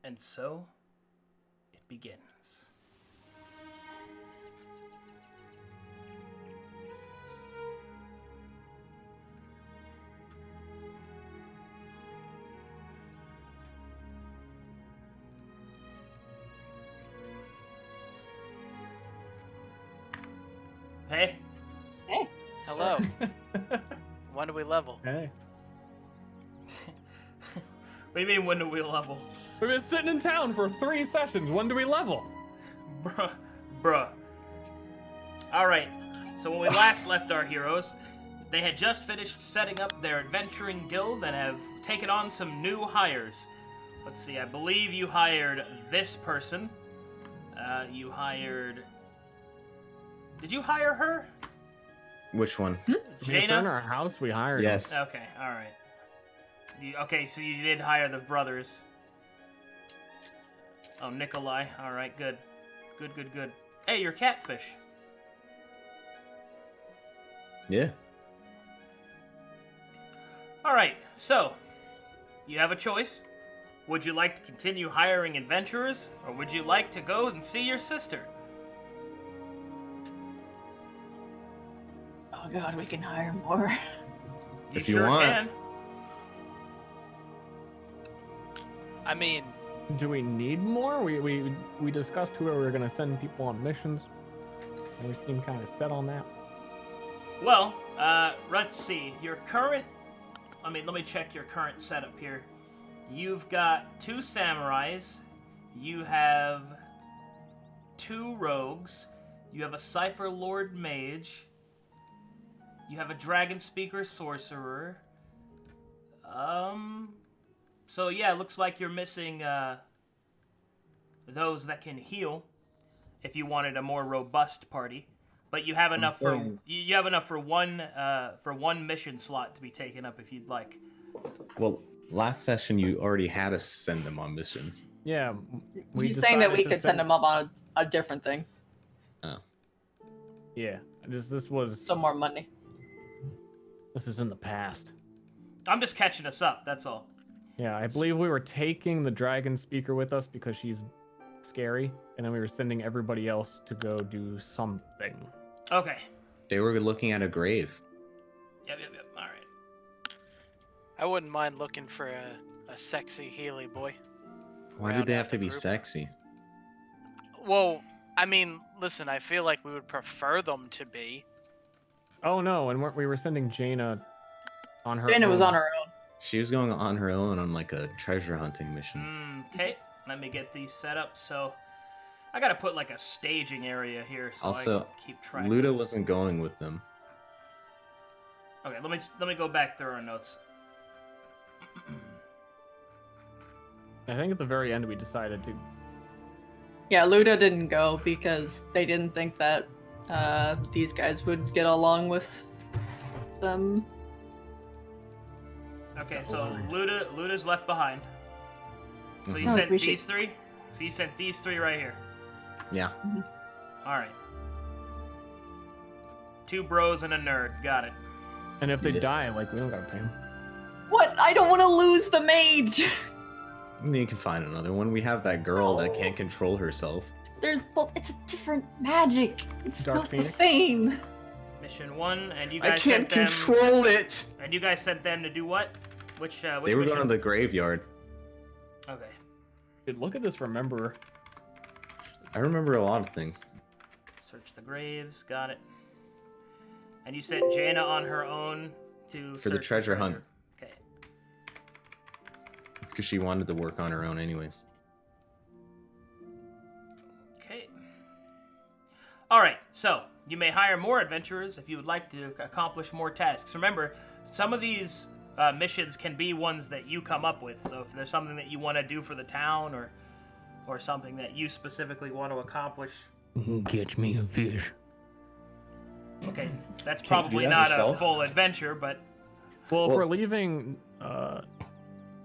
And so, it begins. Hey. Hey. Hello. When do we level? Hey. What do you mean, when do we level? We've been sitting in town for 3 sessions. When do we level? Bruh. Alright, so when we last left our heroes, they had just finished setting up their adventuring guild and have taken on some new hires. Let's see, I believe you hired this person. You hired... Did you hire her? Which one? If they're in Jaina? our house, we hired them. Yes. Okay, alright. Okay, so you did hire the brothers. Oh, Nikolai. Alright, good. Good. Hey, you're Catfish. Yeah. Alright, so, you have a choice. Would you like to continue hiring adventurers, or would you like to go and see your sister? Oh god, we can hire more. You If you sure want. can. I mean, Do we need more? We discussed who we were gonna send people on missions, and we seem kind of set on that. Well, let's see. Your current... let me check your current setup here. You've got 2 samurais. You have 2 rogues. You have a Cypher Lord Mage. You have a Dragon Speaker Sorcerer. So yeah, it looks like you're missing, those that can heal, if you wanted a more robust party. But you have enough for one mission slot to be taken up if you'd like. Well, last session you already had us send them on missions. Yeah. He's saying that we decided to could send him up on a different thing. Oh. Yeah. This Some more money. is in the past. I'm just catching us up, that's all. Yeah, I believe we were taking the dragon speaker with us because she's scary, and then we were sending everybody else to go do something. Okay. They were looking at a grave. Yep. All right. I wouldn't mind looking for a sexy Healy boy. Why did they have to be sexy? Well, I mean, listen, I feel like we would prefer them to be. Oh no, and we were sending Jaina on her Jaina own. was on her own. She was going on her own on like a treasure hunting mission. Okay, let me get these set up. So, I gotta put like a staging area here so I Also, can keep track. Luda of this. wasn't going with them. Okay, let me go back through our notes. I think at the very end we decided to. Yeah, Luda didn't go because they didn't think that these guys would get along with them. Okay, so Luda's left behind. So you Oh, sent appreciate- these 3. So you sent these 3 right here. Yeah. All right. 2 bros and a nerd. Got it. And if they Yeah. die, like, we don't gotta pay them. What? I don't want to lose the mage! You can find another one. We have that girl that can't control herself. Well, it's a different magic. It's Dark not Phoenix? the same. Mission 1, and you I guys can't sent them. control it! And you guys sent them to do what? Which They were mission? going to the graveyard. Okay. Dude, look at this remember. I remember a lot of things. Search the graves. Got it. And you sent Jaina on her own to For the search treasure hunt. Okay. Because she wanted to work on her own anyways. Okay. All right. So you may hire more adventurers if you would like to accomplish more tasks. Remember, some of these missions can be ones that you come up with. So if there's something that you want to do for the town, or something that you specifically want to accomplish. Catch me a fish. Okay, that's Can't do probably that not yourself. a full adventure, but Well, if Well- we're leaving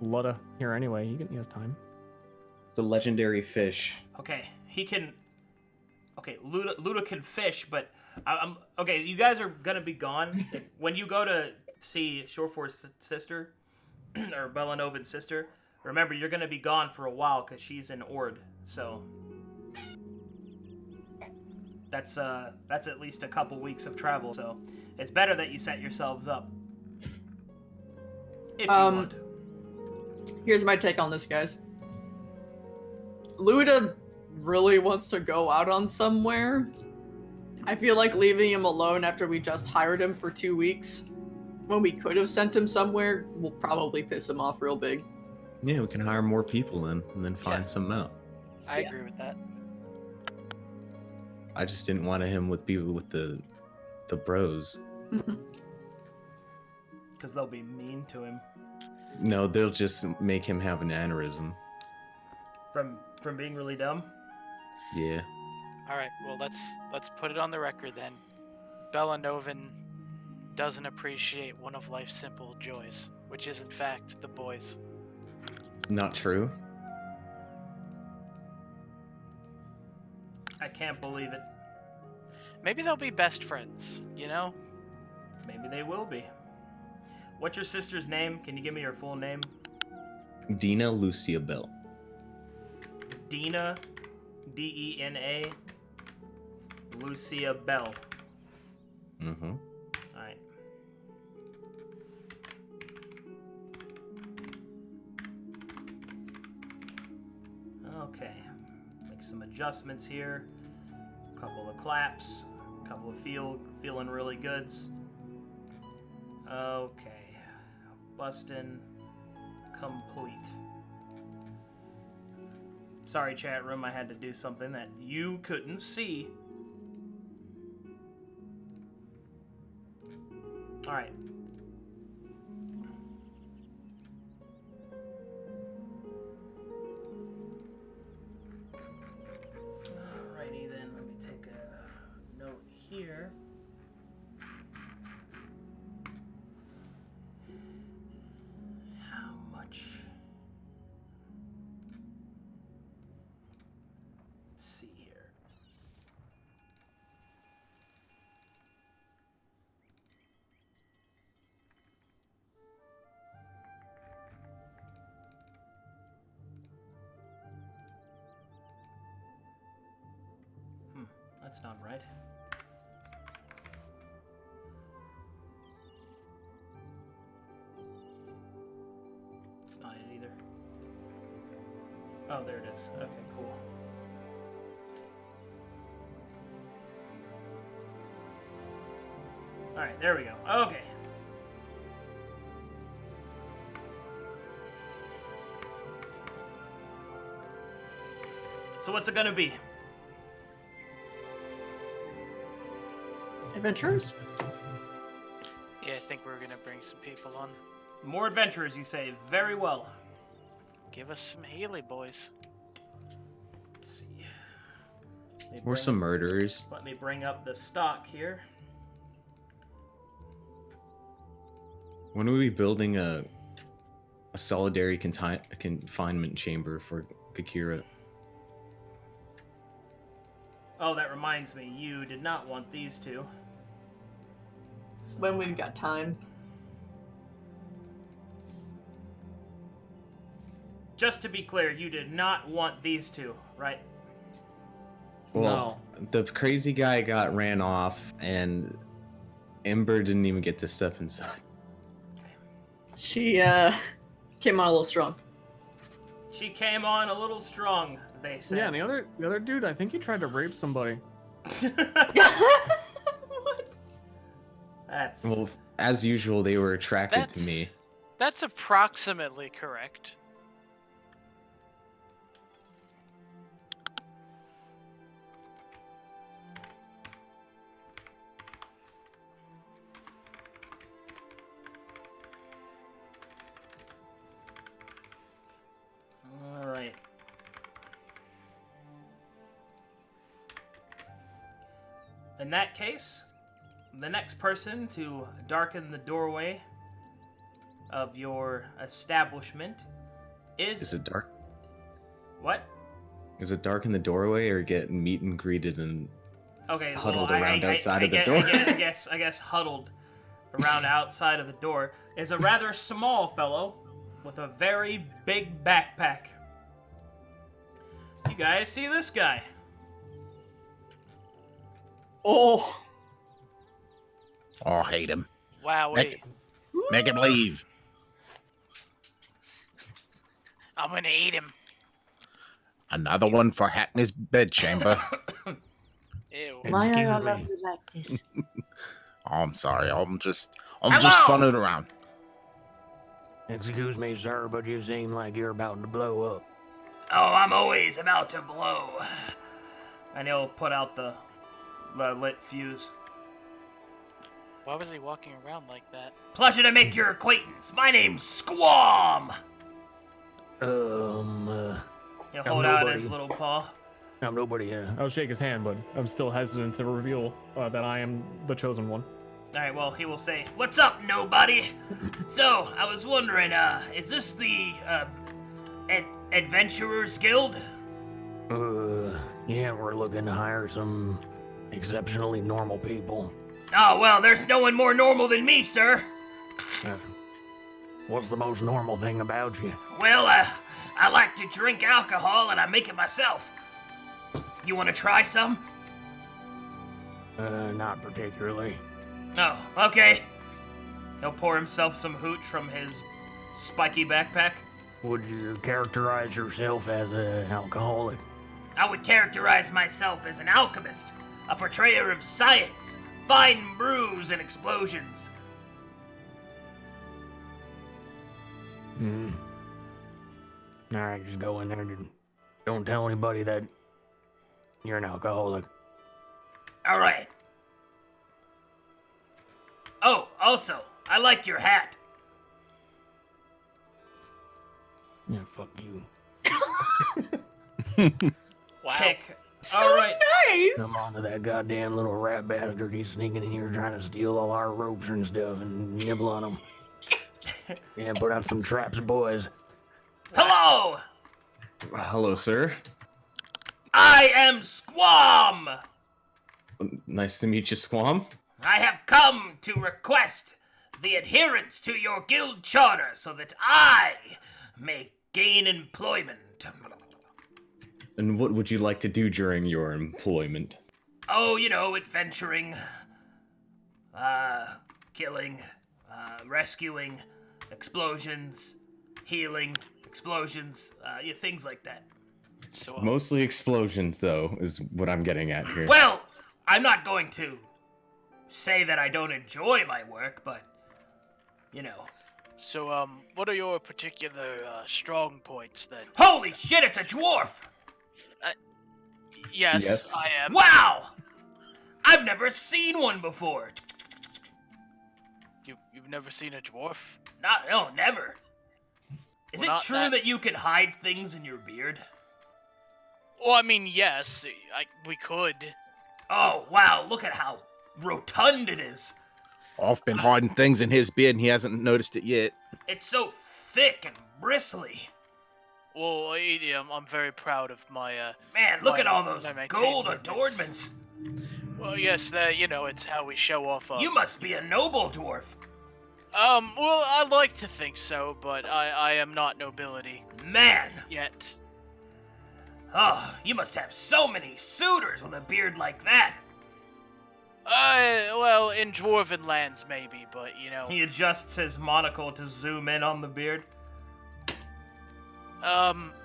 Lutta here anyway, he has time. The legendary fish. okay, he can. Okay, Luda can fish, but I'm okay. You guys are gonna be gone when you go to see Shorefor's sister or Bellanovan's sister. Remember, you're gonna be gone for a while because she's in Ord, so that's at least a couple weeks of travel. So it's better that you set yourselves up if you want. Here's my take on this, guys. Luda really wants to go out on somewhere. I feel like leaving him alone after we just hired him for 2 weeks, when we could have sent him somewhere, will probably piss him off real big. Yeah, we can hire more people then, and then find some out. I agree with that. I just didn't want him with people with the bros. Because they'll be mean to him No, they'll just make him have an aneurysm. from being really dumb. Yeah. All right, well let's put it on the record then. Bella Novin doesn't appreciate one of life's simple joys, which is in fact the boys. Not true. I can't believe it. Maybe they'll be best friends, you know? Maybe they will be. What's your sister's name? Can you give me her full name? Dina Lucia Bell. Dina, D-E-N-A, Lucia Bell. Mm-hmm. Alright. Okay. Make some adjustments here. A couple of claps. A couple of feeling really goods. Okay. Bustin' complete. Sorry, chat room, I had to do something that you couldn't see. Alright. Alrighty then, let me take a note here. How much? Let's see here. That's not right. It's not it either. Oh, there it is. Okay, cool. Alright, there we go. Okay. So what's it gonna be? Adventurers? Yeah, I think we're gonna bring some people on. More adventurers, you say. Very well. Give us some Healy boys. Let's see. Let me Or bring- some murderers. Let me bring up the stock here. When are we building a solitary confinement chamber for Kakira? Oh, that reminds me. You did not want these two. When we've got time. Just to be clear, you did not want these two, right? Well, the crazy guy ran off, and Ember didn't even get to step inside. She came on a little strong. She came on a little strong, they said. Yeah, and the other dude, I think he tried to rape somebody. What? That's... Well, as usual, they were attracted to me. That's approximately correct. Alright. In that case, the next person to darken the doorway of your establishment Is it dark? What? Is it dark in the doorway, or get meet and greeted and Okay, huddled well, around outside of the door? I guess huddled around outside of the door is a rather small fellow with a very big backpack. You guys see this guy? Oh. Oh, I hate him. Wow, wait. Make him leave. I'm gonna eat him. Another one for Hackney's bedchamber. Ew. Why are all Excuse of me. you like this? Oh, I'm sorry. I'm just Hello? funning around. Excuse me, sir, but you seem like you're about to blow up. Oh, I'm always about to blow. And he'll put out the lit fuse. Why was he walking around like that? Pleasure to make your acquaintance. My name's Squam. He'll hold out his nobody. little paw. I'm nobody. I'll shake his hand, but I'm still hesitant to reveal that I am the chosen one. Alright, well, he will say, "What's up, nobody?" So, I was wondering, is this the, Adventurers Guild? Yeah, we're looking to hire some exceptionally normal people. Oh, well, there's no one more normal than me, sir. What's the most normal thing about you? Well, I like to drink alcohol and I make it myself. You want to try some? Not particularly. No, okay. He'll pour himself some hooch from his spiky backpack. Would you characterize yourself as an alcoholic? I would characterize myself as an alchemist, a portrayer of science, fine brews and explosions. Alright, just go in there and don't tell anybody that you're an alcoholic. All right. Oh, also, I like your hat. Yeah, fuck you. Wow. Kick. So All right. nice. Come on to that goddamn little rat bastard. He's sneaking in here trying to steal all our ropes and stuff and nibble on them. Yeah, put out some traps, boys. Hello! Hello, sir. I am Squam! Nice to meet you, Squam. I have come to request the adherence to your guild charter so that I may gain employment. And what would you like to do during your employment? Oh, you know, adventuring, killing, rescuing, explosions, healing, explosions, things like that. So, Mostly explosions, though, is what I'm getting at here. Well, I'm not going to say that I don't enjoy my work, but, you know. So, what are your particular strong points then? Holy shit, it's a dwarf! Yes, I am. Wow! I've never seen one before. You've never seen a dwarf? No, never. Is Well, it not true that- that you can hide things in your beard? Well, I mean, yes, we could. Oh, wow, look at how rotund it is. I've been hiding things in his beard and he hasn't noticed it yet. It's so thick and bristly. Well, I'm very proud of my, Man, look my- at all those my gold maintainment. adornments. Well, yes, it's how we show off. You must be a noble dwarf. Well, I like to think so, but I am not nobility Man, yet. oh, you must have so many suitors with a beard like that. Well, in dwarven lands maybe, but He adjusts his monocle to zoom in on the beard.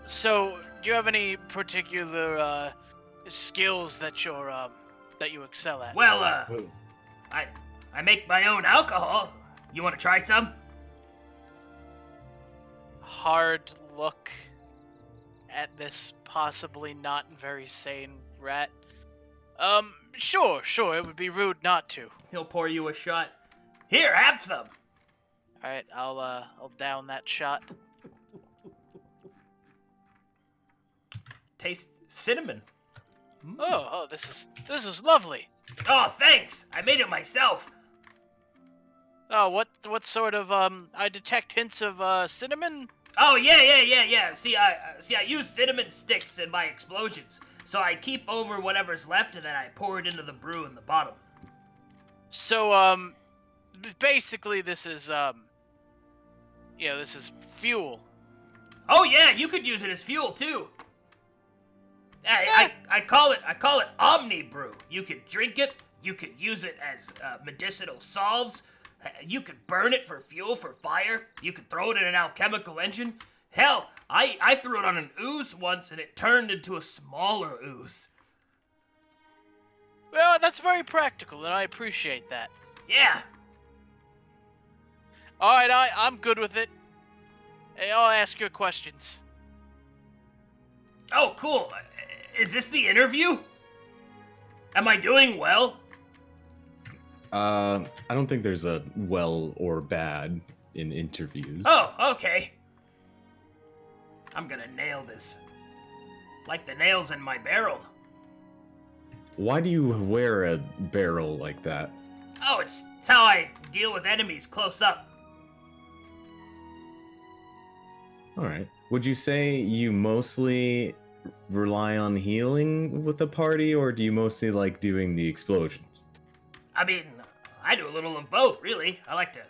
So do you have any particular skills that you excel at? Well, I make my own alcohol. You want to try some? Hard look at this possibly not very sane rat. Sure, it would be rude not to. He'll pour you a shot. Here, have some. All right, I'll down that shot. Taste cinnamon. Oh, this is lovely. Oh, thanks. I made it myself. Oh, what sort of I detect hints of cinnamon. Oh, yeah. See, I use cinnamon sticks in my explosions. So I keep over whatever's left and then I pour it into the brew in the bottom. So basically this is this is fuel. Oh yeah, you could use it as fuel too. I call it Omni Brew. You could drink it. You could use it as medicinal salves. You could burn it for fuel for fire. You could throw it in an alchemical engine. Hell, I threw it on an ooze once and it turned into a smaller ooze. Well, that's very practical, and I appreciate that. Yeah. All right, I'm good with it. Hey, I'll ask your questions. Oh, cool. Is this the interview? Am I doing well? I don't think there's a well or bad in interviews. Oh, okay. I'm gonna nail this. Like the nails in my barrel. Why do you wear a barrel like that? Oh, it's how I deal with enemies close up. Alright. Would you say you mostly rely on healing with the party, or do you mostly like doing the explosions? I mean, I do a little of both, really. I like to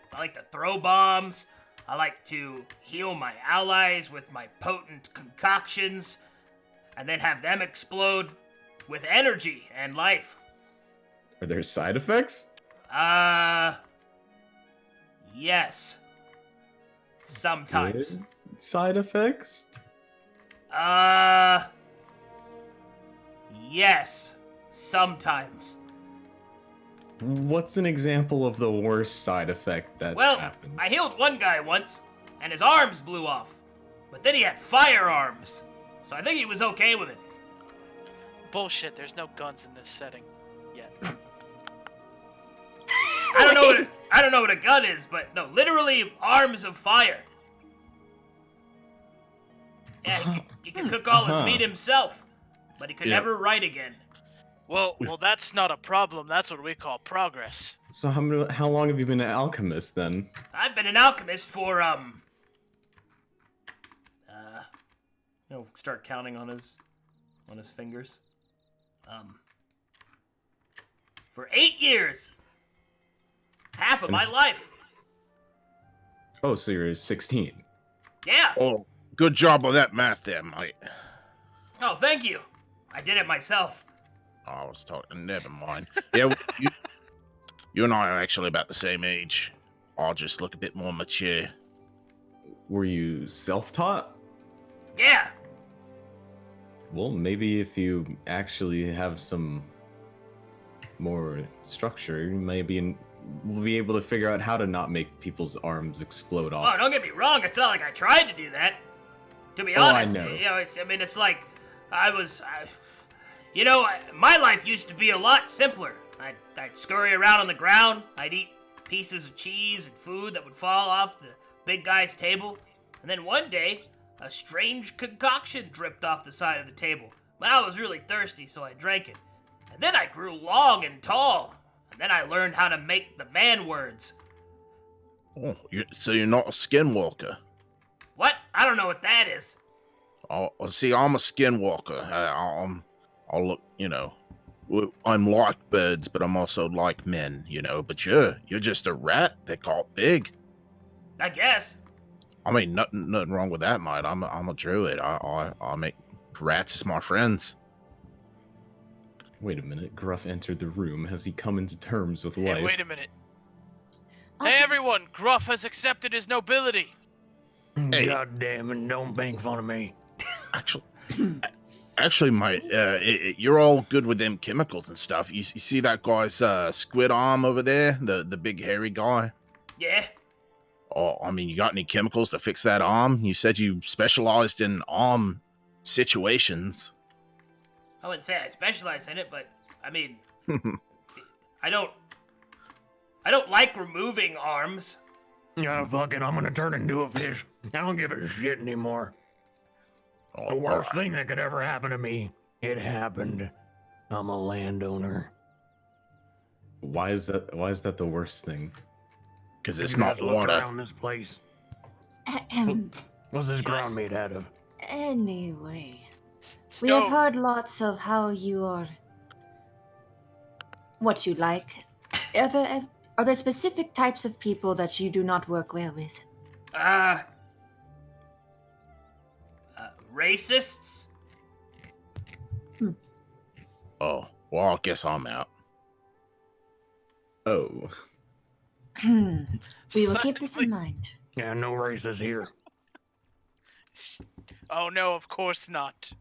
throw bombs. I like to heal my allies with my potent concoctions, and then have them explode with energy and life. Are there side effects? Yes. Sometimes. Good side effects? Yes. Sometimes. What's an example of the worst side effect that's happened? I healed one guy once, and his arms blew off. But then he had firearms, so I think he was okay with it. Bullshit, there's no guns in this setting yet. I don't know what a gun is, but no, literally arms of fire. Yeah, he could cook all his meat himself, but he could never write again. Well, that's not a problem. That's what we call progress. So how long have you been an alchemist then? I've been an alchemist for start counting on his fingers. For 8 years. Half of my life. Oh, so you're 16. Yeah. Oh, good job on that math there, mate. Oh, thank you. I did it myself. Oh, I was talking. Never mind. Yeah, you and I are actually about the same age. I'll just look a bit more mature. Were you self-taught? Yeah. Well, maybe if you actually have some more structure, we'll be able to figure out how to not make people's arms explode off. Oh, don't get me wrong. It's not like I tried to do that. To be Oh, I honest, know. it's like my life used to be a lot simpler. I'd scurry around on the ground. I'd eat pieces of cheese and food that would fall off the big guy's table. And then one day, a strange concoction dripped off the side of the table. But I was really thirsty, so I drank it. And then I grew long and tall. And then I learned how to make the man words. Oh, so you're not a skinwalker? What? I don't know what that is. Oh, see, I'm a skinwalker. I'll look, I'm like birds, but I'm also like men, But you're just a rat that got big. I guess. I mean, nothing wrong with that, mate. I'm a druid. I make rats as my friends. Wait a minute. Gruff entered the room. Has he come into terms with Hey, life? wait a minute. Hey, everyone! Gruff has accepted his nobility. Hey. God damn it, don't make fun of me. Actually, mate, you're all good with them chemicals and stuff. You see that guy's squid arm over there? The big hairy guy? Yeah. Oh, I mean, you got any chemicals to fix that arm? You said you specialized in arm situations. I wouldn't say I specialize in it, but I mean, I don't like removing arms. Yeah, fuck it, I'm gonna turn into a fish. I don't give a shit anymore. The worst thing that could ever happen to me, it happened. I'm a landowner. Why is that the worst thing? Because it's You not guys look water. around this place. What's this ground made out of? Anyway, we have Stone. heard lots of how you are. What you like. Are there specific types of people that you do not work well with? Racists? Oh, well, I guess I'm out. Oh. We will keep this in mind. Yeah, no races here. Oh no, of course not.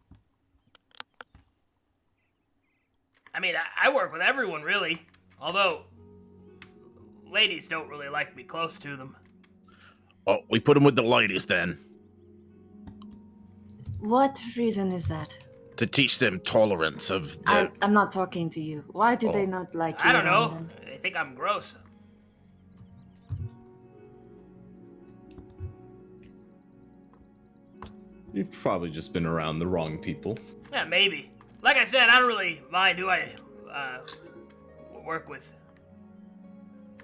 I mean, I work with everyone, really. Although, ladies don't really like me close to them. Oh, we put him with the ladies then, What reason is that? to teach them tolerance of the... I'm not talking to you. Why do they Oh. not like you? I don't around know. them? They think I'm gross. You've probably just been around the wrong people. Yeah, maybe. Like I said, I don't really mind who I work with.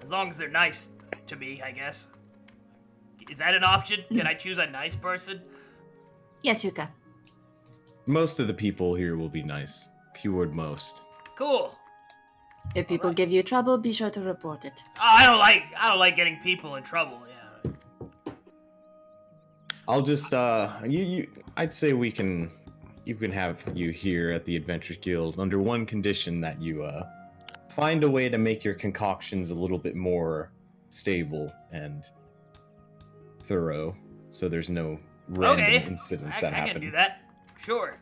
As long as they're nice to me, I guess. Is that an option? Can I choose a nice person? Yes, you can. Most of the people here will be nice. Keyword most. Cool. If people give you trouble, be sure to report it. Oh, I don't like getting people in trouble. Yeah. I'll just I'd say you can have you here at the Adventurers Guild under one condition, that you find a way to make your concoctions a little bit more stable and thorough, so there's no random incidents that I happen. can do that. Sure.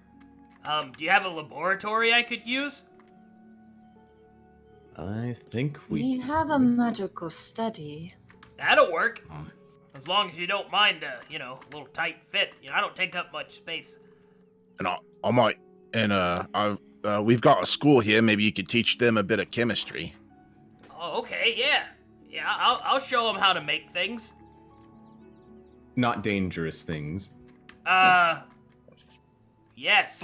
Do you have a laboratory I could use? I think we We do. have a magical study. That'll work. As long as you don't mind a little tight fit. I don't take up much space. And I might... And, we've got a school here. Maybe you could teach them a bit of chemistry. Oh, okay, yeah. Yeah, I'll show them how to make things. Not dangerous things. Yes.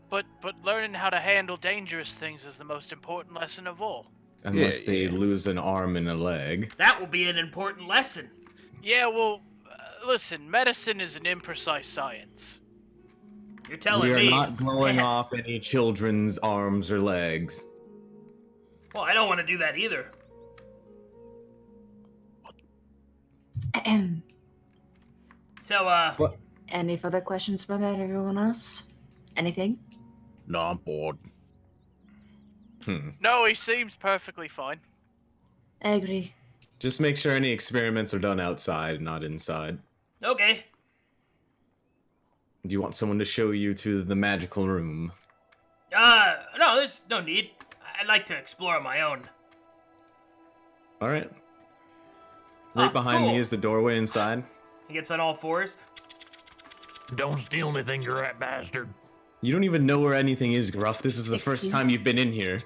But learning how to handle dangerous things is the most important lesson of all. Unless Yeah, they yeah. lose an arm and a leg. That will be an important lesson. Yeah, well, listen, medicine is an imprecise science. You're telling We are me. not blowing off any children's arms or legs. Well, I don't want to do that either. Ahem. So, What? Any further questions from everyone else? Anything? No, I'm bored. No, he seems perfectly fine. I agree. Just make sure any experiments are done outside, not inside. okay. Do you want someone to show you to the magical room? No, there's no need. I'd like to explore on my own. All right. Right behind cool. me is the doorway inside. He gets on all fours. Don't steal anything, you rat bastard. You don't even know where anything is, Gruff. This is the first time Excuse? you've been in here.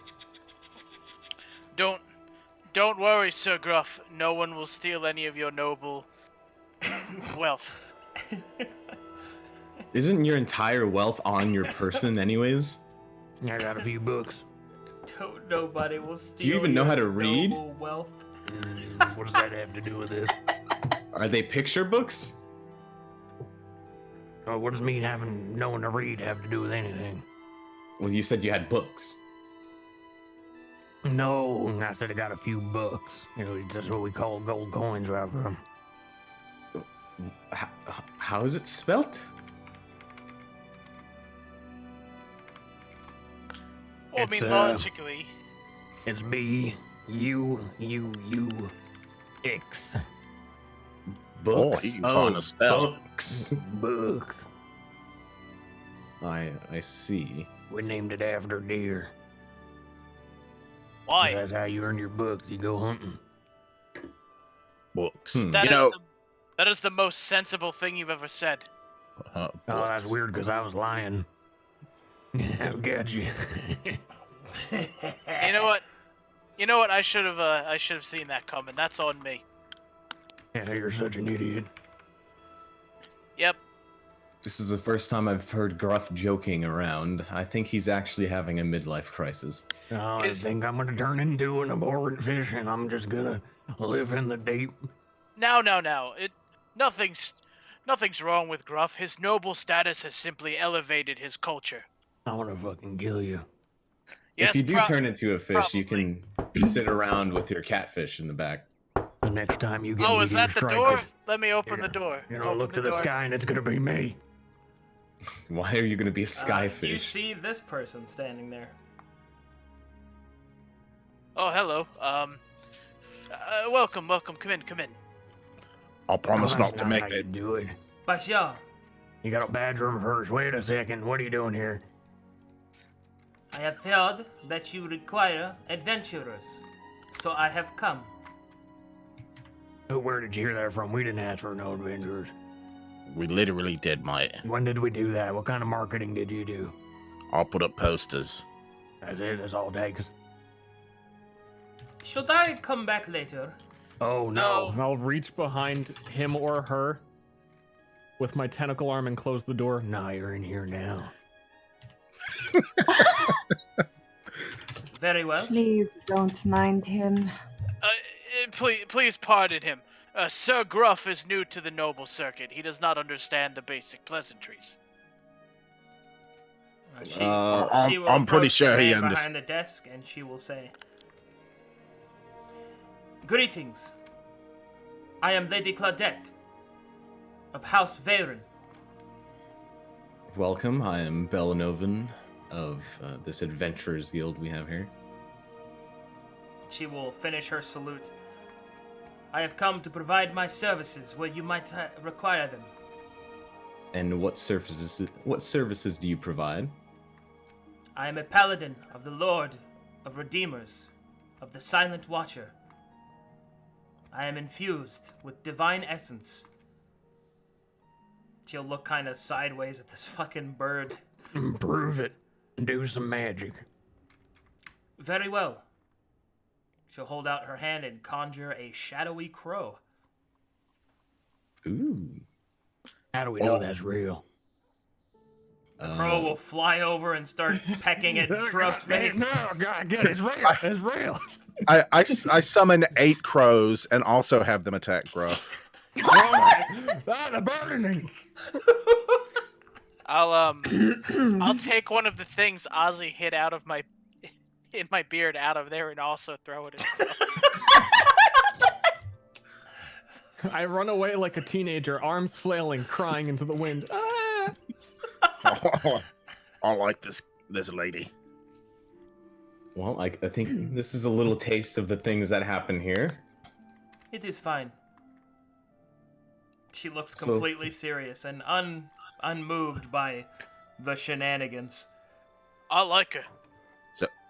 Don't worry, Sir Gruff. No one will steal any of your noble wealth. Isn't your entire wealth on your person anyways? I got a few books. Nobody will steal. Do you even know your how to read? noble wealth. What does that have to do with this? Are they picture books? Oh, what does me knowing to read have to do with anything? Well, you said you had books. No, I said I got a few books. You know, that's what we call gold coins right from. How is it spelt? Well, I It's, mean, logically. It's B-U-U-U-X. Books? Oh, you can find a spell. Books. Books. I see. We named it after deer. Why? That's how you earn your books. You go hunting. Books. That You is know... that is the most sensible thing you've ever said. Oh, that's books. weird because I was lying. I got you. You know what? You know what? I should have seen that coming. That's on me. Yeah, you're such an idiot. Yep. This is the first time I've heard Gruff joking around. I think he's actually having a midlife crisis. Oh, I think I'm gonna turn into an abhorrent fish, and I'm just gonna live in the deep. No. Nothing's wrong with Gruff. His noble status has simply elevated his culture. I wanna fucking kill you. Yes, if you do turn into a fish, you probably. can sit around with your catfish in the back. The next time you get Oh, me is to that your the strikers, door? Let me open you're the door. You know, Open look to the door. sky and it's gonna be me. Why are you gonna be a You skyfish? see this person standing there. Oh, hello. Welcome. Come in. I'll promise No, not that's to how make you that. do it. Bonjour. You got a bedroom first. Wait a second. What are you doing here? I have heard that you require adventurers, so I have come. Where did you hear that from? We didn't ask for no adventurers. We literally did, mate. When did we do that? What kind of marketing did you do? I'll put up posters. That's it. That's all it takes. Should I come back later? Oh no. And I'll reach behind him or her with my tentacle arm and close the door. No, you're in here now. Very well. Please don't mind him. Please pardon him. Sir Gruff is new to the noble circuit. He does not understand the basic pleasantries. She will I'm pretty approach sure the he man understands. behind the desk, and she will say, "Greetings. I am Lady Claudette of House Veyron. Welcome, I am Belanovan of this Adventurers Guild we have here. She will finish her salute. I have come to provide my services where you might require them. And what services do you provide? I am a paladin of the Lord of Redeemers, of the Silent Watcher. I am infused with divine essence." She'll look kind of sideways at this fucking bird. Prove it. Do some magic. Very well. She'll hold out her hand and conjure a shadowy crow. Ooh. How do we know that's real? The crow will fly over and start pecking at Gruff's face. No, God, get it. It's real. It's real. I summon 8 crows and also have them attack Gruff. Oh my! The burning. I'll take one of the things Ozzy hid out of my beard out of there and also throw it in. I run away like a teenager, arms flailing, crying into the wind. Ah! I like this lady. Well, I think this is a little taste of the things that happen here. It is fine. She looks So- completely serious and unmoved by the shenanigans. I like her.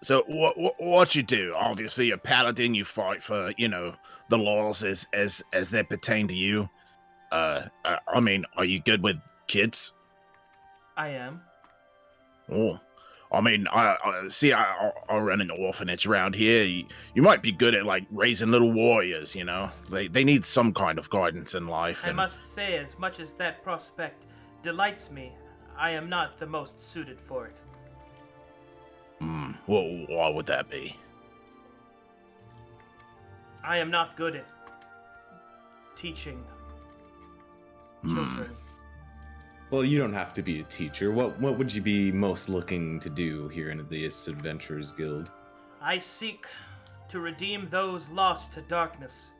So what you do? Obviously, a paladin. You fight for the laws as they pertain to you. I mean, are you good with kids? I am. Oh, I mean, I run an orphanage around here. You might be good at like raising little warriors. They need some kind of guidance in life. I And, must say, as much as that prospect delights me, I am not the most suited for it. well, why would that be? I am not good at teaching children. Well, you don't have to be a teacher. What would you be most looking to do here in this Adventurers Guild? I seek to redeem those lost to darkness,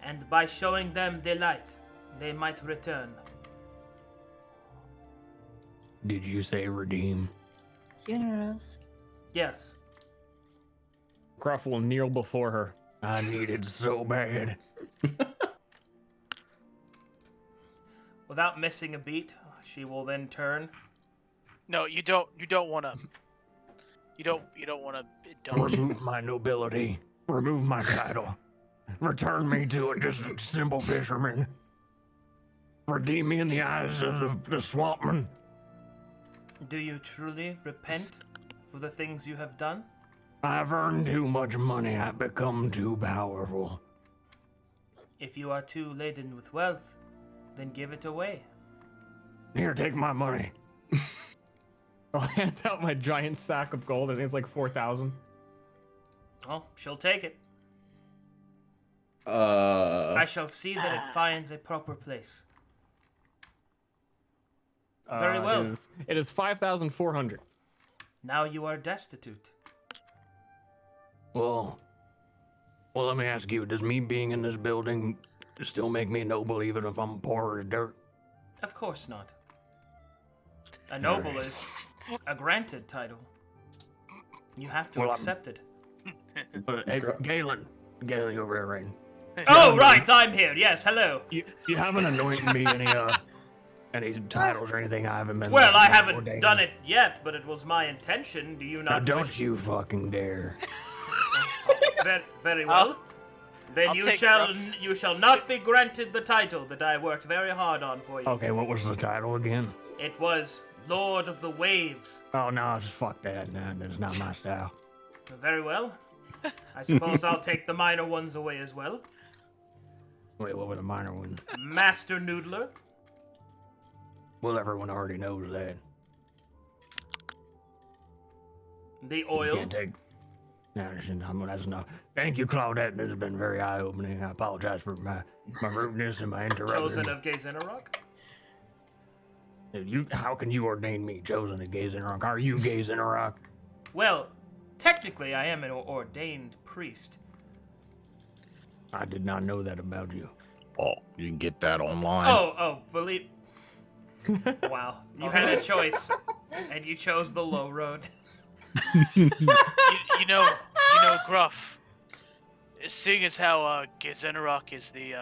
and by showing them the light, they might return. Did you say redeem? Funerals. Yes. Gruff will kneel before her. I need it so bad. Without missing a beat, she will then turn. No, you don't want to. You don't want to indulge. Remove my nobility. Remove my title. Return me to just a simple fisherman. Redeem me in the eyes of the swampman. Do you truly repent for the things you have done? I've earned too much money. I've become too powerful. If you are too laden with wealth, then give it away. Here, take my money. I'll hand out my giant sack of gold. I think it's like 4,000. Oh, she'll take it. Uh, I shall see that it finds a proper place. Very well. It is 5,400. Now you are destitute. Well, Well, let me ask you, does me being in this building still make me a noble even if I'm poor as dirt? Of course not. A noble is a granted title. You have to accept it. But, hey, Gailen, you're over there, right? Oh, right, I'm here. Yes, hello. You haven't anointed me any titles or anything. I haven't been. Well, I haven't ordained. done it yet, but it was my intention. Do you Now, not don't wish... you fucking dare. Very well. Then I'll you take shall Ruff's. you shall not be granted the title that I worked very hard on for you. Okay, what was the title again? It was Lord of the Waves. Oh no, just fuck that. No, that's not my style. Very well. I suppose I'll take the minor ones away as well. Wait, what were the minor ones? Master Noodler. Well, everyone already knows that. The You can't Oiled. take. No, that's enough. Thank you, Claudette. This has been very eye-opening. I apologize for my rudeness and my interruption. Chosen of Gaizenarok. How can you ordain me, chosen of Gaizenarok? Are you Gaizenarok? Well, technically I am an ordained priest. I did not know that about you. Oh, you can get that online. Believe... Wow, you had a choice, and you chose the low road. you know, Gruff. Seeing as how Gaizenarok is the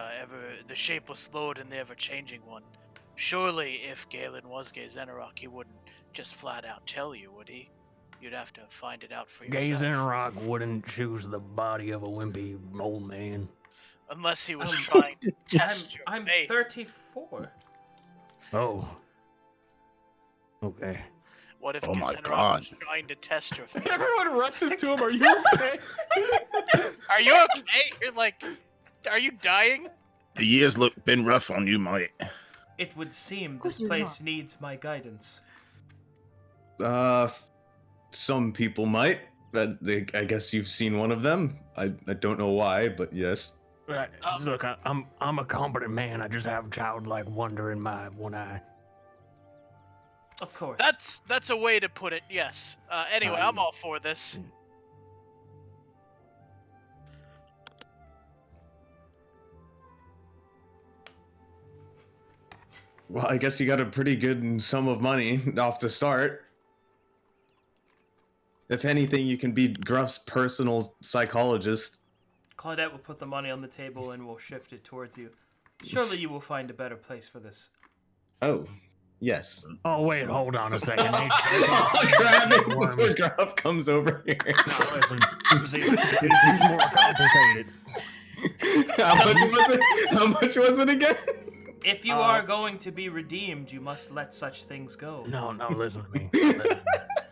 shapeless lord and the ever-changing one, surely if Gailen was Gaizenarok, he wouldn't just flat out tell you, would he? You'd have to find it out for yourself. Gaizenarok wouldn't choose the body of a wimpy old man. Unless he was trying to test your I'm faith. 34. Oh. Okay. What if Oh my Gaizenarok God. was trying to test your faith? Everyone rushes to him. Are you okay? Are you okay? You're like, are you dying? The years been rough on you, mate. It would seem course this you're place needs my guidance. Some people might. I guess you've seen one of them. I don't know why, but yes. Right. Look, I'm a competent man. I just have childlike wonder in my one eye. Of course. That's a way to put it. Yes. Anyway, I'm all for this. Well, I guess you got a pretty good sum of money off the start. If anything, you can be Gruff's personal psychologist. Claudette will put the money on the table and will shift it towards you. Surely you will find a better place for this. Oh, yes. Oh wait, hold on a second. I'll grab it before Gruff comes over here. No, listen. See, it's more complicated. How much was it again? If you are going to be redeemed, you must let such things go. No, listen to me. Listen.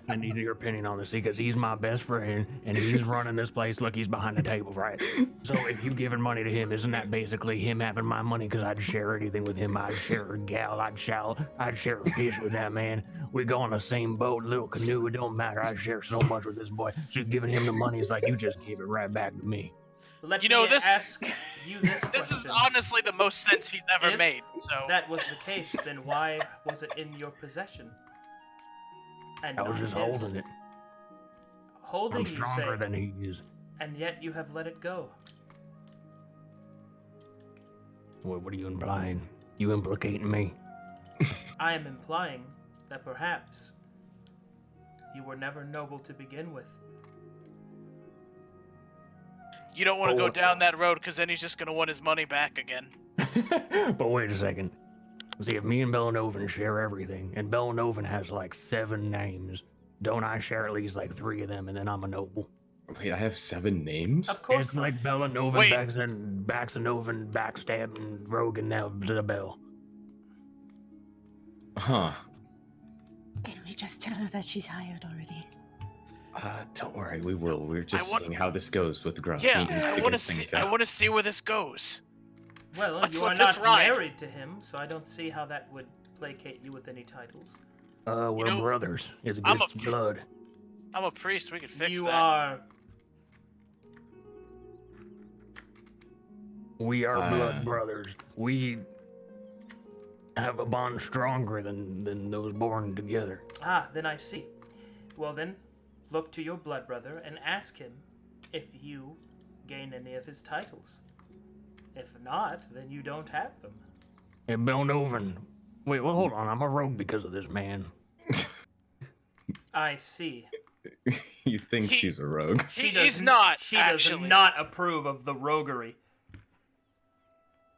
I need your opinion on this because he's my best friend and he's running this place. Look, he's behind the table, right? So if you giving money to him, isn't that basically him having my money? Because I'd share anything with him. I'd share a gal. I'd share a fish with that man. We go on the same boat, little canoe. It don't matter. I'd share so much with this boy. So you giving him the money, it's like you just give it right back to me. Let You me know, this- ask you this This question. is honestly the most sense he's ever If made. So that was the case, then why was it in your possession? And I was not just his? holding it. Holding, I'm you stronger say, than he is. and yet you have let it go. What are you implying? You implicating me? I am implying that perhaps you were never noble to begin with. you don't want to Oh. go down that road because then he's just gonna want his money back again. But wait a second. See, if me and Bellanovan share everything, and Bellanovan has like 7 names, don't I share at least like 3 of them, and then I'm a noble? Wait, I have 7 names? Of course It's not. like Bellanovan, Wait. Baxanovan, Backstabbing, Rogan, now the Bell. Huh. Can we just tell her that she's hired already? Don't worry, we will. We're just want- seeing how this goes with Gruff. Yeah, He needs I to want to get things see. I out. want to see where this goes. Well, Let's you are let this not ride. married to him, so I don't see how that would placate you with any titles. We're know, brothers. It's I'm good blood. I'm a priest. We could fix You that. are... We are Uh. blood brothers. We have a bond stronger than those born together. Ah, then I see. Well then, look to your blood brother and ask him if you gain any of his titles. If not, then you don't have them. Hey, Beldoven. Wait, well, hold on. I'm a rogue because of this man. I see. He thinks he's a rogue. He's not, She actually. does not approve of the roguery.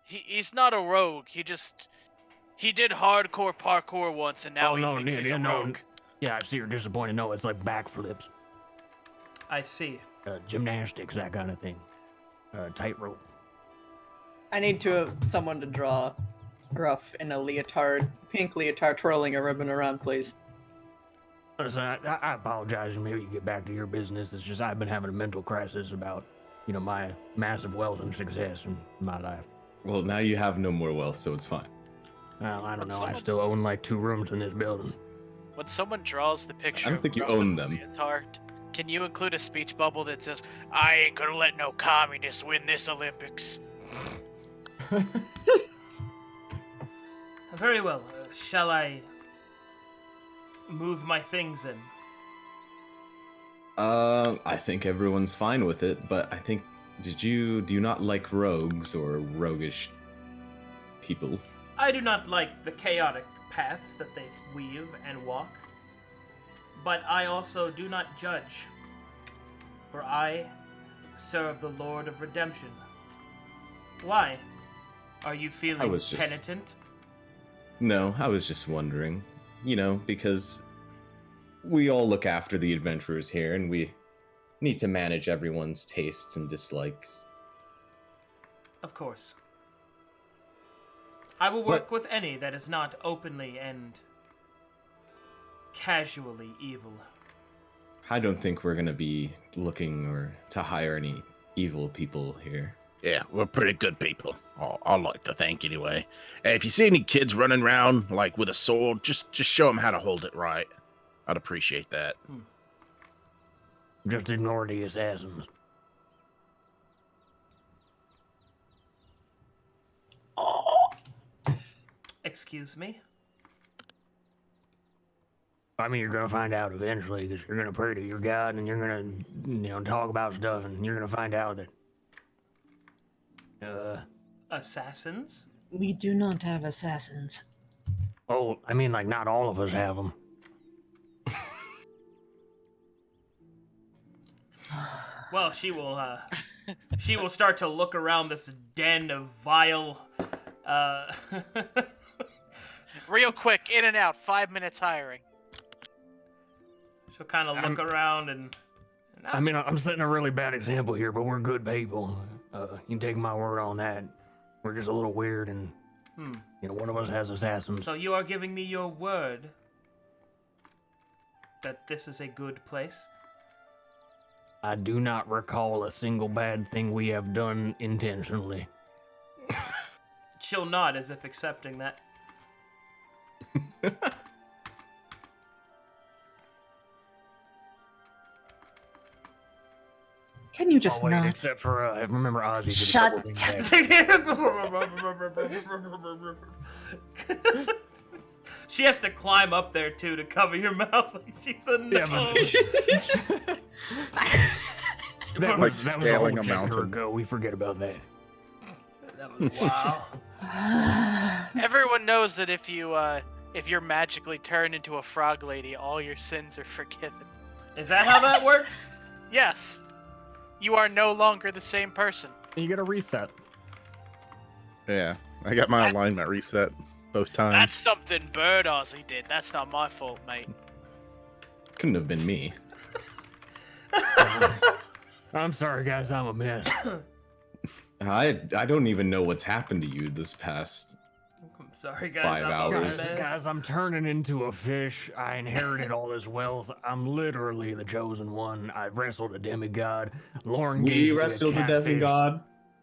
He's not a rogue. He did hardcore parkour once, and now Oh, he no, thinks he's a no. rogue. Yeah, I see you're disappointed. No, it's like backflips, I see. gymnastics, that kind of thing. Tightrope. I need someone to draw Gruff in a leotard, pink leotard, twirling a ribbon around, please. Listen, I apologize, and maybe you get back to your business. It's just I've been having a mental crisis about, my massive wealth and success in my life. Well, now you have no more wealth, so it's fine. Well, I don't But know. I someone- still own like 2 rooms in this building. When someone draws the picture I don't of think you Gruff in own the them. leotard, can you include a speech bubble that says, "I ain't gonna let no communist win this Olympics"? Very well. Shall I move my things in? I think everyone's fine with it, but I think, do you not like rogues or roguish people? I do not like the chaotic paths that they weave and walk, but I also do not judge, for I serve the Lord of Redemption. Why? Are you feeling was just- penitent? No, I was just wondering. Because we all look after the adventurers here, and we need to manage everyone's tastes and dislikes. Of course. I will work with any that is not openly and casually evil. I don't think we're gonna be looking or to hire any evil people here. Yeah, we're pretty good people. I'd like to think anyway. Hey, if you see any kids running around like with a sword, just show them how to hold it right. I'd appreciate that. Just ignore the assassins. Excuse me? I mean, you're gonna find out eventually, because you're gonna pray to your God, and you're gonna, talk about stuff, and you're gonna find out that, Assassins? We do not have assassins. oh, I mean, like, not all of us have them. Well, she will start to look around this den of vile, Real quick, in and out, 5 minutes hiring. she'll kind of look around and I mean, I'm setting a really bad example here, but we're good people. You can take my word on that. We're just a little weird, and, one of us has assassins. So you are giving me your word that this is a good place? I do not recall a single bad thing we have done intentionally. She'll nod as if accepting that. Can you just Oh, wait, not? except for, I remember Ozzy did a Shut couple things bad. She has to climb up there too to cover your mouth like she's a Yeah, nose. That Like was a whole scaling a chapter mountain. ago. We forget about that. Wow. Everyone knows that if you're magically turned into a frog lady, all your sins are forgiven. Is that how that works? Yes. You are no longer the same person. You get a reset. Yeah, I got my alignment reset both That's times. something Bird Ozzy did. That's not my fault, mate. Couldn't have been me. I'm sorry, guys. I'm a mess. I don't even know what's happened to you this past. I'm sorry, guys. 5 I'm a hours. mess. Guys, I'm turning into a fish. I inherited all this wealth. I'm literally the chosen one. I wrestled a demigod. Lauren We gave me wrestled a catfish. demigod.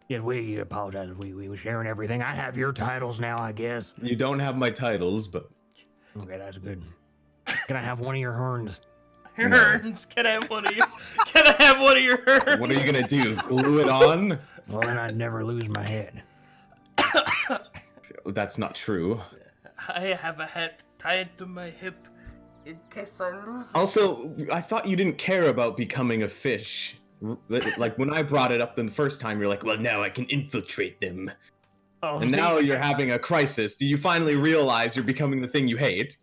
Yeah, we apologize. We were sharing everything. I have your titles now, I guess. You don't have my titles, but Okay, that's good. Can I have one of your horns? Herns. Can I have one of your? Can I have one of your herns? what are you gonna do? Glue it on? Well, then I'd never lose my head. That's not true. I have a hat tied to my hip in case I lose it. Also, I thought you didn't care about becoming a fish. Like when I brought it up the first time, you're like, well, now I can infiltrate them. Oh, And see, now you're having a crisis. Do you finally realize you're becoming the thing you hate?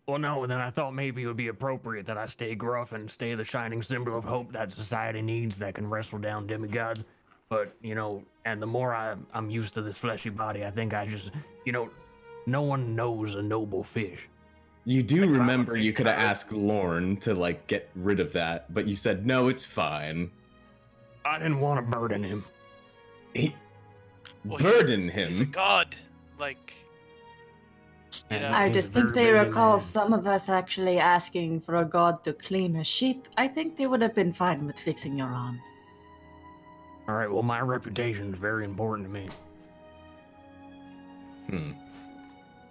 Well, no, then I thought maybe it would be appropriate that I stay gruff and stay the shining symbol of hope that society needs that can wrestle down demigods. But, and the more I'm used to this fleshy body, I think I just, no one knows a noble fish. You do Like, remember you could have Robert. asked Lorne to, like, get rid of that, but you said, no, it's fine. I didn't want to burden him. Well, Burden He's a him? god. Like, And I he's a distinctly very busy recall man. some of us actually asking for a god to clean a sheep. I think they would have been fine with fixing your arm. All right, well, my reputation is very important to me.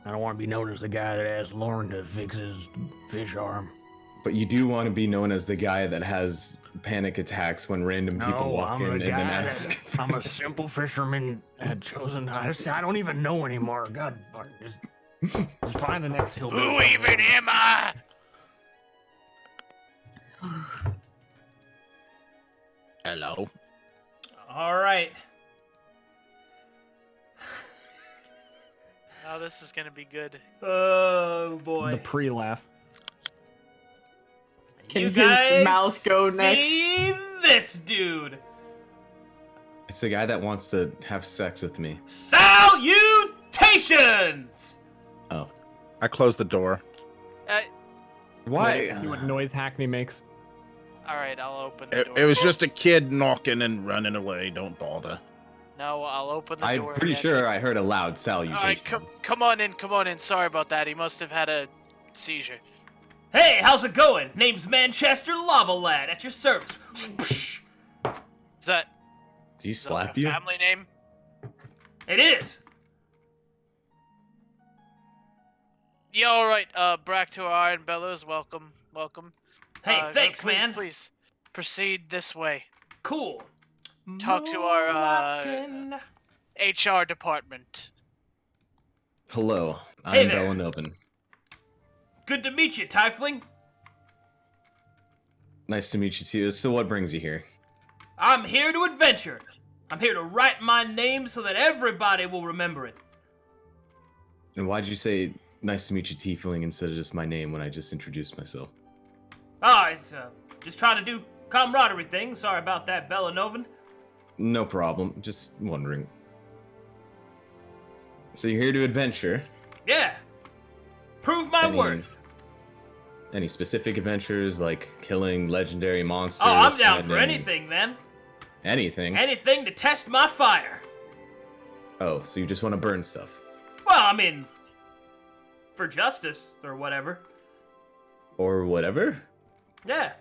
I don't want to be known as the guy that asked Lauren to fix his fish arm. But you do want to be known as the guy that has panic attacks when random people No, walk I'm in a and then guy ask. I'm a simple fisherman had chosen. I don't even know anymore. God, just find the next hillbilly. who even am I? Hello. All right. Oh, this is gonna be good. Oh boy. The pre-laugh. Can You his guys mouth go see this dude? It's the guy that wants to have sex with me. Salutations! Oh. I closed the door. Why? See what noise Hackney makes. All right, I'll open the It, door. it was just a kid knocking and running away. Don't bother. No, I'll open the I'm door. pretty again. sure I heard a loud All salutation. right, come on in. Sorry about that. He must have had a seizure. Hey, how's it going? Name's Manchester Lava Lad at your service. Is that Did he is that slap like a you? family name? It is. Yeah, all right. Back to our Iron Bellows. Welcome. Hey, thanks, please, man. Please proceed this way. Cool. Talk to our, Moonwalking. HR department. Hello, Hey I'm there. Gailen. Good to meet you, Tiefling. Nice to meet you too. So what brings you here? I'm here to adventure. I'm here to write my name so that everybody will remember it. And why'd you say nice to meet you, Tiefling, instead of just my name when I just introduced myself? Oh, it's just trying to do camaraderie thing. Sorry about that, Bellanovan. No problem, just wondering. So you're here to adventure. Yeah. Prove my Any- worth. Any specific adventures, like killing legendary monsters? Oh, I'm down for finding anything, then. Anything? Anything to test my fire. Oh, so you just want to burn stuff? Well, I mean, for justice or whatever. Or whatever? Yeah.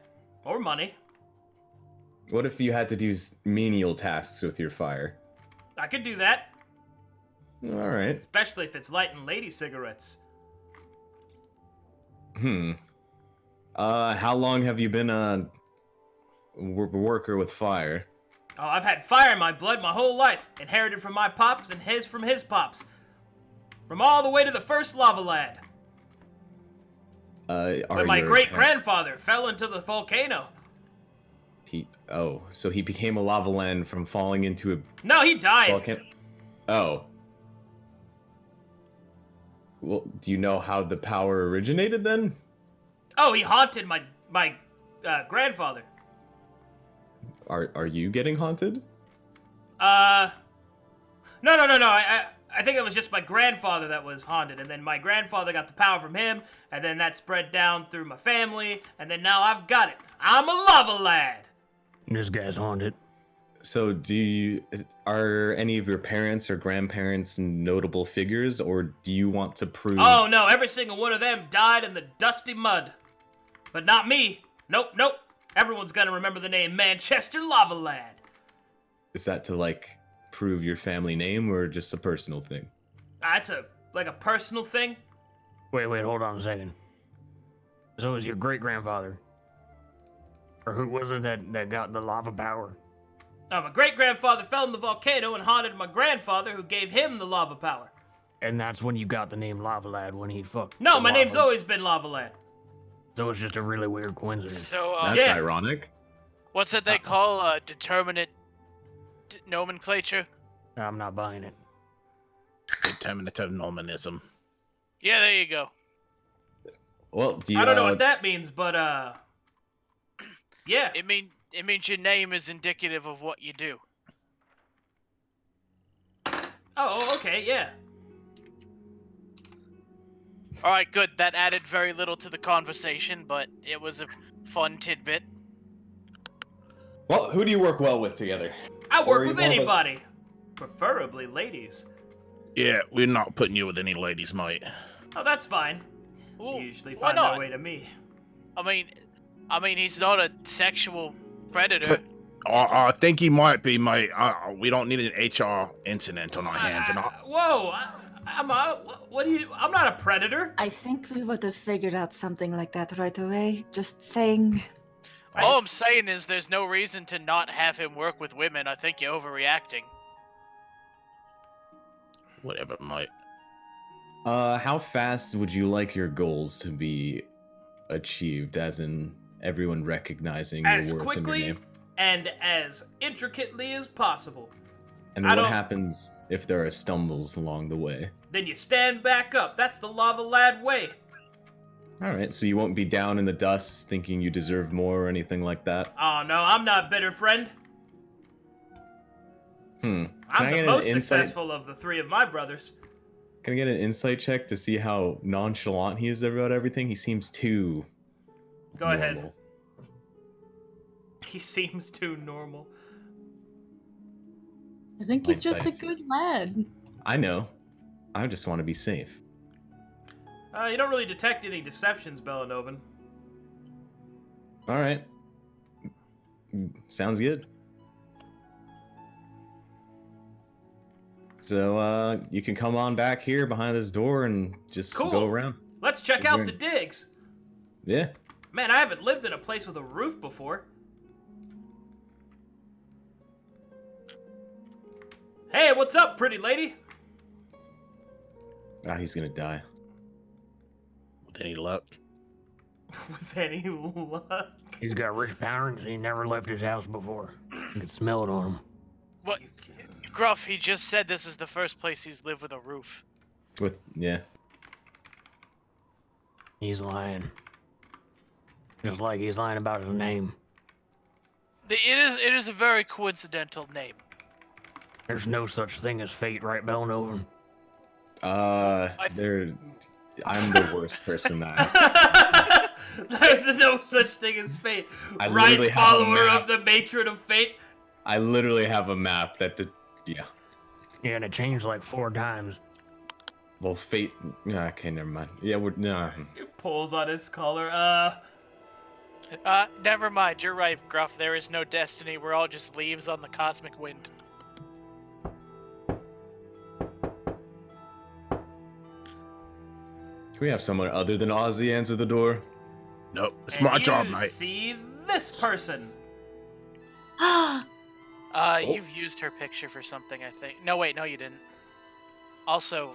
Or money. What if you had to do menial tasks with your fire? I could do that. Alright. Especially if it's lighting lady cigarettes. How long have you been a worker with fire? Oh, I've had fire in my blood my whole life. Inherited from my pops and his from his pops. From all the way to the first lava lad. When my great-grandfather fell into the volcano. So he became a lava land from falling into a No, he died. volcano? Oh. Well, do you know how the power originated then? Oh, he haunted my grandfather. Are you getting haunted? No. I think it was just my grandfather that was haunted, and then my grandfather got the power from him, and then that spread down through my family, and then now I've got it. I'm a lava lad. This guy's haunted. So are any of your parents or grandparents notable figures, or do you want to prove... Oh no, every single one of them died in the dusty mud. But not me. Nope. Everyone's gonna remember the name Manchester Lava Lad. Is that to, like, prove your family name, or just a personal thing? That's a personal thing. Wait, hold on a second. So it was your great-grandfather? Or who was it that got the lava power? My great-grandfather fell in the volcano and haunted my grandfather, who gave him the lava power. And that's when you got the name Lava Lad, when he fucked. No, the my name's lava. always been Lava Lad. So it's just a really weird coincidence. So, That's yeah. ironic. What's that they call determinate nomenclature? I'm not buying it. Determinative nominalism. Yeah, there you go. Well, do you? I don't know what that means, but yeah. It means your name is indicative of what you do. Oh, okay, yeah. All right, good. That added very little to the conversation, but it was a fun tidbit. Well, who do you work well with together? I Or work you with one of us- anybody, preferably ladies. Yeah, we're not putting you with any ladies, mate. Oh, that's fine. Well, They usually why find not? their way to me. I mean, he's not a sexual predator. I think he might be, mate. We don't need an HR incident on our hands. And Whoa! What do you? I'm not a predator. I think we would have figured out something like that right away. Just saying. All I'm saying is there's no reason to not have him work with women. I think you're overreacting. whatever, mate. How fast would you like your goals to be achieved? As in everyone recognizing As your worth and your quickly name? and as intricately as possible. And I then what don't- happens if there are stumbles along the way? Then you stand back up. That's the lava lad way. All right, so you won't be down in the dust thinking you deserve more or anything like that. Oh no, I'm not bitter, friend. Can I'm I the get most an insight? successful of the three of my brothers. Can I get an insight check to see how nonchalant he is about everything? He seems too. Go ahead. normal. He seems too normal. I think he's just a Hindsight's- good lad. I know. I just want to be safe. You don't really detect any deceptions, Bellanovan. All right. Sounds good. So, you can come on back here behind this door and just Cool. go around. Let's check Is out there- the digs. Yeah. Man, I haven't lived in a place with a roof before. Hey, what's up, pretty lady? Ah, he's gonna die. With any luck. With any luck. He's got rich parents. He never left his house before. You can smell it on him. What? Gruff, he just said this is the first place he's lived with a roof. Yeah. He's lying. Just like he's lying about his name. It is a very coincidental name. There's no such thing as fate, right, Belnoven? I'm the worst person to ask. There's no such thing as fate. I Right literally have a follower map. of the matron of fate. I literally have a map that yeah. Yeah, and it changed like 4 times. Well, fate. Okay, never mind. Yeah, He pulls on his collar. Never mind. You're right, Gruff. There is no destiny. We're all just leaves on the cosmic wind. Can we have someone other than Ozzy answer the door? Nope, it's And my job, you mate. see this person. You've used her picture for something, I think. No, wait, no, you didn't. Also,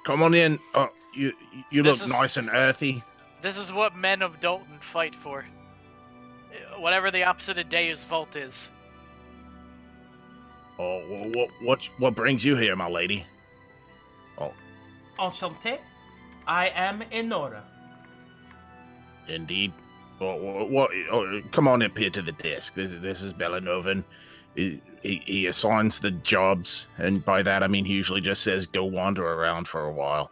Come on in. You This look is- nice and earthy. this is what men of Dalton fight for. Whatever the opposite of Deus Vult is. Oh, what brings you here, my lady? Enchanté. I am Enora. Indeed. Come on up here to the desk. This is Bellanoven. He assigns the jobs, and by that I mean he usually just says go wander around for a while.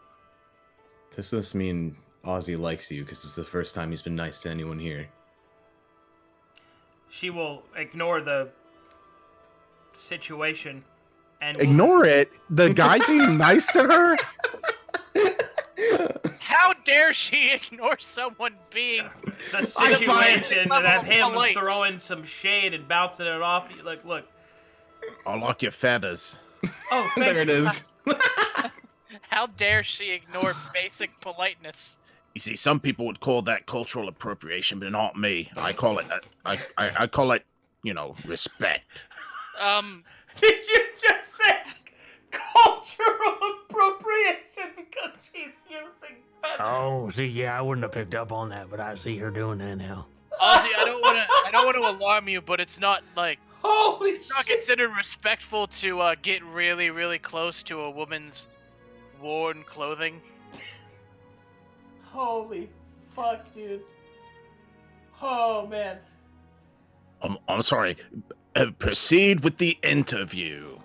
Does this mean Ozzy likes you? Because it's the first time he's been nice to anyone here. She will ignore the situation and will Ignore it. The guy being nice to her. How dare she ignore someone being... the situation level and him polite. throwing some shade and bouncing it off. Look. I like your feathers. Oh, thank There it you. is. How dare she ignore basic politeness? You see, some people would call that cultural appropriation, but not me. I call it. I call it, respect. Did you just say cultural appropriation because she's using feathers? Oh, see, yeah, I wouldn't have picked up on that, but I see her doing that now. Ozzy, I don't don't want to alarm you, but it's not like Holy it's not shit! considered respectful to get really, really close to a woman's worn clothing. Holy fuck, dude. Oh, man. I'm sorry. Proceed with the interview.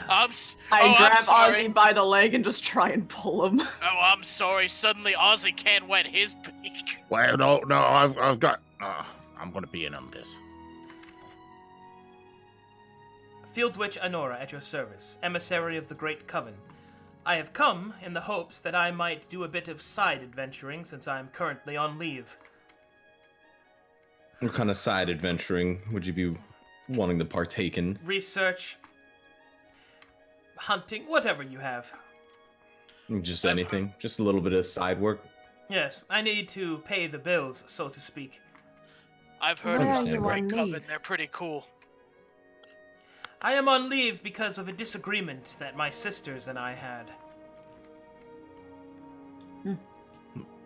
I'm grab sorry. Ozzy by the leg and just try and pull him. Oh, I'm sorry. Suddenly, Ozzy can't wet his beak. Well, no, I've got. I'm gonna be in on this. Field Witch Anora at your service, emissary of the Great Coven. I have come in the hopes that I might do a bit of side adventuring since I am currently on leave. What kind of side adventuring would you be wanting to partake in? Research, hunting, whatever you have. Just anything? Just a little bit of side work? Yes, I need to pay the bills, so to speak. I've heard Where about are the you Great on Coven. leave? They're pretty cool. I am on leave because of a disagreement that my sisters and I had.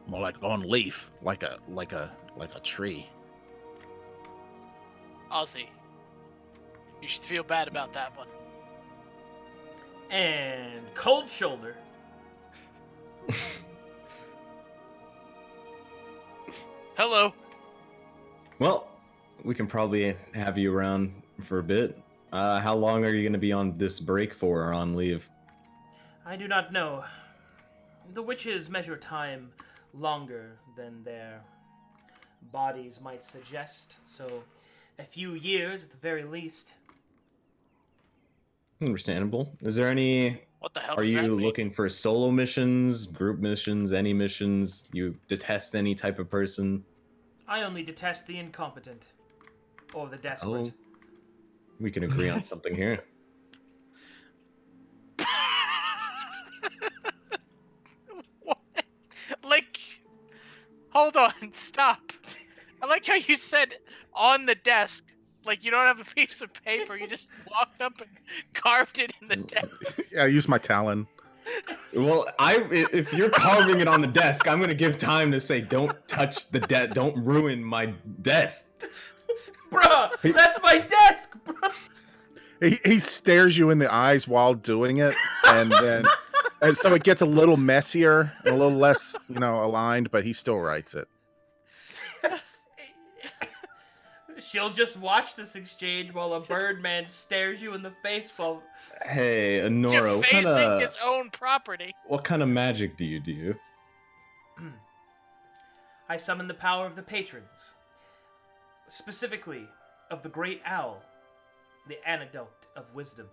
More like on leaf, like a tree. Ozzy, you should feel bad about that one. And Cold Shoulder. Hello. Well, we can probably have you around for a bit. How long are you going to be on this break for or on leave? I do not know. The witches measure time longer than their bodies might suggest, so a few years at the very least. Understandable. Is there any... What the hell Are does that you mean? looking for solo missions, group missions, any missions? You detest any type of person? I only detest the incompetent. Or the desperate. Oh, we can agree on something here. What? Like, hold on, stop. I like how you said on the desk. Like you don't have a piece of paper, you just walked up and carved it in the desk. Yeah, I use my talon. Well, if you're carving it on the desk, I'm gonna give time to say, don't touch the desk, don't ruin my desk. Bruh, that's my desk, bruh! He stares you in the eyes while doing it, and so it gets a little messier and a little less, aligned, but he still writes it. She'll just watch this exchange while a birdman stares you in the face while... Hey, Honora, Defacing his own property. what kind of magic do you do? I summon the power of the patrons. Specifically, of the great owl. The antidote of wisdom.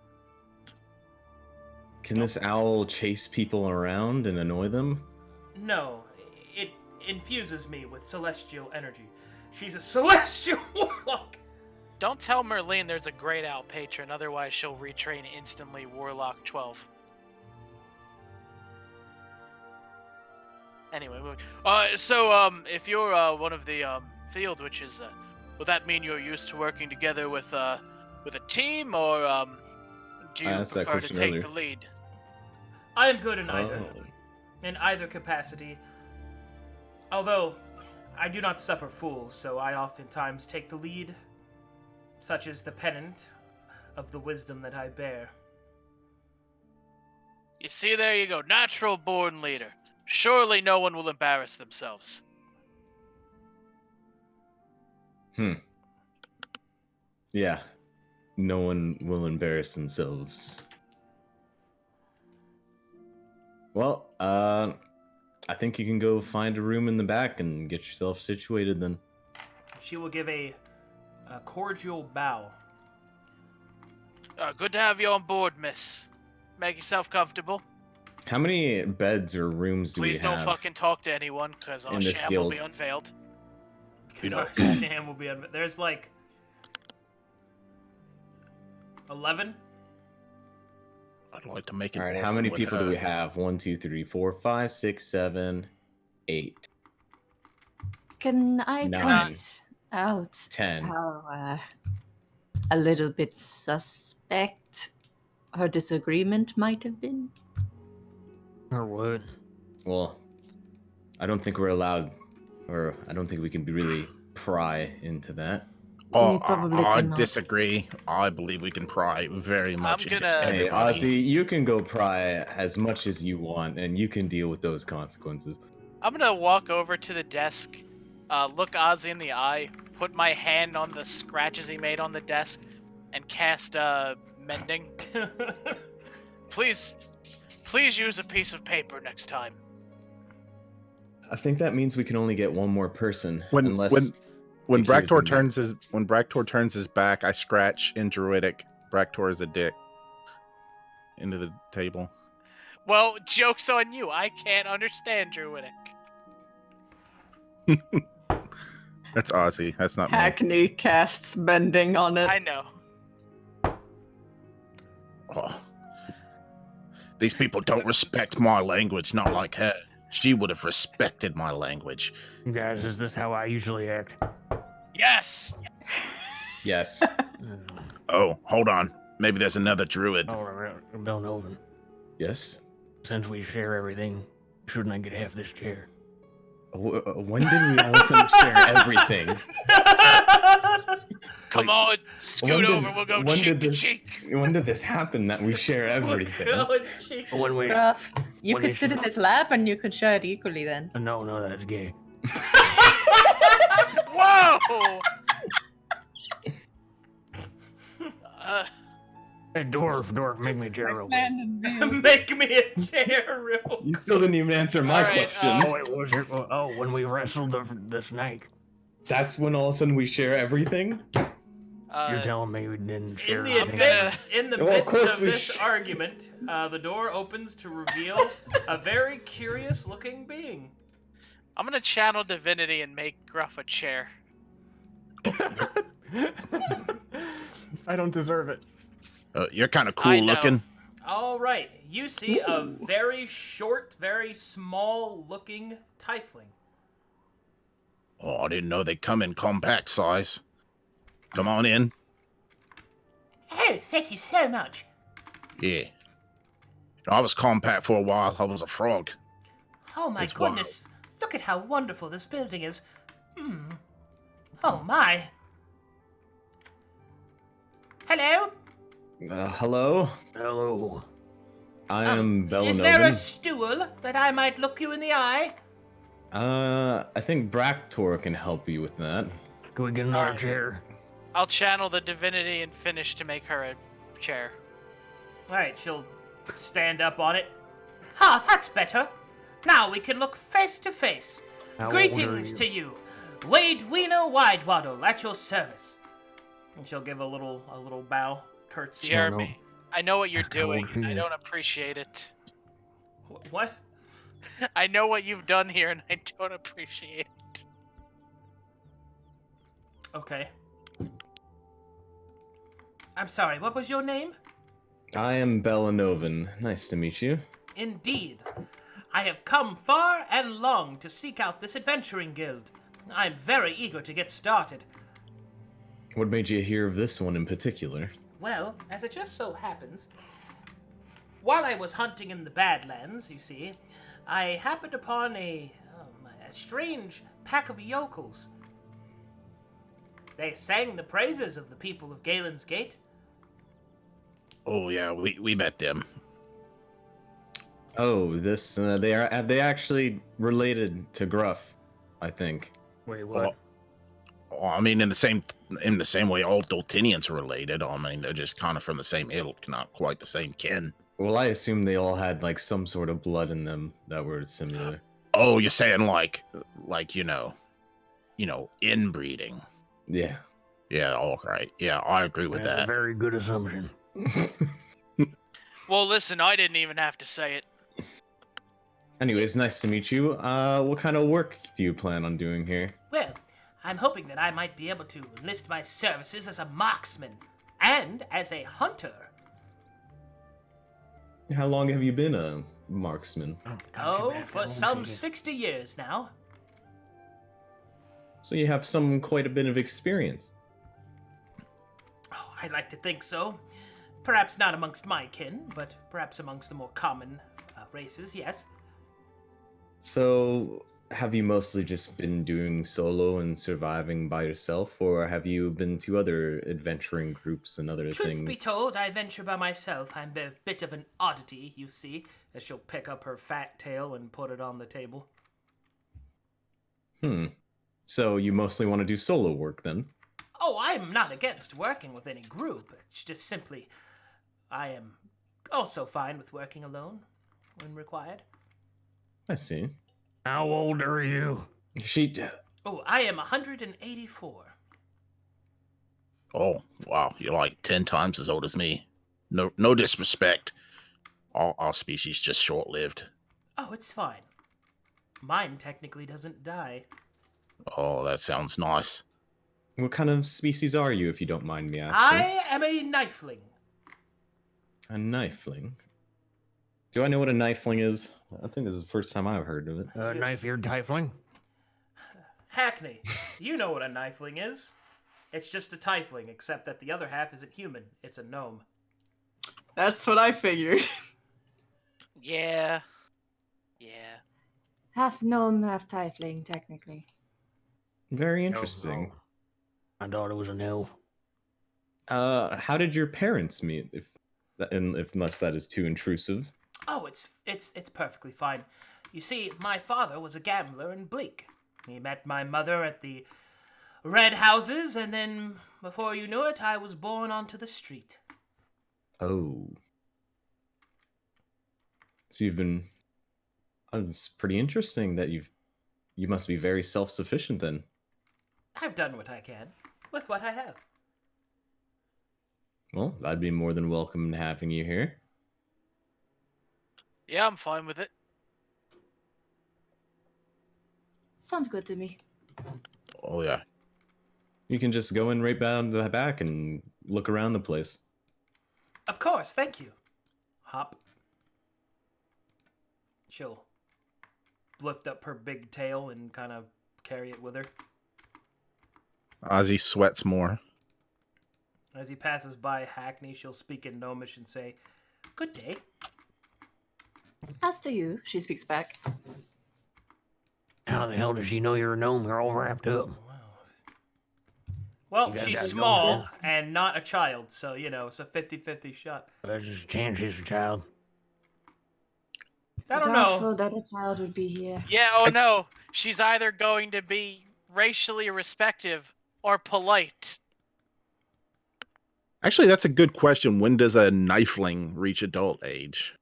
Can this owl chase people around and annoy them? No, it infuses me with celestial energy. She's a celestial warlock! Don't tell Merlin there's a great owl patron, otherwise she'll retrain instantly Warlock 12. Anyway, if you're one of the field witches, would that mean you're used to working together with a team, or do you asked that prefer to question take earlier. the lead? I am good in either. Oh. In either capacity. Although, I do not suffer fools, so I oftentimes take the lead, such as the pennant of the wisdom that I bear. You see, there you go. Natural born leader. Surely no one will embarrass themselves. Yeah. No one will embarrass themselves. Well, I think you can go find a room in the back and get yourself situated then. She will give a cordial bow. Good to have you on board, miss. Make yourself comfortable. How many beds or rooms do Please we don't have? fucking talk to anyone, because our in this sham will be guild? unveiled. Because our sham will be... There's like... 11? I'd like to make it. All right, more how many with people do her. we have? 1, 2, 3, 4, 5, 6, 7, 8, Can I 9, point out 10. how a little bit suspect her disagreement might have been? Or what? Well, I don't think we're allowed, or I don't think we can really pry into that. Oh, We probably I cannot. disagree. I believe we can pry very much into gonna- Hey, everybody. Ozzy, you can go pry as much as you want, and you can deal with those consequences. I'm gonna walk over to the desk, look Ozzy in the eye, put my hand on the scratches he made on the desk, and cast mending. Please use a piece of paper next time. I think that means we can only get one more person, When unless when it hears Bractor turns his back, I scratch in Druidic. Bractor is a dick into the table. Well, joke's on you. I can't understand Druidic. That's Ozzy. That's not me. Hackney casts bending on it. I know. Oh. These people don't respect my language, not like her. She would have respected my language. Guys, is this how I usually act? Yes. yes. Oh, hold on. Maybe there's another druid. Oh, Belnoven. Yes. Since we share everything, shouldn't I get half this chair? When did we all share everything? Come on, scoot over. We'll go cheek to cheek. When did this happen that we share everything? When we... Gruff, you when could they sit in should- his lap and you could share it equally then. No, that's gay. Whoa! Hey, dwarf, make me a chair real quick. Make me a chair real. You still didn't even answer my Alright, question. Oh, it was it? Oh, when we wrestled the snake. That's when all of a sudden we share everything? You're telling me we didn't share In the anything? Well, of midst course of we this argument, the door opens to reveal a very curious-looking being. I'm gonna channel divinity and make Gruff a chair. I don't deserve it. You're kind of I cool know. looking. All right, you see a very short, very small-looking tiefling. Oh, I didn't know they come in compact size. Come on in. Oh, thank you so much. Yeah. I was compact for a while. I was a frog. Oh my It's goodness, look at how wonderful this building is. Oh my. Hello? Hello? Hello. I am Is there a Belanoven. stool that I might look you in the eye? I think Bractor can help you with that. Can we get another Alright. chair? I'll channel the divinity and finish to make her a chair. Alright, she'll stand up on it. Ah, that's better. Now we can look face to face. How old Greetings are to you. Wade Weeno Widewaddle at your service. And she'll give a little bow, curtsy. Jeremy, I know what you're That's how old doing. she I is. don't appreciate it. What? I know what you've done here, and I don't appreciate it. Okay. I'm sorry, what was your name? I am Belanoven. Nice to meet you. Indeed. I have come far and long to seek out this adventuring guild. I'm very eager to get started. What made you hear of this one in particular? Well, as it just so happens, while I was hunting in the Badlands, you see, I happened upon a strange pack of yokels. They sang the praises of the people of Galen's Gate. Oh, yeah, we met them. Oh, this they actually related to Gruff, I think. Wait, what? Oh, I mean, in the same way all Doltinians are related. I mean, they're just kind of from the same ilk, not quite the same kin. Well, I assume they all had like some sort of blood in them that were similar. Oh, you're saying like inbreeding. Yeah. Yeah, all right. Yeah, I agree with That's a that. very good assumption. Well, listen, I didn't even have to say it. Anyways, nice to meet you. What kind of work do you plan on doing here? Well, I'm hoping that I might be able to enlist my services as a marksman and as a hunter. How long have you been a marksman? Oh, for some 60 years now. So you have quite a bit of experience. Oh, I'd like to think so. Perhaps not amongst my kin, but perhaps amongst the more common races, yes. So, have you mostly just been doing solo and surviving by yourself, or have you been to other adventuring groups and other Truth things? be told, I venture by myself. I'm a bit of an oddity, you see, as she'll pick up her fat tail and put it on the table. So you mostly want to do solo work then? Oh, I'm not against working with any group. It's just simply, I am also fine with working alone when required. I see. How old are you? Oh, I am 184. Oh, wow. You're like 10 times as old as me. No disrespect. Our species just short-lived. Oh, it's fine. Mine technically doesn't die. Oh, that sounds nice. What kind of species are you, if you don't mind me asking? I am a knifeling. A knifeling? Do I know what a knifeling is? I think this is the first time I've heard of it. Knife-eared tiefling? Hackney, you know what a knifeling is. It's just a tiefling, except that the other half isn't human. It's a gnome. That's what I figured. Yeah. Half gnome, half tiefling, technically. Very interesting. Oh, I thought it was an elf. How did your parents meet? Unless that is too intrusive. Oh, it's perfectly fine. You see, my father was a gambler in Bleak. He met my mother at the Red Houses, and then, before you knew it, I was born onto the street. Oh. So you've been... It's pretty interesting that you must be very self-sufficient then. I've done what I can, with what I have. Well, I'd be more than welcome to having you here. Yeah, I'm fine with it. Sounds good to me. Oh, yeah. You can just go in right down the back and look around the place. Of course, thank you. Hop. She'll lift up her big tail and kind of carry it with her. Ozzy sweats more. As he passes by Hackney, she'll speak in Gnomish and say, "Good day." As to you, she speaks back. How the hell does she know you're a gnome? You're all wrapped up. Well, You got she's that small gnome and not a child, so, it's a 50-50 shot. There's just a chance she's a child. I don't know. Doubtful that a child would be here. Yeah, oh no. She's either going to be racially respective or polite. Actually, that's a good question. When does a knifeling reach adult age?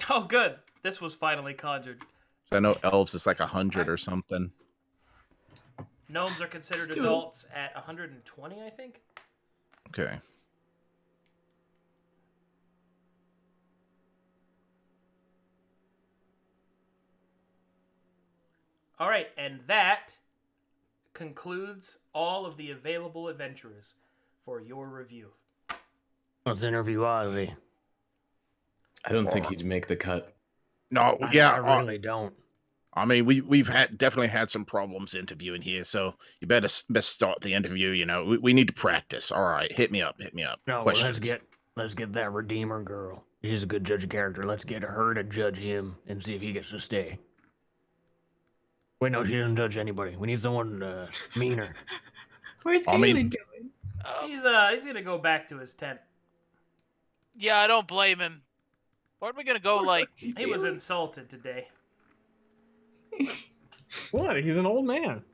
Oh, good. This was finally conjured. So I know elves is like 100 or something. Gnomes are considered Still. adults at 120, I think. Okay. All right, and that concludes all of the available adventurers for your review. Let's interview Ozzy. I don't think he'd make the cut. No, I yeah. really don't. I mean, we've definitely had some problems interviewing here, so you best start the interview. We need to practice. All right, hit me up. No, Questions. let's get that Redeemer girl. She's a good judge of character. Let's get her to judge him and see if he gets to stay. Wait, no, she doesn't judge anybody. We need someone meaner. Where's I Gailen mean- going? He's gonna go back to his tent. Yeah, I don't blame him. Where are we gonna go, like... He was insulted today. What? He's an old man.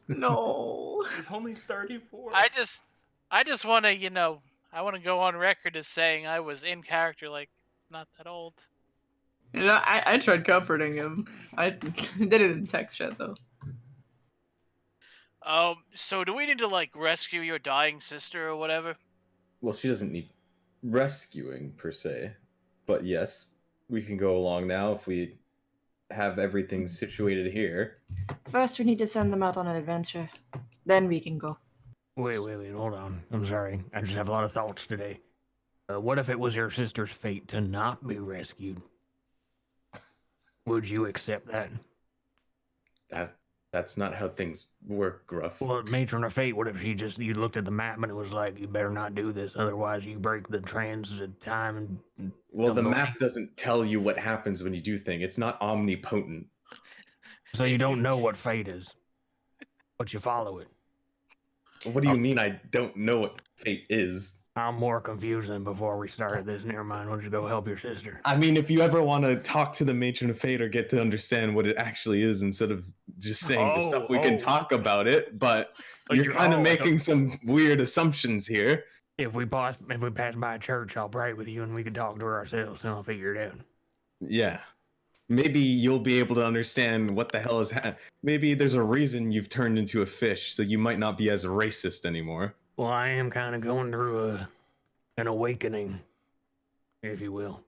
No. He's only 34. I just want to, I want to go on record as saying I was in character, like, not that old. I tried comforting him. I did it in text chat though. So do we need to, like, rescue your dying sister or whatever? Well, she doesn't need rescuing, per se. But yes, we can go along now if we have everything situated here. First, we need to send them out on an adventure. Then we can go. Wait, hold on. I'm sorry. I just have a lot of thoughts today. What if it was your sister's fate to not be rescued? Would you accept that? That's not how things work, Gruff. Well, matron of fate, what if you looked at the map and it was like, you better not do this, otherwise you break the transit time and... Well, the don't go map doesn't tell you what happens when you do things. It's not omnipotent. So you don't know what fate is, but you follow it. What do you mean I don't know what fate is? I'm more confused than before we started this. Never mind. Why don't you go help your sister? I mean, if you ever want to talk to the Matron of Fate or get to understand what it actually is instead of just saying the stuff, we can talk about it, but you're kind of making some weird assumptions here. If we pass by a church, I'll pray with you and we can talk to her ourselves and I'll figure it out. Yeah. Maybe you'll be able to understand what the hell is maybe there's a reason you've turned into a fish, so you might not be as racist anymore. Well, I am kind of going through an awakening, if you will.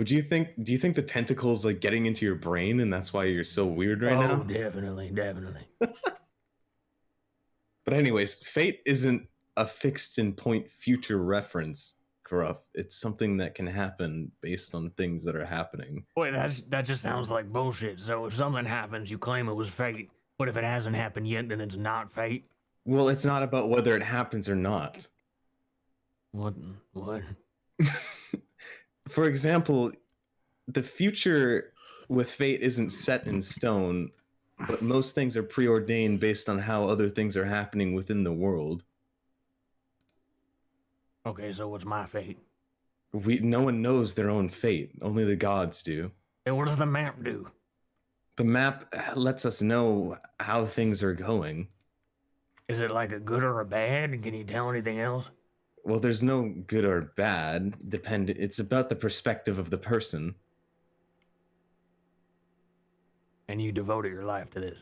Do you think the tentacle's like getting into your brain and that's why you're so weird right now? Oh, definitely. But anyways, fate isn't a fixed in point future reference, Gruff. It's something that can happen based on things that are happening. Wait, that just sounds like bullshit. So if something happens, you claim it was fate, but if it hasn't happened yet, then it's not fate? Well, it's not about whether it happens or not. What? For example, the future with fate isn't set in stone, but most things are preordained based on how other things are happening within the world. Okay, so what's my fate? No one knows their own fate. Only the gods do. And what does the map do? The map lets us know how things are going. Is it like a good or a bad? Can you tell anything else? Well, there's no good or bad. It's about the perspective of the person. And you devoted your life to this?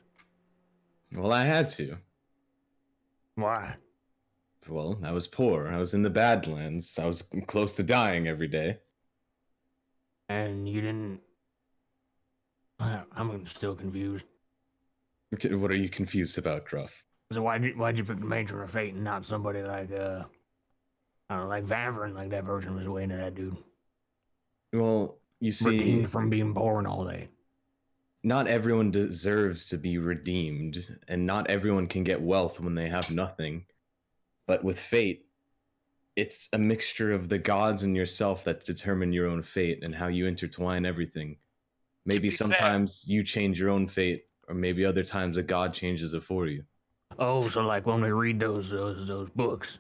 Well, I had to. Why? Well, I was poor. I was in the Badlands. I was close to dying every day. And you didn't... I'm still confused. Okay, what are you confused about, Gruff? So why'd you pick the Matron of Fate and not somebody like, I don't know, like Vavrin, like that version was way into that dude? Well, you see... Redeemed from being poor and all that. Not everyone deserves to be redeemed, and not everyone can get wealth when they have nothing. But with fate, it's a mixture of the gods and yourself that determine your own fate and how you intertwine everything. Maybe sometimes you change your own fate, or maybe other times a god changes it for you. Oh, so like when we read those books,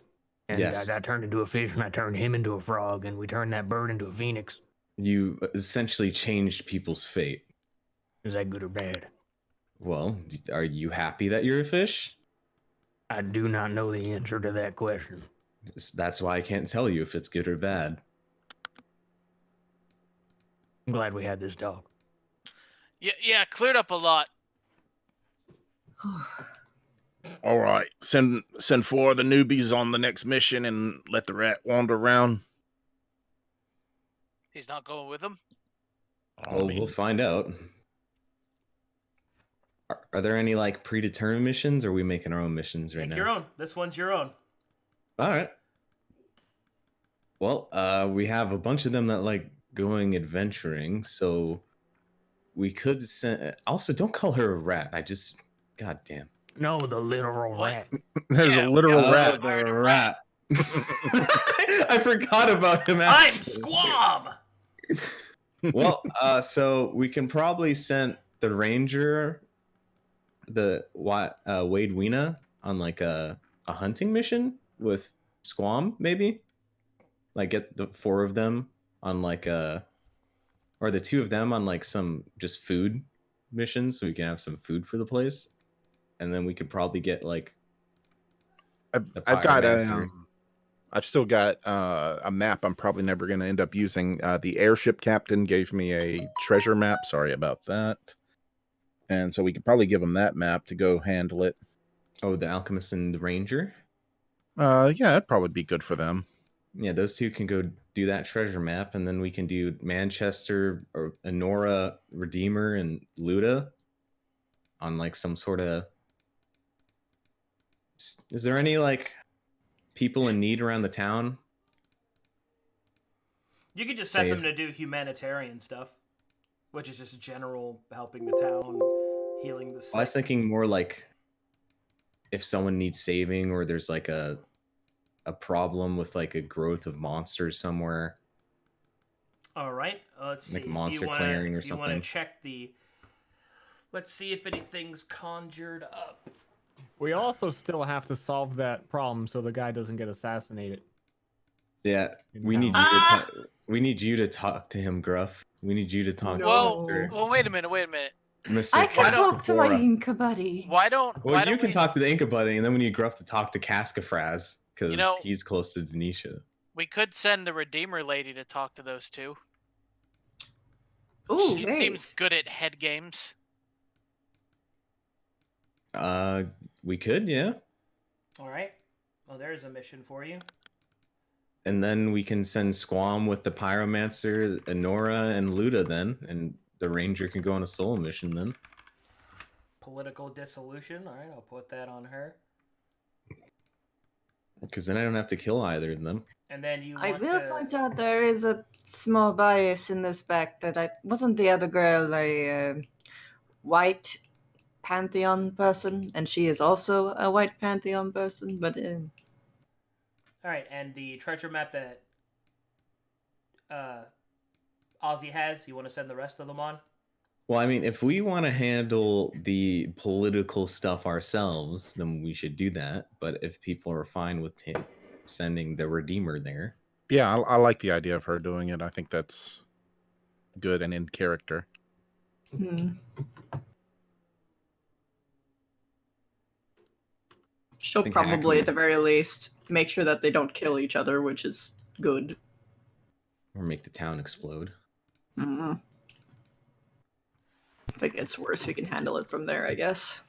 and yes. I turned into a fish, and I turned him into a frog, and we turned that bird into a phoenix. You essentially changed people's fate. Is that good or bad? Well, are you happy that you're a fish? I do not know the answer to that question. That's why I can't tell you if it's good or bad. I'm glad we had this talk. Yeah, cleared up a lot. All right, send 4 of the newbies on the next mission and let the rat wander around. He's not going with them? Well, we'll find out. Are there any like predetermined missions, or are we making our own missions right now? Make your own. This one's your own. All right. Well, we have a bunch of them that like going adventuring, so we could send. Also, don't call her a rat. God damn. No, the literal rat. There's a literal rat. The rat. I forgot about him. I'm Squam. Well, so we can probably send the ranger, the Wade Weena, on like a hunting mission with Squam, maybe. Like get the 4 of them on like or the 2 of them on like some just food missions, so we can have some food for the place, and then we could probably get like. I've still got a map I'm probably never going to end up using. The airship captain gave me a treasure map. Sorry about that. And so we could probably give him that map to go handle it. Oh, the alchemist and the ranger? Yeah, that'd probably be good for them. Yeah, those 2 can go do that treasure map, and then we can do Manchester or Enora, Redeemer, and Luda on like some sort of... Is there any like people in need around the town? You could just set them to do humanitarian stuff, which is just general helping the town, healing the sick. I was thinking more like if someone needs saving, or there's like a problem with like a growth of monsters somewhere. All right, let's see. Like monster clearing or something. If you want to check the Let's see if anything's conjured up. We also still have to solve that problem so the guy doesn't get assassinated. Yeah, In we need town. you to talk. We need you to talk to him, Gruff. We need you to talk Well, to well, wait a minute. Mr. I can talk to my Cascafora. Inca buddy. Why don't You can we, talk to the Inca buddy, and then we need Gruff to talk to Cascafraz, because You know- he's close to Denisha. we could send the Redeemer lady to talk to those two. Ooh, She great. seems good at head games. We could, yeah. All right. Well, there's a mission for you. And then we can send Squam with the Pyromancer, Enora, and Luda then, and the Ranger can go on a solo mission then. Political dissolution. All right, I'll put that on her. Because then I don't have to kill either of them. And then you I want will to... point out there is a small bias in this fact that I wasn't the other girl a white Pantheon person, and she is also a white Pantheon person, but All right, and the treasure map that Ozzy has, you want to send the rest of them on? Well, I mean, if we want to handle the political stuff ourselves, then we should do that. But if people are fine with sending the Redeemer there. Yeah, I like the idea of her doing it. I think that's good and in character. She'll think probably, Hackman- at the very least, make sure that they don't kill each other, which is good. Or make the town explode. Mm. If it gets worse, we can handle it from there, I guess.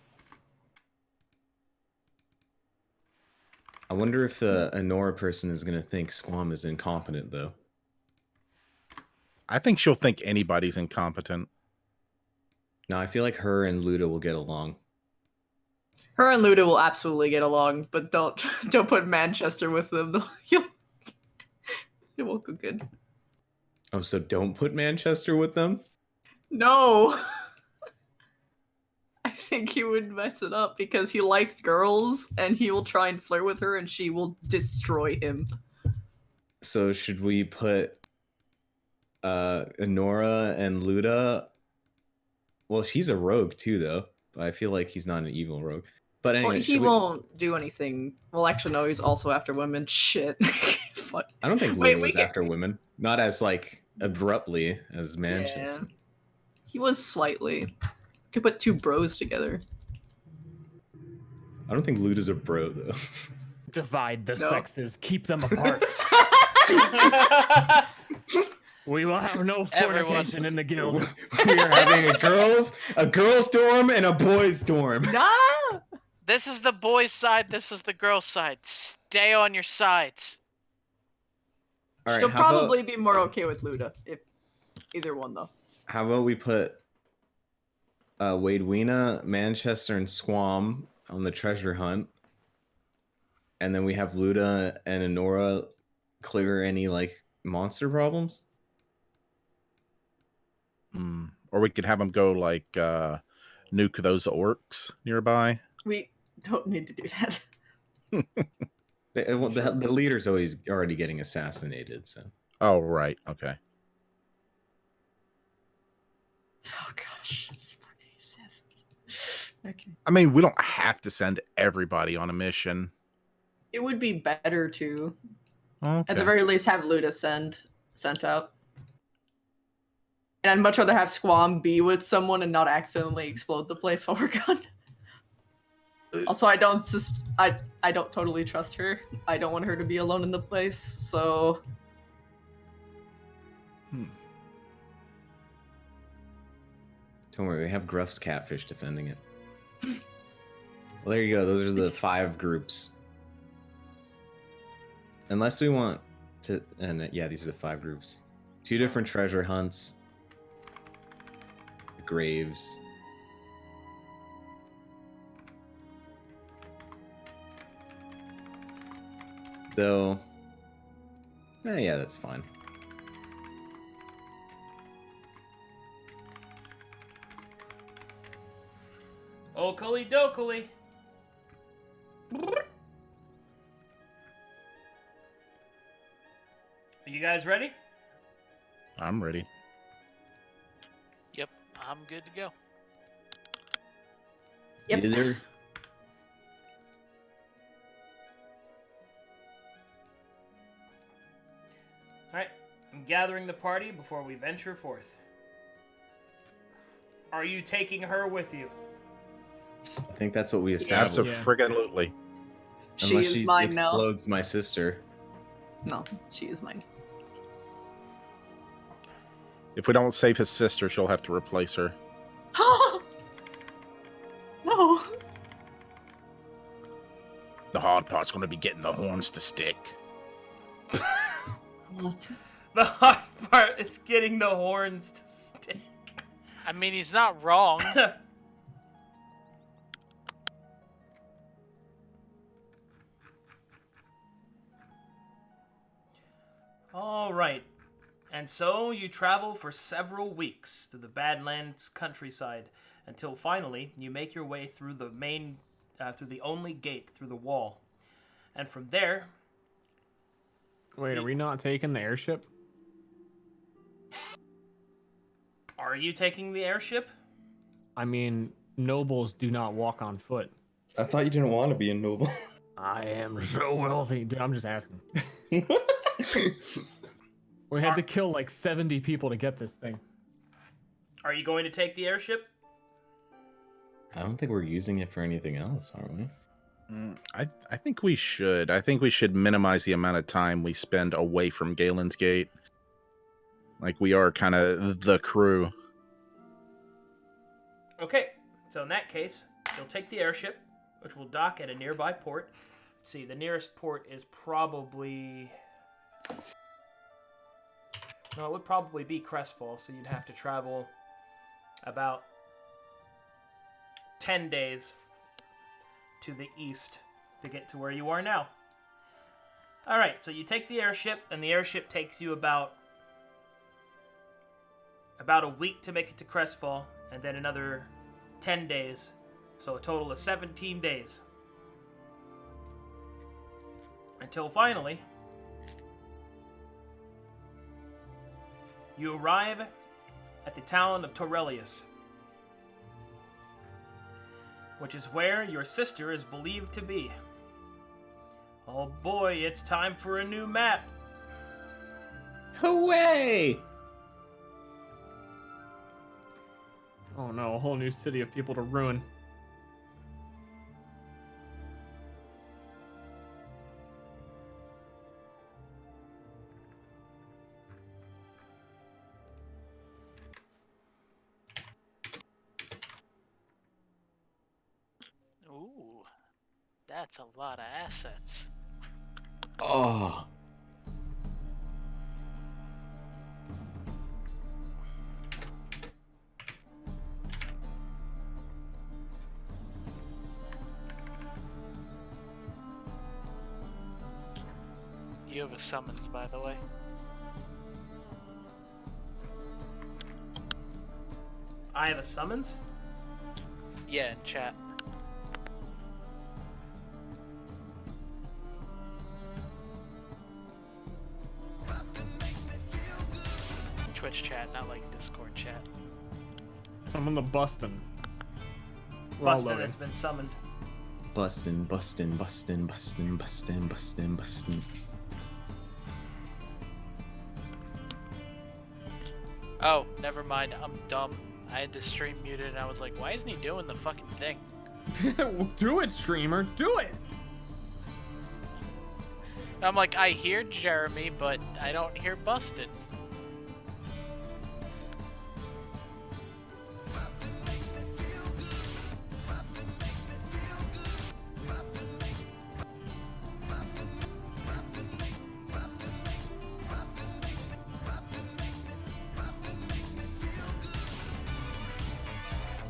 I wonder if the Enora person is going to think Squam is incompetent, though. I think she'll think anybody's incompetent. No, I feel like her and Luda will get along. Her and Luda will absolutely get along, but don't put Manchester with them. It won't go good. Oh, so don't put Manchester with them? No! I think he would mess it up because he likes girls and he will try and flirt with her and she will destroy him. So should we put Enora and Luda? Well, she's a rogue too, though. But I feel like he's not an evil rogue. But anyway, Well, he won't do anything. Well, actually, no, he's also after women. Shit. Fuck. I don't think Luda Wait, we was can- after women. Not as, like, abruptly as Manchester. Yeah. He was slightly. Could put two bros together. I don't think Luda's a bro, though. Divide the No. sexes, keep them apart. We will have no Everyone. fornication in the guild. We are having a girls' dorm and a boys' dorm. No! This is the boys' side. This is the girls' side. Stay on your sides. All right, She'll how about- probably be more okay with Luda, if either one, though. How about we put Wadewina, Manchester, and Squam on the treasure hunt, and then we have Luda and Enora clear any like monster problems. Or we could have them go like nuke those orcs nearby. We don't need to do that. The leader's already getting assassinated, so Oh, right. Okay. Oh gosh, these fucking assassins. Okay. I mean, we don't have to send everybody on a mission. It would be better to, Okay. at the very least, have Luda sent out. And I'd much rather have Squam be with someone and not accidentally explode the place while we're gone. Also, I don't totally trust her. I don't want her to be alone in the place, so don't worry, we have Gruff's catfish defending it. Well, there you go. Those are the 5 groups. Unless we want to, and yeah, these are the 5 groups. 2 different treasure hunts. Graves. Though, yeah, that's fine. Okily dokily. Are you guys ready? I'm ready. Yep, I'm good to go. Yep. Either. Alright, I'm gathering the party before we venture forth. Are you taking her with you? I think that's what we established. Absolutely. She Unless is she mine now. explodes my sister. No, she is mine. If we don't save his sister, she'll have to replace her. No. The hard part's going to be getting the horns to stick. The hard part is getting the horns to stick. I mean, he's not wrong. All right. And so you travel for several weeks through the Badlands countryside until finally you make your way through the through the only gate through the wall. And from there... Wait, are we not taking the airship? Are you taking the airship? I mean, nobles do not walk on foot. I thought you didn't want to be a noble. I am So wealthy. Dude, I'm just asking. We had to kill like 70 people to get this thing. Are you going to take the airship? I don't think we're using it for anything else, are we? I think we should. I think we should minimize the amount of time we spend away from Galen's Gate. Like, we are kind of the crew. Okay, so in that case, you'll take the airship, which will dock at a nearby port. Let's see, the nearest port is probably... No, it would probably be Crestfall, so you'd have to travel about 10 days to the east to get to where you are now. Alright, so you take the airship, and the airship takes you about a week to make it to Crestfall, and then another 10 days. So a total of 17 days. Until finally, you arrive at the town of Torelius, which is where your sister is believed to be. Oh boy, it's time for a new map. Hooray! Oh no, a whole new city of people to ruin. Ooh, that's a lot of assets. Oh. You have a summons, by the way. I have a summons? Yeah, in chat. Twitch chat, not like Discord chat. Summon the Bustin. We're all Bustin loading. has been summoned. Bustin', bustin', bustin', bustin', bustin', bustin', bustin'. Oh, never mind. I'm dumb. I had the stream muted and I was like, why isn't he doing the fucking thing? Do it, streamer. Do it. I'm like, I hear Jeremy, but I don't hear Busted.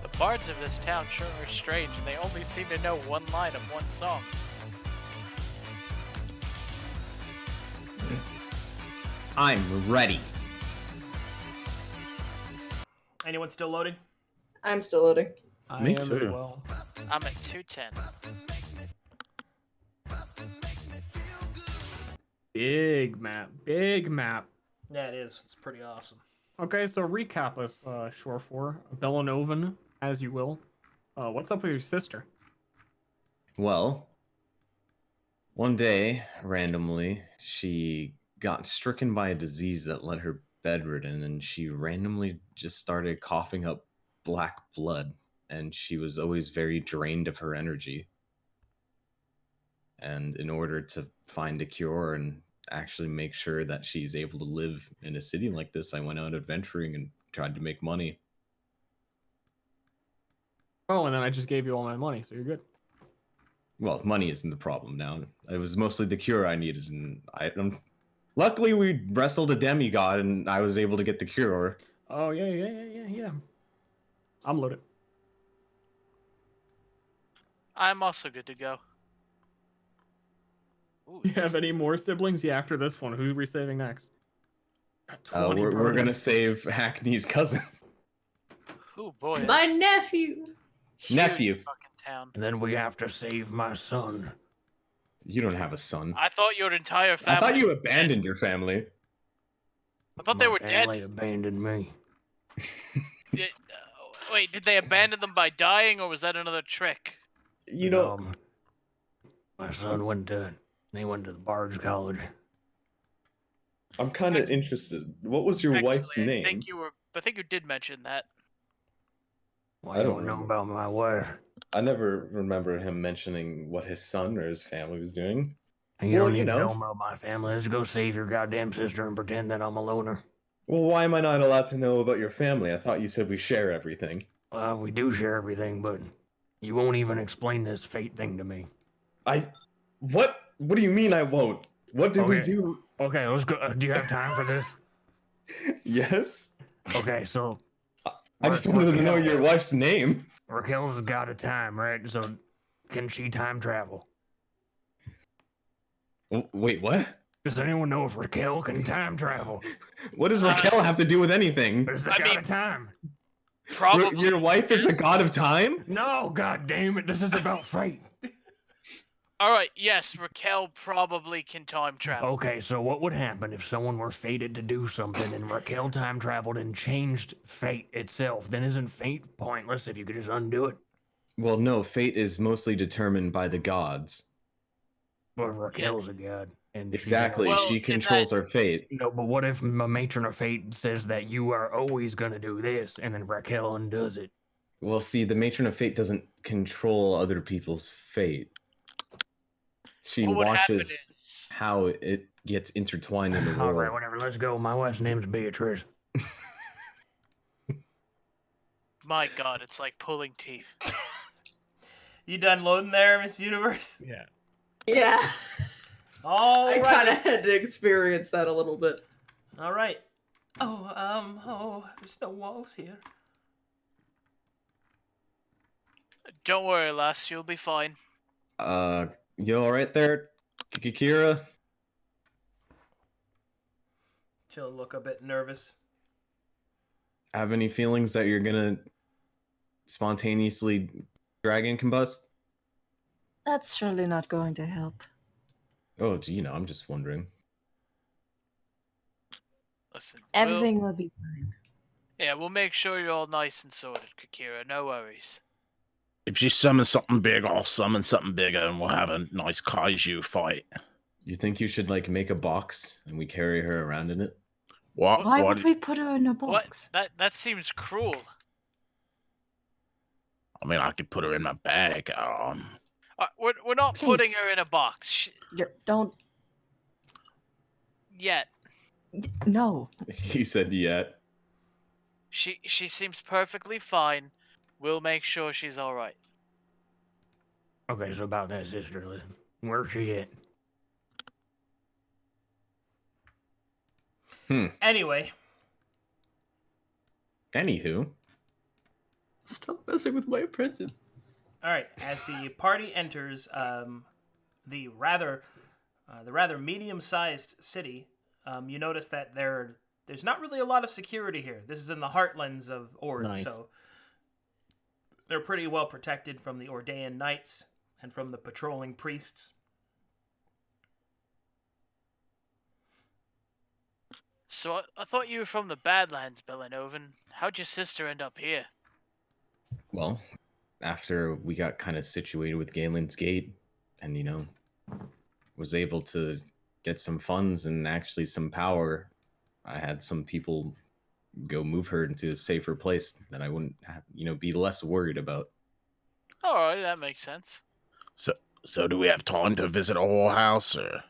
The bards of this town sure are strange, and they only seem to know one line of one song. I'm ready. Anyone still loading? I'm still loading. Me I am too. as well. I'm at 210. Big map. Big map. Yeah, it is. It's pretty awesome. Okay, so recap us, Shore 4. Bellanovan, as you will. What's up with your sister? Well, one day, randomly, she got stricken by a disease that led her bedridden, and she randomly just started coughing up black blood, and she was always very drained of her energy. And in order to find a cure and actually make sure that she's able to live in a city like this, I went out adventuring and tried to make money. Oh, and then I just gave you all my money, so you're good. Well, money isn't the problem now. It was mostly the cure I needed, and luckily we wrestled a demigod, and I was able to get the cure. Oh, yeah. I'm loaded. I'm also good to go. Ooh, You have any more siblings? Yeah, after this one, who are we saving next? Got 20 We're brothers. gonna save Hackney's cousin. Oh boy. My nephew. Huge Nephew. fucking town. And then we have to save my son. You don't have a son. I thought your entire family. I thought you abandoned your family. I thought My they were family dead. abandoned me. Wait, did they abandon them by dying, or was that another trick? You know, My son went to the Bard's College. I'm kind of interested. What was your wife's Actually, name? I think you did mention that. Well, I I don't don't know remember. about my wife. I never remember him mentioning what his son or his family was doing. And you Well, don't you need to know. know about my family. Let's go save your goddamn sister and pretend that I'm a loner. Well, why am I not allowed to know about your family? I thought you said we share everything. We do share everything, but you won't even explain this fate thing to me. What? What do you mean I won't? What did we Okay. do? Okay, let's go. Do you have time for this? Yes. Okay, so I just wanted to know your wife's name. Raquel's got a time, right? So can she time travel? Wait, what? Does anyone know if Raquel can time travel? What does Raquel have to do with anything? Is the I god mean- of time? Probably. Your wife is the god of time? No, god damn it, this is about fate. Alright, yes, Raquel probably can time travel. Okay, so what would happen if someone were fated to do something and Raquel time traveled and changed fate itself? Then isn't fate pointless if you could just undo it? Well, no, fate is mostly determined by the gods. But Raquel's a god. And Exactly, Well, she in controls our fate. No, but what if a matron of fate says that you are always gonna do this, and then Raquel undoes it? Well, see, the matron of fate doesn't control other people's fate. She What would happen watches is- how it gets intertwined in the All right, world. whatever. Let's go. My wife's name's Beatrice. My god, it's like pulling teeth. You done loading there, Miss Universe? Yeah. Yeah. All I right. kind of had to experience that a little bit. All right. Oh, there's no walls here. Don't worry, lass, you'll be fine. You alright there, Kira? She'll look a bit nervous. Have any feelings that you're gonna spontaneously dragon combust? That's surely not going to help. Oh, I'm just wondering. Listen, Everything will be fine. we'll make sure you're all nice and sorted, Kakira. No worries. If she summons something big, I'll summon something bigger, and we'll have a nice kaiju fight. You think you should make a box and we carry her around in it? What? Why What? would we put her in a box? What? That seems cruel. I mean, I could put her in my bag. We're not putting Please. her in a box Don't. yet. No. He said yet. She seems perfectly fine. We'll make sure she's all right. Okay, so about that sister, listen. Where's she at? Anyway, Anywho, Stop messing with my present. all right. As the party enters the rather medium-sized city, you notice that there's not really a lot of security here. This is in the heartlands of Ord, Nice. so they're pretty well protected from the Ordaean knights and from the patrolling priests. So I thought you were from the Badlands, Bellinovan. How'd your sister end up here? well, after we got kind of situated with Galen's Gate and, was able to get some funds and actually some power, I had some people go move her into a safer place that I wouldn't have, be less worried about. All right, that makes sense. So do we have time to visit a whorehouse, or?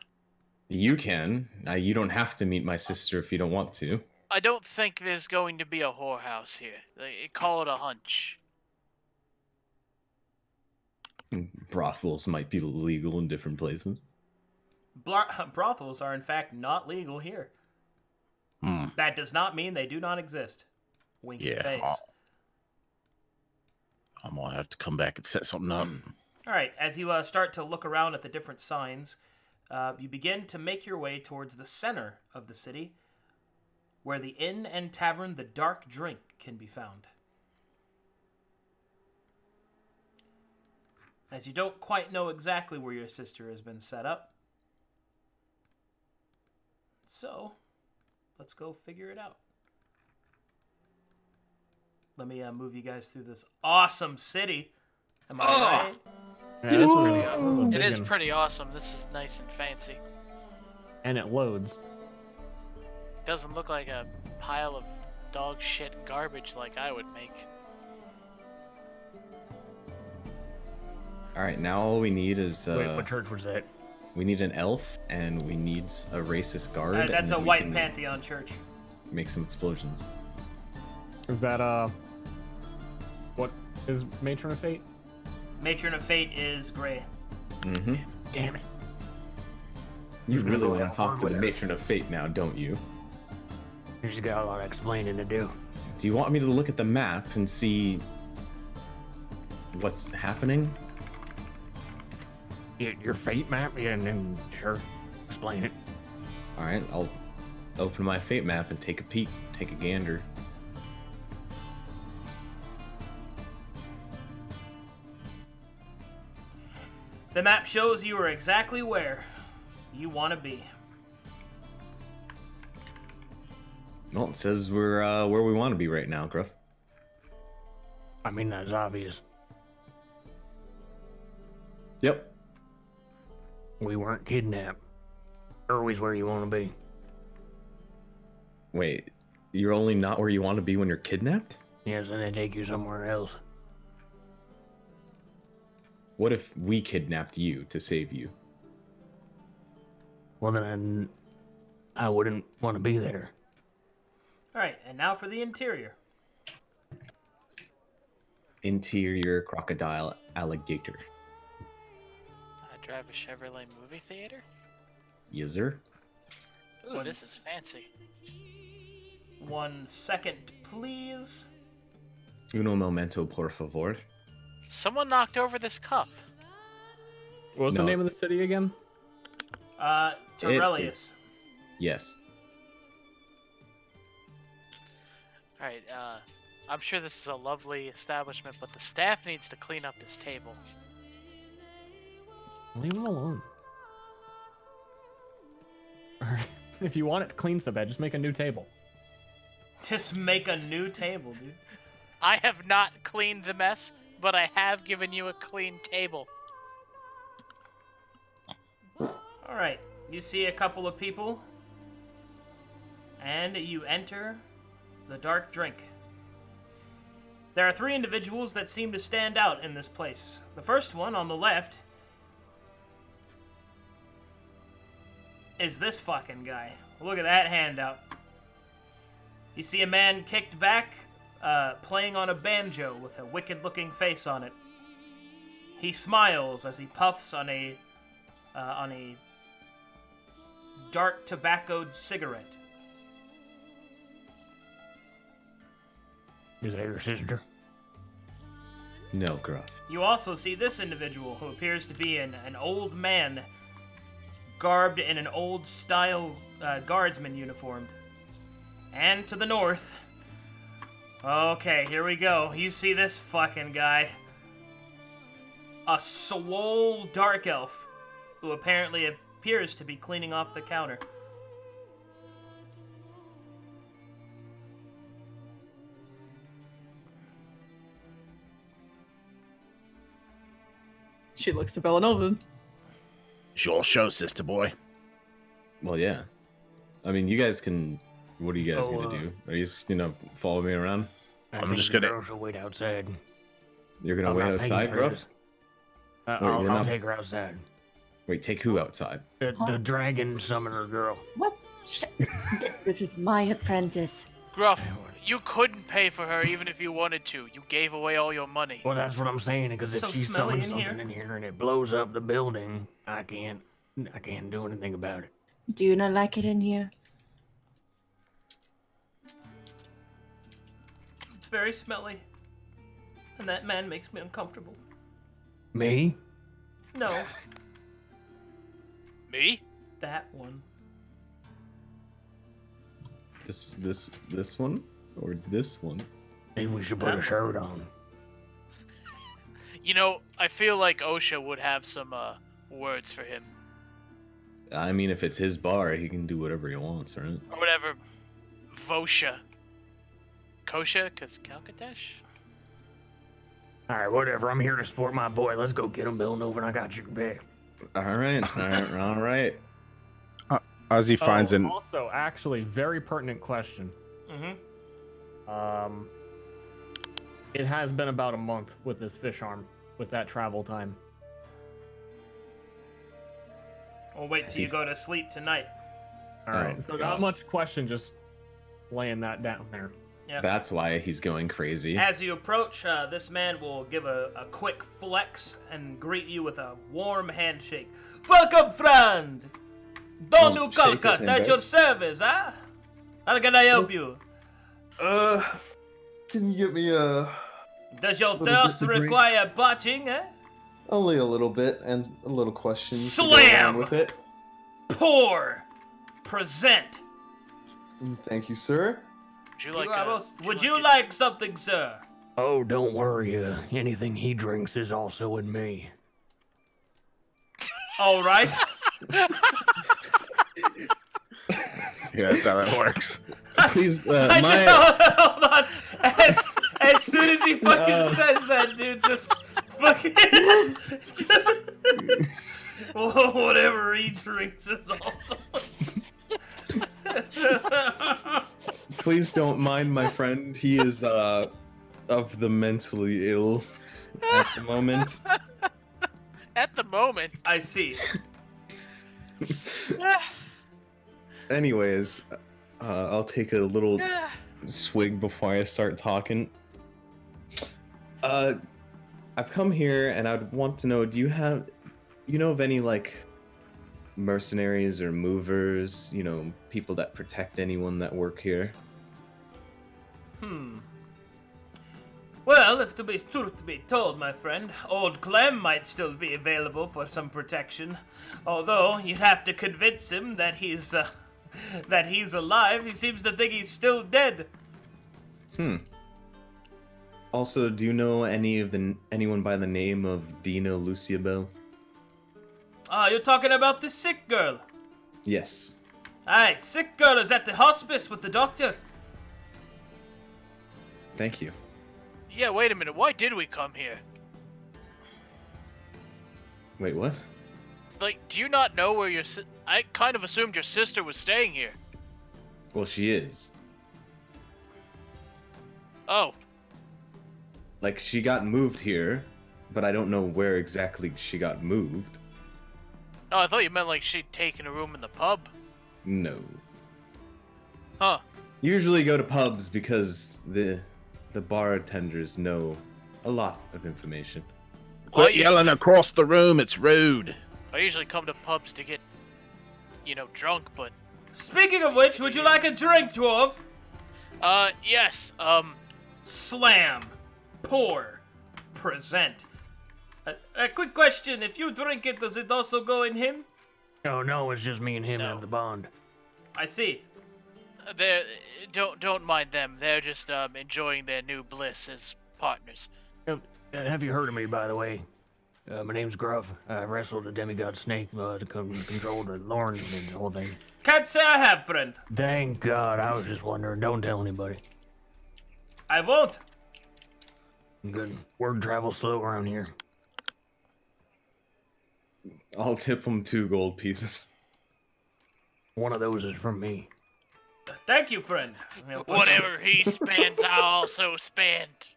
You can. You don't have to meet my sister if you don't want to. I don't think there's going to be a whorehouse here. They call it a hunch. Brothels might be legal in different places. Brothels are in fact not legal here. That does not mean they do not exist. Winky face. I might have to come back and set something up. All right, as you start to look around at the different signs, you begin to make your way towards the center of the city, where the inn and tavern The Dark Drink can be found. As you don't quite know exactly where your sister has been set up. So, let's go figure it out. Let me move you guys through this awesome city. Am I right? Yeah, that's really awesome. It is pretty awesome. This is nice and fancy. And it loads. Doesn't look like a pile of dog shit garbage like I would make. All right, now all we need is Wait, what church was that? we need an elf and we need a racist guard. That's and a we white can Pantheon church. Make some explosions. Is that what is Matron of Fate? Matron of Fate is gray. Mm-hmm. Damn it. You really want to talk to the Matron of Fate now, don't you? You just got a lot of explaining to do. Do you want me to look at the map and see what's happening? Your fate map? Yeah, and then sure. Explain it. All right, I'll open my fate map and take a peek, take a gander. The map shows you are exactly where you want to be. Well, it says we're where we want to be right now, Gruff. I mean, that's obvious. Yep. We weren't kidnapped. Always where you want to be. Wait, you're only not where you want to be when you're kidnapped? Yes, and they take you somewhere else. What if we kidnapped you to save you? Well, then I wouldn't want to be there. All right, and now for the interior. Interior crocodile alligator. I drive a Chevrolet movie theater? User. Ooh, this is fancy. 1 second, please. Uno momento, por favor. Someone knocked over this cup. What was No. the name of the city again? Torellius. Yes. Alright, I'm sure this is a lovely establishment, but the staff needs to clean up this table. Leave him alone. If you want it clean so bad, just make a new table. Just make a new table, dude. I have not cleaned the mess, but I have given you a clean table. All right, you see a couple of people, and you enter the Dark Drink. There are 3 individuals that seem to stand out in this place. The first one on the left is this fucking guy. Look at that handout. You see a man kicked back, playing on a banjo with a wicked-looking face on it. He smiles as he puffs on a dark tobaccoed cigarette. Is that your sister? No, Gruff. You also see this individual who appears to be an old man garbed in an old-style guardsman uniform. And to the north... Okay, here we go. You see this fucking guy. A swole dark elf who apparently appears to be cleaning off the counter. She looks to Bellanova. It's your show, sister boy. Well, yeah. I mean, you guys can. What are you guys Oh, gonna do? Are you just gonna follow me around? I'm think just the gonna- girls will wait outside. You're gonna I'm wait not paying outside, for bro? this. Wait, I'll we're not- take her outside. Wait, take who outside? The dragon summoner girl. What? This is my apprentice. Gruff, you couldn't pay for her even if you wanted to. You gave away all your money. Well, that's what I'm saying. Because if So she smelly summons in here. something in here and it blows up the building, I can't do anything about it. Do you not like it in here? It's very smelly. And that man makes me uncomfortable. Me? No, Me? that one. This one, or this one? Maybe we should put a shirt on. You know, I feel like OSHA would have some words for him. I mean, if it's his bar, he can do whatever he wants, right? Or whatever. Vosha. Kosha? Because Calcatesh? All right, whatever. I'm here to support my boy. Let's go get him, Villanova, and I got your back. All right. Ozzy finds an. Also, actually, very pertinent question. Mm-hmm. It has been about a month with this fish arm, with that travel time. We'll wait till you go to sleep tonight. All right, Oh, so God. not much question, just laying that down there. Yeah. That's why he's going crazy. As you approach, this man will give a quick flex and greet you with a warm handshake. Welcome, friend! Don Oh, you shake his Calcut, hand at back. your service, huh? How can I help you? Can you get me a Does your little bit thirst to drink. require botching, eh? only a little bit and a little questions to go Slam! along with it? Pour! Present! Thank you, sir. Would you like Would you like something, sir? Oh, don't worry. Anything he drinks is also in me. Alright. Yeah, that's how that works. Please, Hold on. As soon as he fucking says that, dude, just fucking. Whatever he drinks is awesome. please don't mind my friend. He is of the mentally ill at the moment. At the moment. I see. Anyways, I'll take a little swig before I start talking. I've come here and I'd want to know, do you know of any, like, mercenaries or movers, you know, people that protect anyone that work here? Well, if to be truth to be told, my friend, old Clem might still be available for some protection. Although, you'd have to convince him that he's alive. He seems to think he's still dead. Also, do you know anyone by the name of Dina Luciabel? Ah, you're talking about the sick girl. Yes. Aye, sick girl is at the hospice with the doctor. Thank you. Yeah, wait a minute. Why did we come here? Wait, what? Like, do you not know where I kind of assumed your sister was staying here. Well, she is. Oh, Like, she got moved here, but I don't know where exactly she got moved. oh, I thought you meant like she'd taken a room in the pub. No. Huh. Usually go to pubs because the bartenders know a lot of information. Well, Quit yelling across the room. It's rude. I usually come to pubs to get, drunk, but... Speaking of which, would you like a drink, dwarf? Yes, Slam. Pour. Present. A quick question. If you drink it, does it also go in him? Oh, no, it's just me and him No. have the bond. I see. don't mind them. They're just, enjoying their new bliss as partners. Have you heard of me, by the way? My name's Gruff. I wrestled a demigod snake to control the Lorn and the whole thing. Can't say I have, friend. Thank God, I was just wondering. Don't tell anybody. I won't. Good. Word travels slow around here. I'll tip him 2 gold pieces. One of those is from me. Thank you, friend. Whatever he spends, I also spend.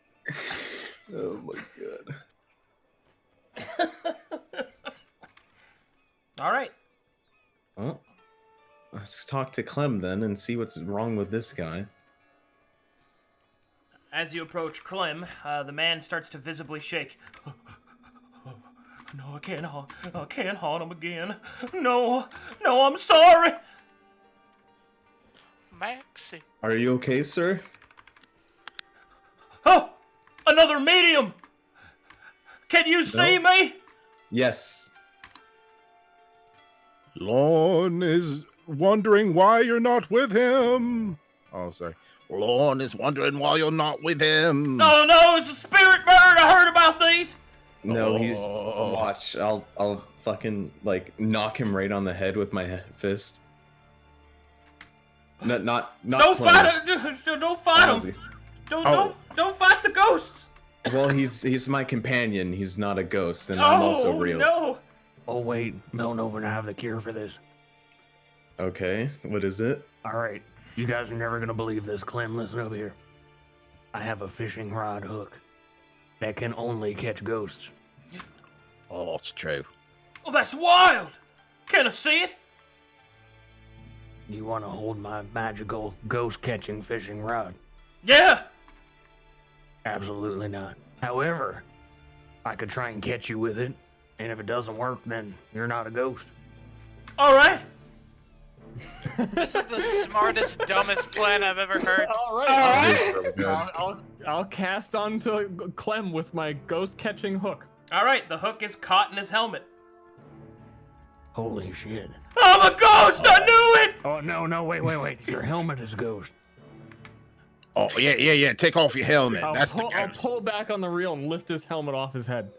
Oh my god. All right. Well, let's talk to Clem then and see what's wrong with this guy. As you approach Clem, the man starts to visibly shake. No, I can't haunt him again. No, I'm sorry. Maxie. Are you okay, sir? Oh, another medium. Can you see me? Yes. Lorne is wondering why you're not with him. Oh, sorry. Lorne is wondering why you're not with him. Oh no, it's a spirit bird. I heard about these. No, he's... Watch, I'll fucking, like, knock him right on the head with my fist. Not Don't Clem. fight him. Don't fight him. Ozzy. Don't fight the ghosts. Well, he's my companion. He's not a ghost, and I'm also real. No. Oh wait, Melnover and I have the cure for this. Okay, what is it? Alright, you guys are never gonna believe this. Clem, listen over here. I have a fishing rod hook that can only catch ghosts. Oh, it's true. Oh, that's wild. Can I see it? You want to hold my magical ghost-catching fishing rod? Yeah. Absolutely not. However, I could try and catch you with it, and if it doesn't work, then you're not a ghost. All right. This is the smartest, dumbest plan I've ever heard. All right. I'll cast onto Clem with my ghost-catching hook. All right. The hook is caught in his helmet. Holy shit. I'm a ghost. I knew it. Oh, no, wait. Your helmet is ghost. Oh, yeah. Take off your helmet. That's the I'll ghost. pull back on the reel and lift his helmet off his head.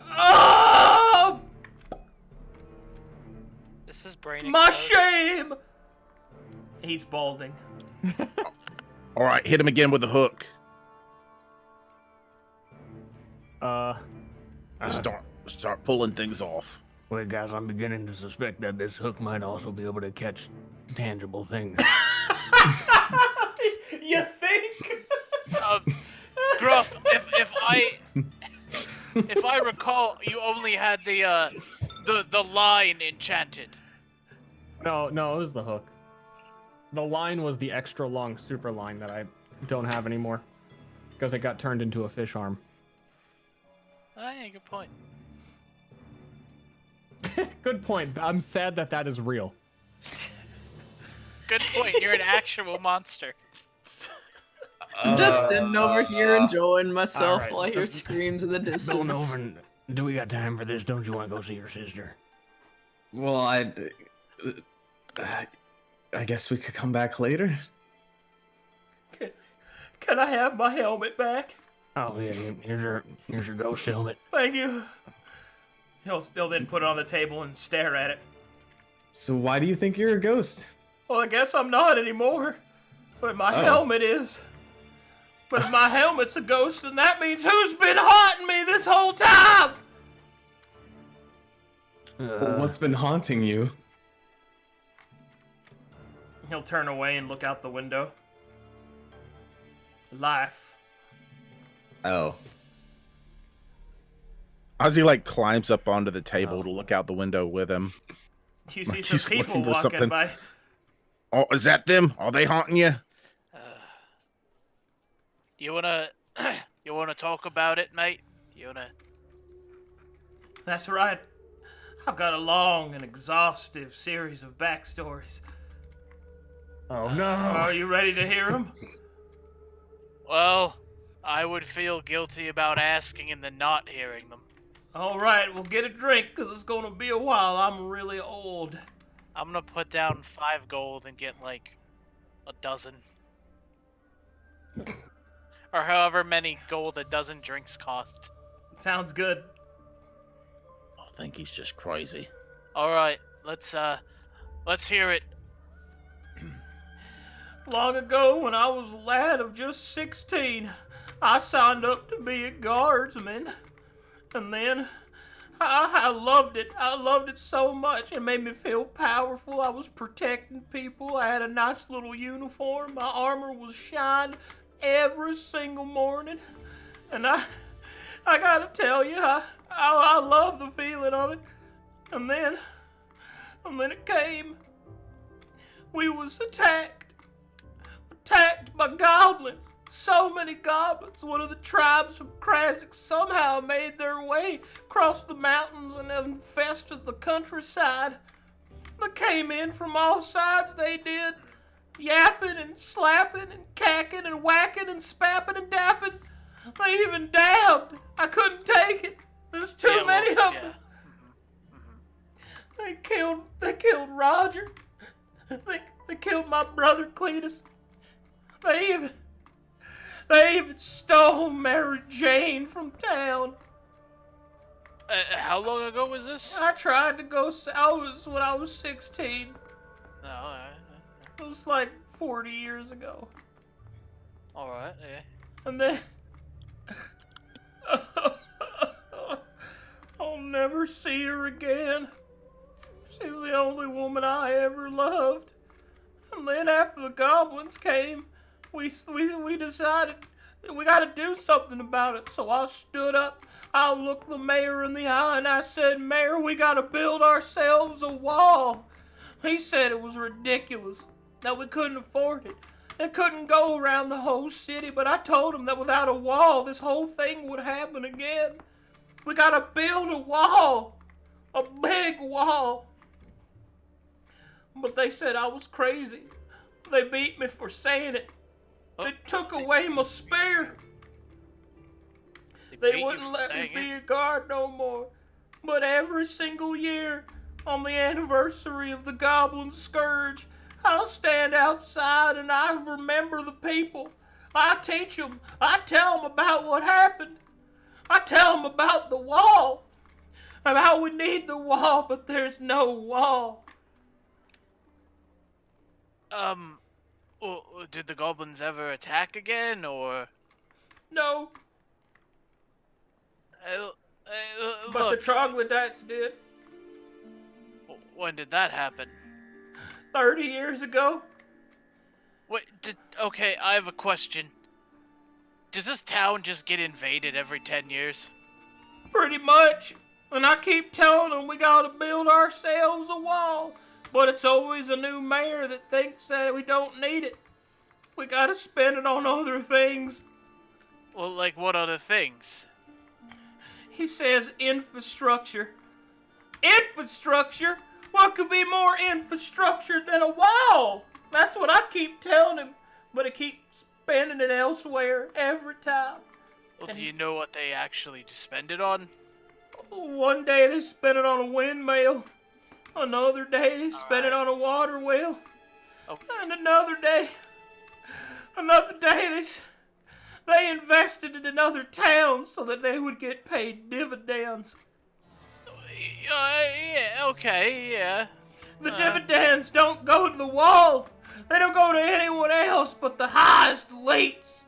Oh, This is brain my explode. shame. He's balding. All right, hit him again with the hook. Start pulling things off. Wait, guys, I'm beginning to suspect that this hook might also be able to catch tangible things. You think? Gruff, if I recall, you only had the line enchanted. No, it was the hook. The line was the extra long super line that I don't have anymore. Because it got turned into a fish arm. Oh, yeah, good point. Good point. I'm sad that is real. Good point. You're an actual monster. I'm just sitting over here enjoying myself Alright. while I hear screams in the Bill distance. Novan, do we got time for this? Don't you want to go see your sister? Well, I guess we could come back later. Can I have my helmet back? Oh, yeah, here's your ghost helmet. Thank you. He'll then put it on the table and stare at it. So why do you think you're a ghost? Well, I guess I'm not anymore. But my helmet is. But if my helmet's a ghost, then that means who's been haunting me this whole time? Well, what's been haunting you? He'll turn away and look out the window. Life. Oh. Ozzy like climbs up onto the table to look out the window with him. You see He's some people looking for walking something. by. Oh, is that them? Are they haunting you? You wanna talk about it, mate? That's right. I've got a long and exhaustive series of backstories. Oh no. Are you ready to hear them? Well, I would feel guilty about asking and then not hearing them. All right, we'll get a drink because it's going to be a while. I'm really old. I'm gonna put down 5 gold and get like a dozen. Or however many gold a dozen drinks cost. Sounds good. I think he's just crazy. Alright, let's hear it. Long ago, when I was a lad of just 16, I signed up to be a guardsman. And then I loved it. I loved it so much. It made me feel powerful. I was protecting people. I had a nice little uniform. My armor was shined every single morning. And I gotta tell you, I love the feeling of it. And then it came. We was attacked by goblins. So many goblins. One of the tribes from Krasik somehow made their way across the mountains and infested the countryside. They came in from all sides, they did. Yapping and slapping and cacking and whacking and spapping and dapping. They even dabbed. I couldn't take it. There's too many of them. They killed Roger. They killed my brother Cletus. They even stole Mary Jane from town. How long ago was this? I tried to go south when I was 16. No, alright. It was like 40 years ago. Alright, yeah. And then... I'll never see her again. She's the only woman I ever loved. And then after the goblins came, we decided we gotta do something about it. So I stood up, I looked the mayor in the eye, and I said, Mayor, we gotta build ourselves a wall. He said it was ridiculous, that we couldn't afford it. It couldn't go around the whole city, but I told him that without a wall, this whole thing would happen again. We gotta build a wall, a big wall. But they said I was crazy. They beat me for saying it. They took away my spear. They wouldn't let me be a guard no more. But every single year, on the anniversary of the Goblin Scourge, I'll stand outside and I remember the people. I teach them. I tell them about what happened. I tell them about the wall. And how we need the wall, but there's no wall. Well, did the goblins ever attack again, or? No. But Look, the troglodytes did. when did that happen? 30 years ago. Wait, okay, I have a question. Does this town just get invaded every 10 years? Pretty much. And I keep telling them we gotta build ourselves a wall. But it's always a new mayor that thinks that we don't need it. We gotta spend it on other things. Well, like what other things? He says infrastructure. Infrastructure? What could be more infrastructure than a wall? That's what I keep telling him. But he keeps spending it elsewhere every time. Well, do you know what they actually spend it on? One day they spend it on a windmill. Another day they spend it on a water wheel. Oh. And another day they invested in another town so that they would get paid dividends. Yeah, okay, yeah. The dividends don't go to the wall. They don't go to anyone else but the highest elites.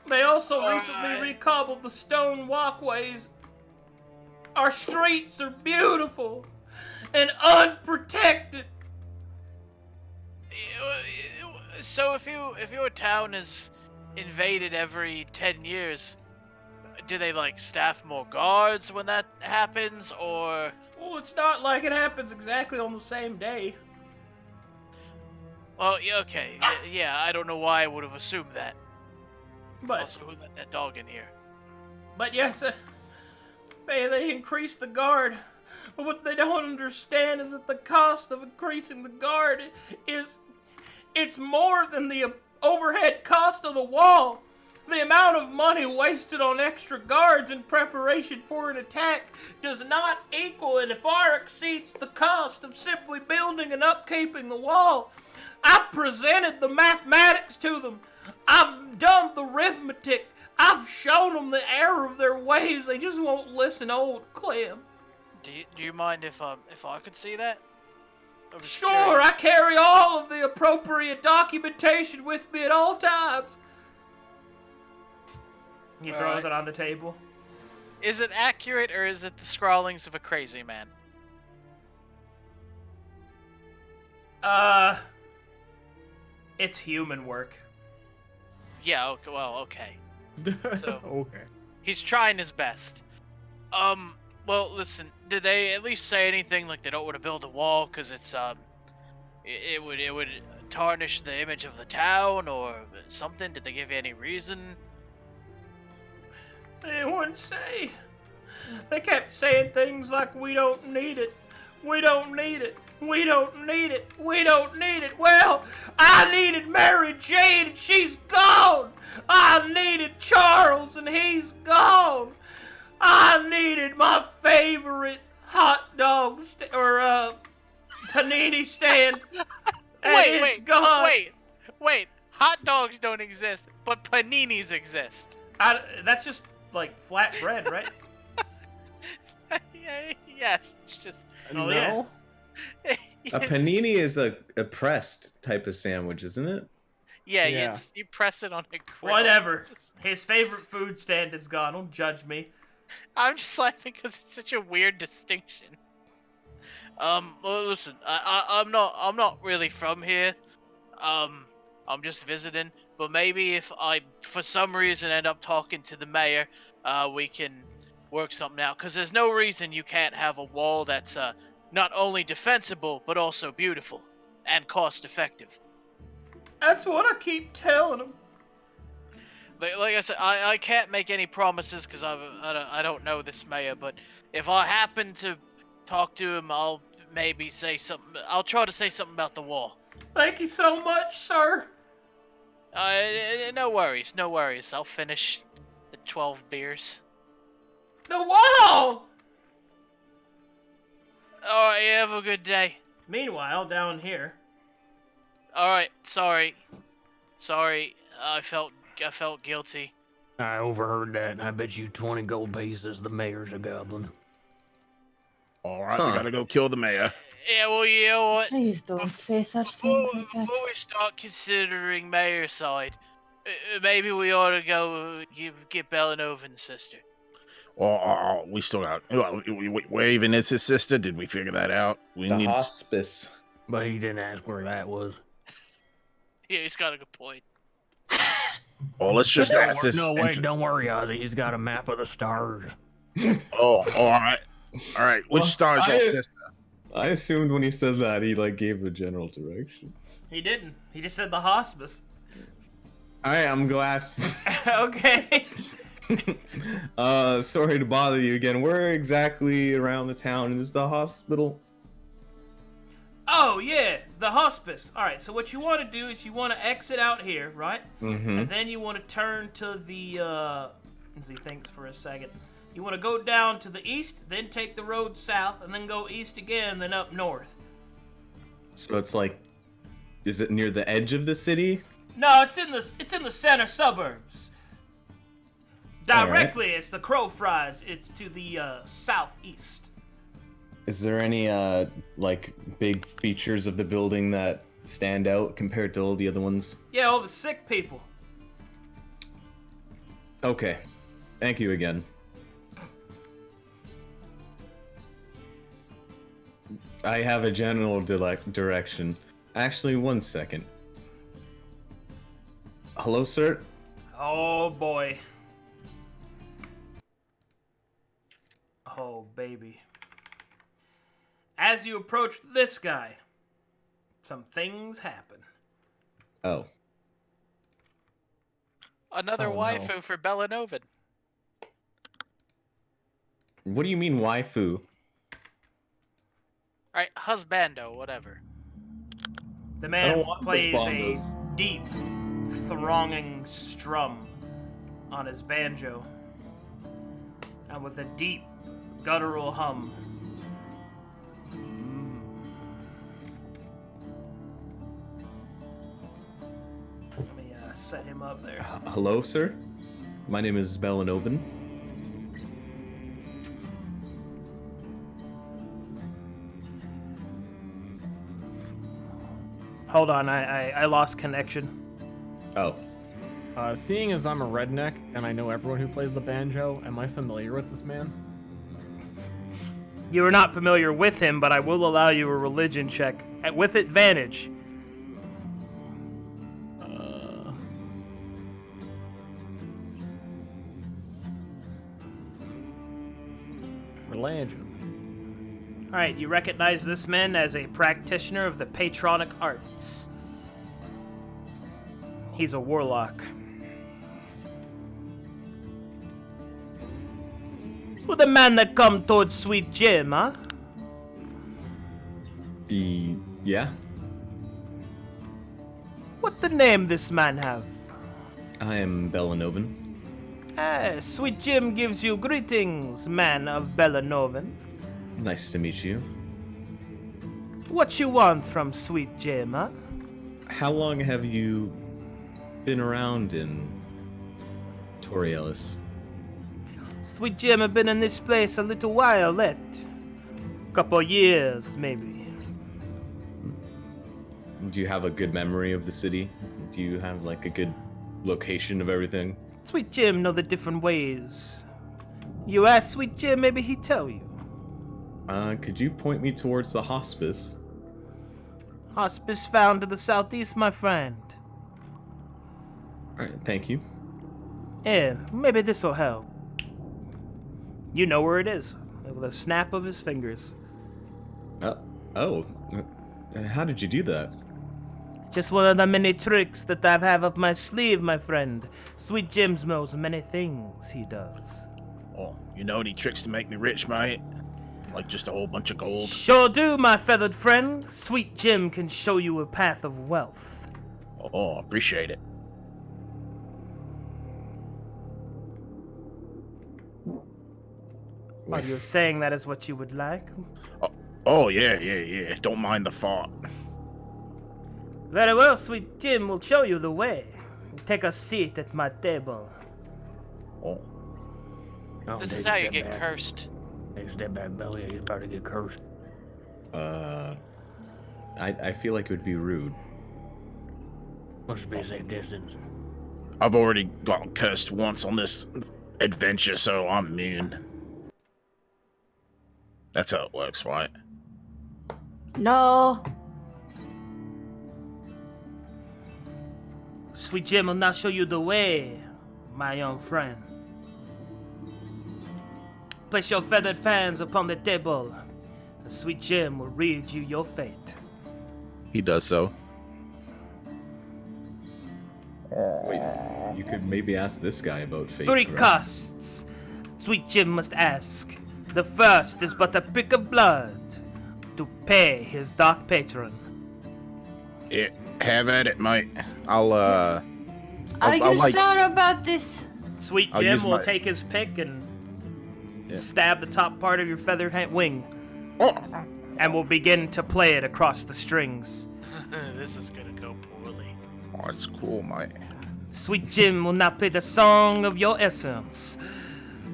They also recently recobbled the stone walkways. Our streets are beautiful and unprotected. So if your town is invaded every 10 years, do they like staff more guards when that happens, or? Well, it's not like it happens exactly on the same day. Well, yeah, okay, yeah. I don't know why I would have assumed that. But Also, who let that dog in here? But yes, they increase the guard. But what they don't understand is that the cost of increasing the guard it's more than the overhead cost of the wall. The amount of money wasted on extra guards in preparation for an attack does not equal and far exceeds the cost of simply building and upkeeping the wall. I've presented the mathematics to them. I've done the arithmetic. I've shown them the error of their ways. They just won't listen, old Clem. Do you mind if I could see that? Sure, I carry all of the appropriate documentation with me at all times. He throws it on the table. Is it accurate or is it the scrawlings of a crazy man? It's human work. Yeah, okay, well, okay. So- Okay. He's trying his best. Well, listen, did they at least say anything like they don't want to build a wall because it's, it would tarnish the image of the town or something? Did they give you any reason? They wouldn't say. They kept saying things like, we don't need it. We don't need it. We don't need it. We don't need it. Well, I needed Mary Jane and she's gone. I needed Charles and he's gone. I needed my favorite hot dog panini stand. And it's gone. Wait. Hot dogs don't exist, but paninis exist. That's just like flat bread, right? Yes, it's just. Oh, yeah. A panini is a pressed type of sandwich, isn't it? Yeah. You press it on a grill. Whatever. His favorite food stand is gone. Don't judge me. I'm just laughing because it's such a weird distinction. Well, listen, I'm not really from here. I'm just visiting. But maybe if I, for some reason, end up talking to the mayor, we can work something out. Because there's no reason you can't have a wall that's not only defensible, but also beautiful and cost-effective. That's what I keep telling him. Like I said, I can't make any promises because I don't know this mayor, but if I happen to talk to him, I'll maybe say something. I'll try to say something about the wall. Thank you so much, sir. No worries. I'll finish the 12 beers. The wall! Alright, you have a good day. Meanwhile, down here. Alright, sorry. I felt guilty. I overheard that, and I bet you 20 gold pieces the mayor's a goblin. All right, we gotta go kill the mayor. Yeah, well, you know what? Please don't say such things like that. Before we start considering mayor's side, maybe we ought to go get Bellanovan's sister. Oh, we still got. Waven is his sister. Did we figure that out? We The need. hospice. But he didn't ask where that was. Yeah, he's got a good point. Oh, let's just ask this. No, wait, don't worry, Ozzy. He's got a map of the stars. Oh, all right. All right. Which Well, star's your sister? I assumed when he said that he gave a general direction. He didn't. He just said the hospice. Alright, I'm gonna ask. Okay. Sorry to bother you again. Where exactly around the town is the hospital? Oh, yeah, the hospice. All right, so what you want to do is you want to exit out here, right? Mm-hmm. And then you want to turn to the, as he thinks for a second. You want to go down to the east, then take the road south, and then go east again, then up north. So it's is it near the edge of the city? No, it's in the center suburbs. Directly, as the crow flies, it's to the southeast. Is there any big features of the building that stand out compared to all the other ones? Yeah, all the sick people. Okay. Thank you again. I have a general direction. Actually, one second. Hello, sir? Oh, boy. Oh, baby. As you approach this guy, some things happen. Oh. Another Oh, no. waifu for Bellanovan. What do you mean, waifu? Alright, husbando, whatever. The I man don't want plays this a bongos. deep, thronging strum on his banjo, and with a deep, guttural hum. Let me set him up there. Hello, sir? My name is Bellanovan. Hold on, I lost connection. Oh. Seeing as I'm a redneck, and I know everyone who plays the banjo. Am I familiar with this man? You are not familiar with him, but I will allow you a religion check with advantage. Religion. All right, you recognize this man as a practitioner of the patronic arts. He's a warlock. Well, the man that come towards Sweet Jim, huh? Yeah. What the name this man have? I am Bellanovan. Ah, Sweet Jim gives you greetings, man of Bellanovan. Nice to meet you. What you want from Sweet Jim, huh? How long have you been around in Toriellis? Sweet Jim have been in this place a little while, couple years, maybe. Do you have a good memory of the city? Do you have like a good location of everything? Sweet Jim know the different ways. You ask Sweet Jim, maybe he tell you. Could you point me towards the hospice? Hospice found to the southeast, my friend. Alright, thank you. Yeah, maybe this'll help. You know where it is, with a snap of his fingers. How did you do that? Just one of the many tricks that I have up my sleeve, my friend. Sweet Jim knows many things he does. Oh, you know any tricks to make me rich, mate? Like just a whole bunch of gold? Sure do, my feathered friend. Sweet Jim can show you a path of wealth. Oh, appreciate it. Are you saying that is what you would like? Oh, yeah. Don't mind the thought. Very well, Sweet Jim will show you the way. Take a seat at my table. Oh. This is how you get cursed. Take a step back, Belly. He's about to get cursed. I feel like it would be rude. Must be a safe distance. I've already gotten cursed once on this adventure, so I'm immune. That's how it works, right? No. Sweet Jim will now show you the way, my young friend. Place your feathered fans upon the table. The Sweet Jim will read you your fate. He does so. Wait, you could maybe ask this guy about fate. 3 right? costs. Sweet Jim must ask. The first is but a prick of blood to pay his dark patron. Yeah, have at it, mate. Are you sure about this? Sweet I'll Jim use will my- take his pick and Yeah. stab the top part of your feathered wing, Oh. and will begin to play it across the strings. This is gonna go poorly. Oh, that's cool, mate. Sweet Jim will now play the song of your essence.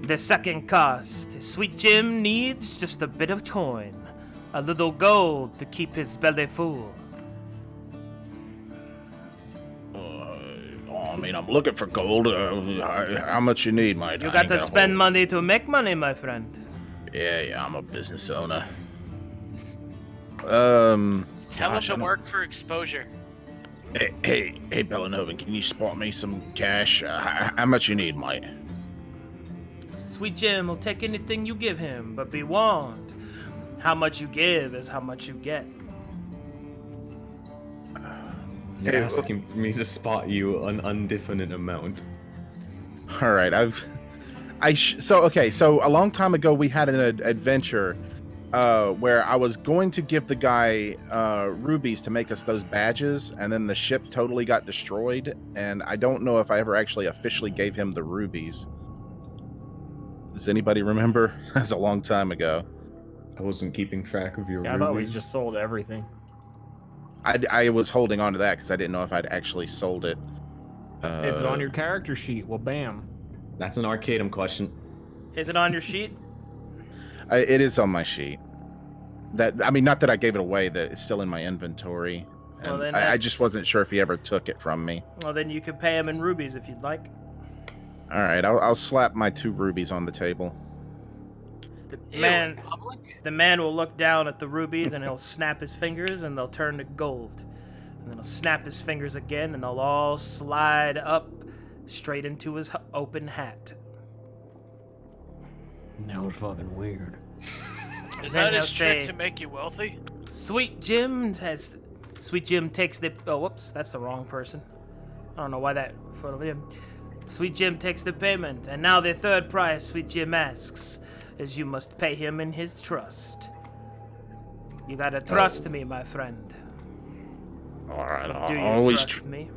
The second cost. Sweet Jim needs just a bit of coin, a little gold to keep his belly full. I mean, I'm looking for gold. How much you need, mate? You I got ain't to got a spend whole- money to make money, my friend. Yeah, I'm a business owner. Tell gosh, him I to don't- work for exposure. Hey, Bellanovan, can you spot me some cash? How much you need, mate? Sweet Jim will take anything you give him, but be warned. How much you give is how much you get. You're Hey, asking me to spot you an indefinite amount. All right, so a long time ago we had an adventure where I was going to give the guy rubies to make us those badges, and then the ship totally got destroyed, and I don't know if I ever actually officially gave him the rubies. Does anybody remember? That's a long time ago. I wasn't keeping track of your Yeah, I thought we rubies. just sold everything. I was holding on to that because I didn't know if I'd actually sold it. Is it on your character sheet? Well, bam. That's an Arcadum question. Is it on your sheet? It is on my sheet. Not that I gave it away. That it's still in my inventory. Well, And then I just that's- wasn't sure if he ever took it from me. Well, then you could pay him in rubies if you'd like. All right, I'll slap my 2 rubies on the table. The man will look down at the rubies and he'll snap his fingers and they'll turn to gold. And then he'll snap his fingers again and they'll all slide up straight into his open hat. That was fucking weird. Is Then that he'll his trick say, to make you wealthy? Sweet Jim takes the... Oh, whoops, that's the wrong person. I don't know why that floated over him. Sweet Jim takes the payment, and now the third price Sweet Jim asks is you must pay him in his trust. You gotta trust me, my friend. All right, Do you always trust me?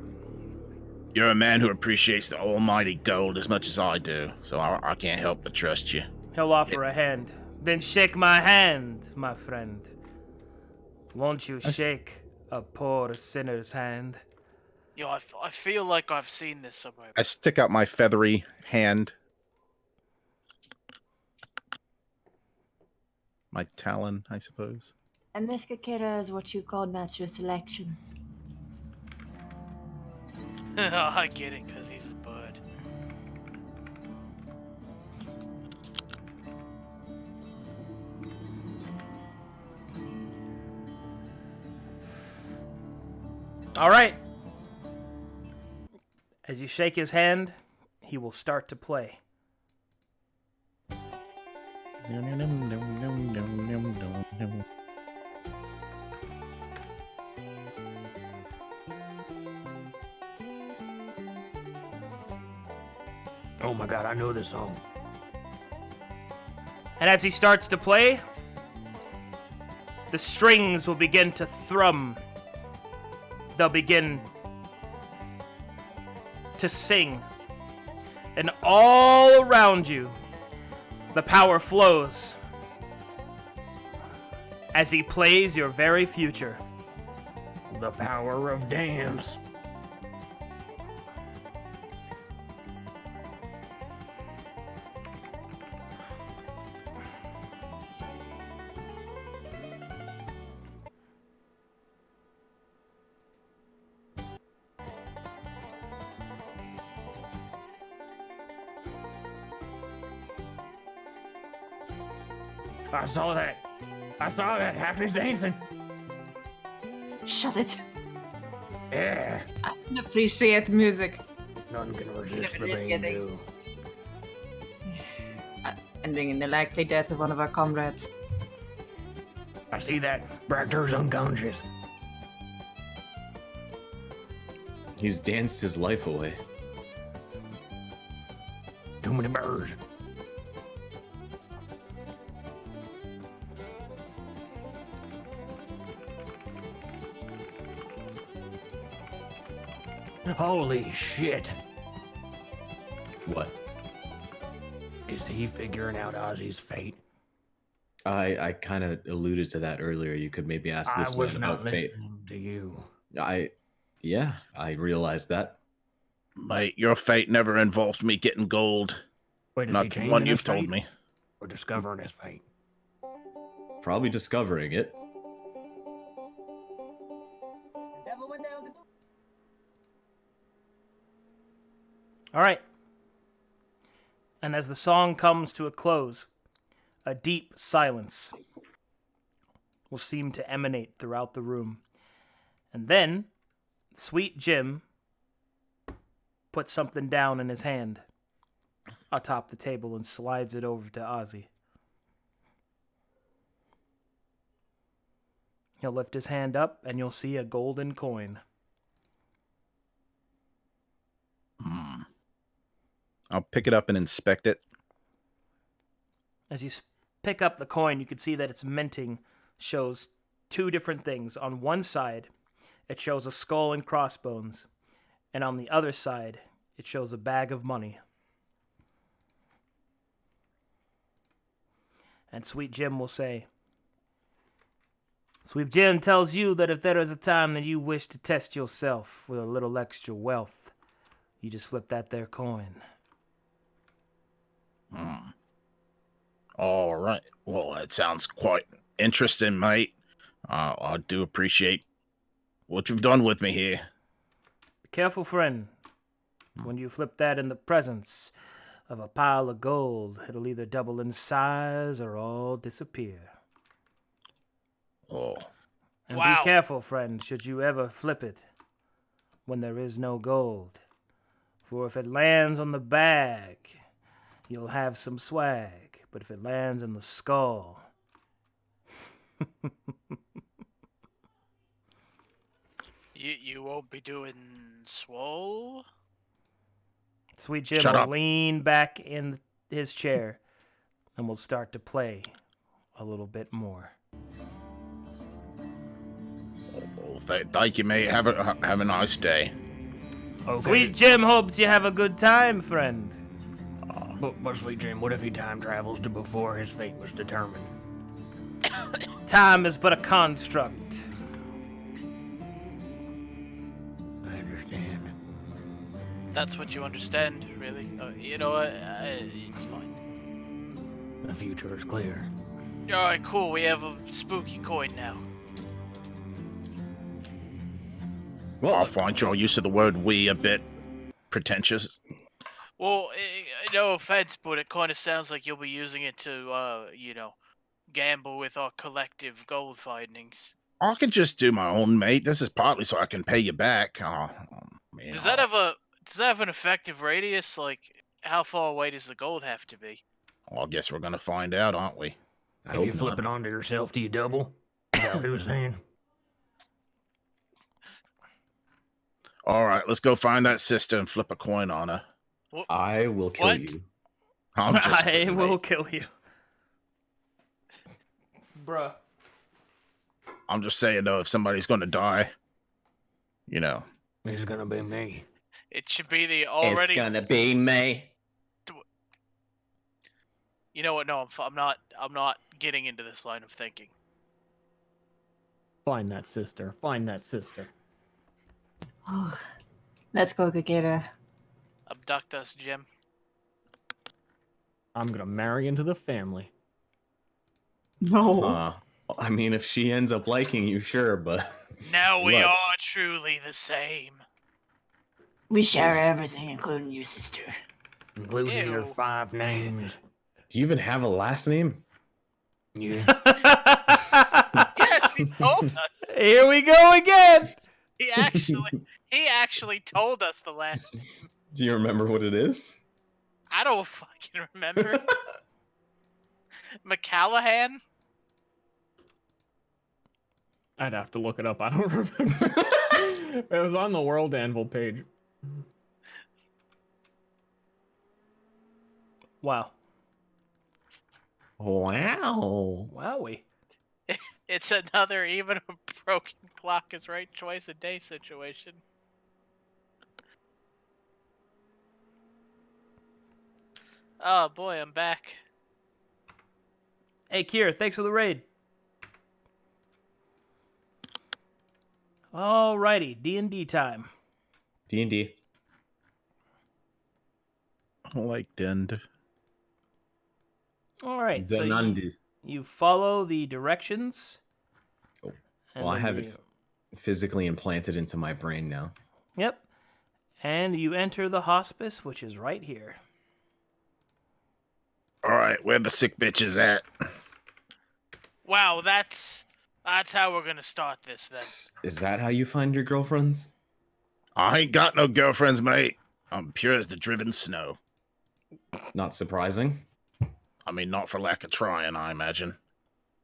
You're a man who appreciates the almighty gold as much as I do, so I can't help but trust you. He'll offer a hand. Then shake my hand, my friend. Won't you shake a poor sinner's hand? Yo, I feel like I've seen this somewhere. I stick out my feathery hand. My talon, I suppose. And this Kakira is what you call natural selection. I get it, because he's a bird. All right. As you shake his hand, he will start to play. Oh my god, I know this song. And as he starts to play, the strings will begin to thrum. They'll begin to sing. And all around you, the power flows as he plays your very future. The power of dance. I saw that. Happy dancing. Shut it. Yeah. I can appreciate music. None can resist If the it is pain getting- do. Ending in the likely death of one of our comrades. I see that. Bractor's unconscious. He's danced his life away. Too many birds. Holy shit. What? Is he figuring out Ozzy's fate? I kind of alluded to that earlier. You could maybe ask I this was man not about fate. listening to you. Yeah, I realized that. Mate, your fate never involved me getting gold. Wait, is Not he the changing one his you've told fate me. or discovering his fate? Probably discovering it. All right. And as the song comes to a close, a deep silence will seem to emanate throughout the room. And then, Sweet Jim puts something down in his hand atop the table and slides it over to Ozzy. He'll lift his hand up and you'll see a golden coin. I'll pick it up and inspect it. As you pick up the coin, you can see that its minting shows two different things. On one side, it shows a skull and crossbones, and on the other side, it shows a bag of money. And Sweet Jim will say, Sweet Jim tells you that if there is a time that you wish to test yourself with a little extra wealth, you just flip that there coin. All right. Well, that sounds quite interesting, mate. I do appreciate what you've done with me here. Be careful, friend. When you flip that in the presence of a pile of gold, it'll either double in size or all disappear. Oh. And Wow. be careful, friend, should you ever flip it when there is no gold. For if it lands on the bag, you'll have some swag. But if it lands in the skull... You won't be doing swole? Sweet Jim Shut will up. lean back in his chair and will start to play a little bit more. Thank you, mate. Have a nice day. Okay. Sweet Jim hopes you have a good time, friend. But Sweet Jim, what if he time travels to before his fate was determined? Time is but a construct. I understand. That's what you understand, really? You know what? It's fine. The future is clear. Alright, cool. We have a spooky coin now. Well, I find your use of the word "we" a bit pretentious. Well, no offense, but it kind of sounds like you'll be using it to, gamble with our collective gold findings. I can just do my own, mate. This is partly so I can pay you back. Does that have an effective radius? Like, how far away does the gold have to be? Well, I guess we're gonna find out, aren't we? If you flip it onto yourself, do you double? Is that what he was saying? All right, let's go find that sister and flip a coin on her. I will kill What? you. I'm just I kidding, will mate. kill you. Bruh. I'm just saying, though, if somebody's gonna die, It's gonna be me. It should be the already. It's gonna be me. You know what? No, I'm not getting into this line of thinking. Find that sister. Find that sister. Oh, let's go get her. Abduct us, Jim. I'm gonna marry into the family. No. I mean, if she ends up liking you, sure, but Now we Look. are truly the same. We share everything, including you, sister. Including your Ew. 5 names. do you even have a last name? Yeah. Yes, he told us. Here we go again. He actually told us the last. Do you remember what it is? I don't fucking remember. McCallahan? I'd have to look it up. I don't remember. It was on the World Anvil page. Wow. Wow. Wowie. It's another even a broken clock is right twice a day situation. Oh boy, I'm back. Hey, Kier, thanks for the raid. Alrighty, D&D time. D&D. I don't like Dend. Alright, so Zenandi. you follow the directions. Oh, and well, I then have it physically implanted into my brain now. Yep. And you enter the hospice, which is right here. All right, where the sick bitches at? Wow, that's how we're gonna start this then. Is that how you find your girlfriends? I ain't got no girlfriends, mate. I'm pure as the driven snow. Not surprising. I mean, not for lack of trying, I imagine.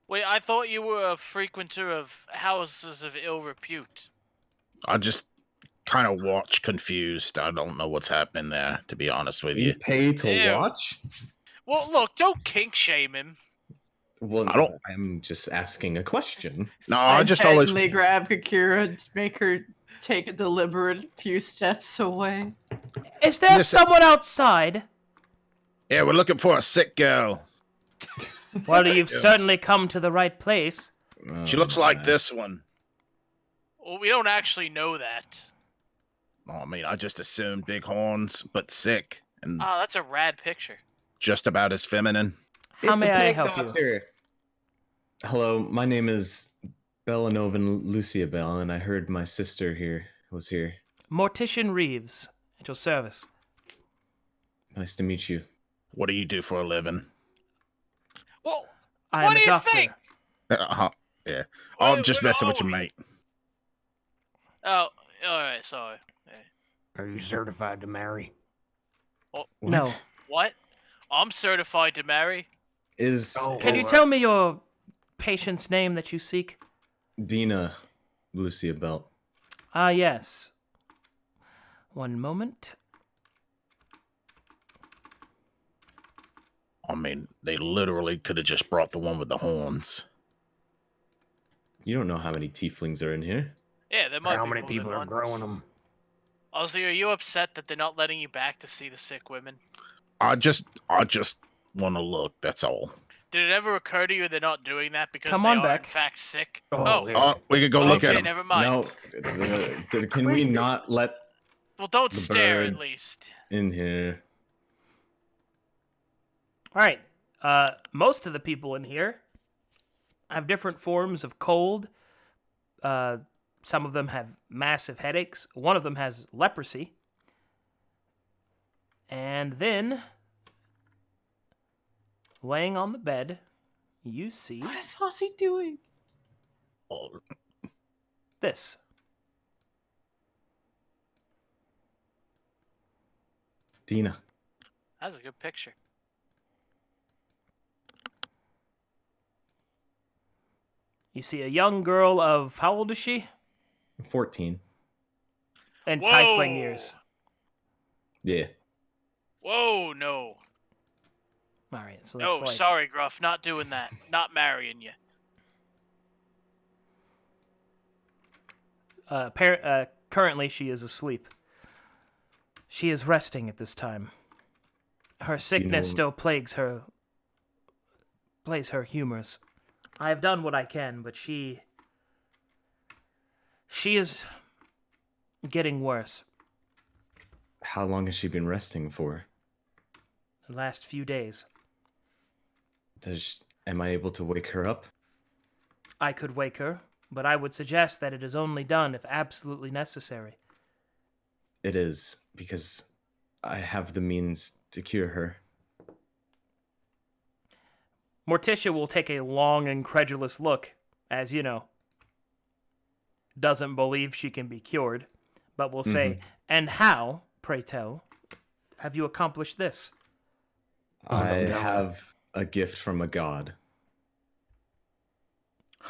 Wait, I thought you were a frequenter of houses of ill repute. I just kind of watch confused. I don't know what's happening there, to be honest with You you. pay to Ew. watch? Well, look, don't kink shame him. Well, I don't- I'm just asking a question. No, I just always. gently grab Kakira and make her take a deliberate few steps away. Is there Listen. someone outside? Yeah, we're looking for a sick girl. Well, you've certainly come to the right place. She looks like this one. Well, we don't actually know that. Oh, I mean, I just assumed big horns, but sick, and Oh, that's a rad picture. just about as feminine. How It's may a I pig help you? doctor. Hello, my name is Bellanovan Lucia Bell, and I heard my sister here was here. Mortician Reeves. At your service. Nice to meet you. What do you do for a living? Well, I what am do a you doctor. think? Yeah. Oh, I'm just Where messing with are your we? mate. Oh, alright, sorry. Are you certified to marry? What? No. What? I'm certified to marry? Is Can you tell me your patient's name that you seek? Dina Lucia Belt? Ah, yes. One moment. I mean, they literally could have just brought the one with the horns. You don't know how many tieflings are in here. Yeah, there might How be many more than people are one. growing them? Ozzy, are you upset that they're not letting you back to see the sick women? I just want to look. That's all. Did it ever occur to you they're not doing that because Come they on are back. in fact sick? Oh, yeah. Oh, we could go look at Okay, them. never mind. No, can we not let Well, don't The stare bird. at least. in here? All right. Most of the people in here have different forms of cold. Some of them have massive headaches. One of them has leprosy. And then, laying on the bed, you see What is Ozzy doing? Oh, this. Dina. That's a good picture. You see a young girl of, how old is she? 14. In Whoa. tiefling years. Yeah. Whoa, no. All right, so that's No, like... sorry, Gruff. Not doing that. Not marrying you. Currently, she is asleep. She is resting at this time. Her sickness still plagues her humors. I have done what I can, but she is getting worse. How long has she been resting for? The last few days. Am I able to wake her up? I could wake her, but I would suggest that it is only done if absolutely necessary. It is, because I have the means to cure her. Morticia will take a long, incredulous look, as you know, doesn't believe she can be cured, but will say, "And how, pray tell, have you accomplished this?" I have a gift from a god.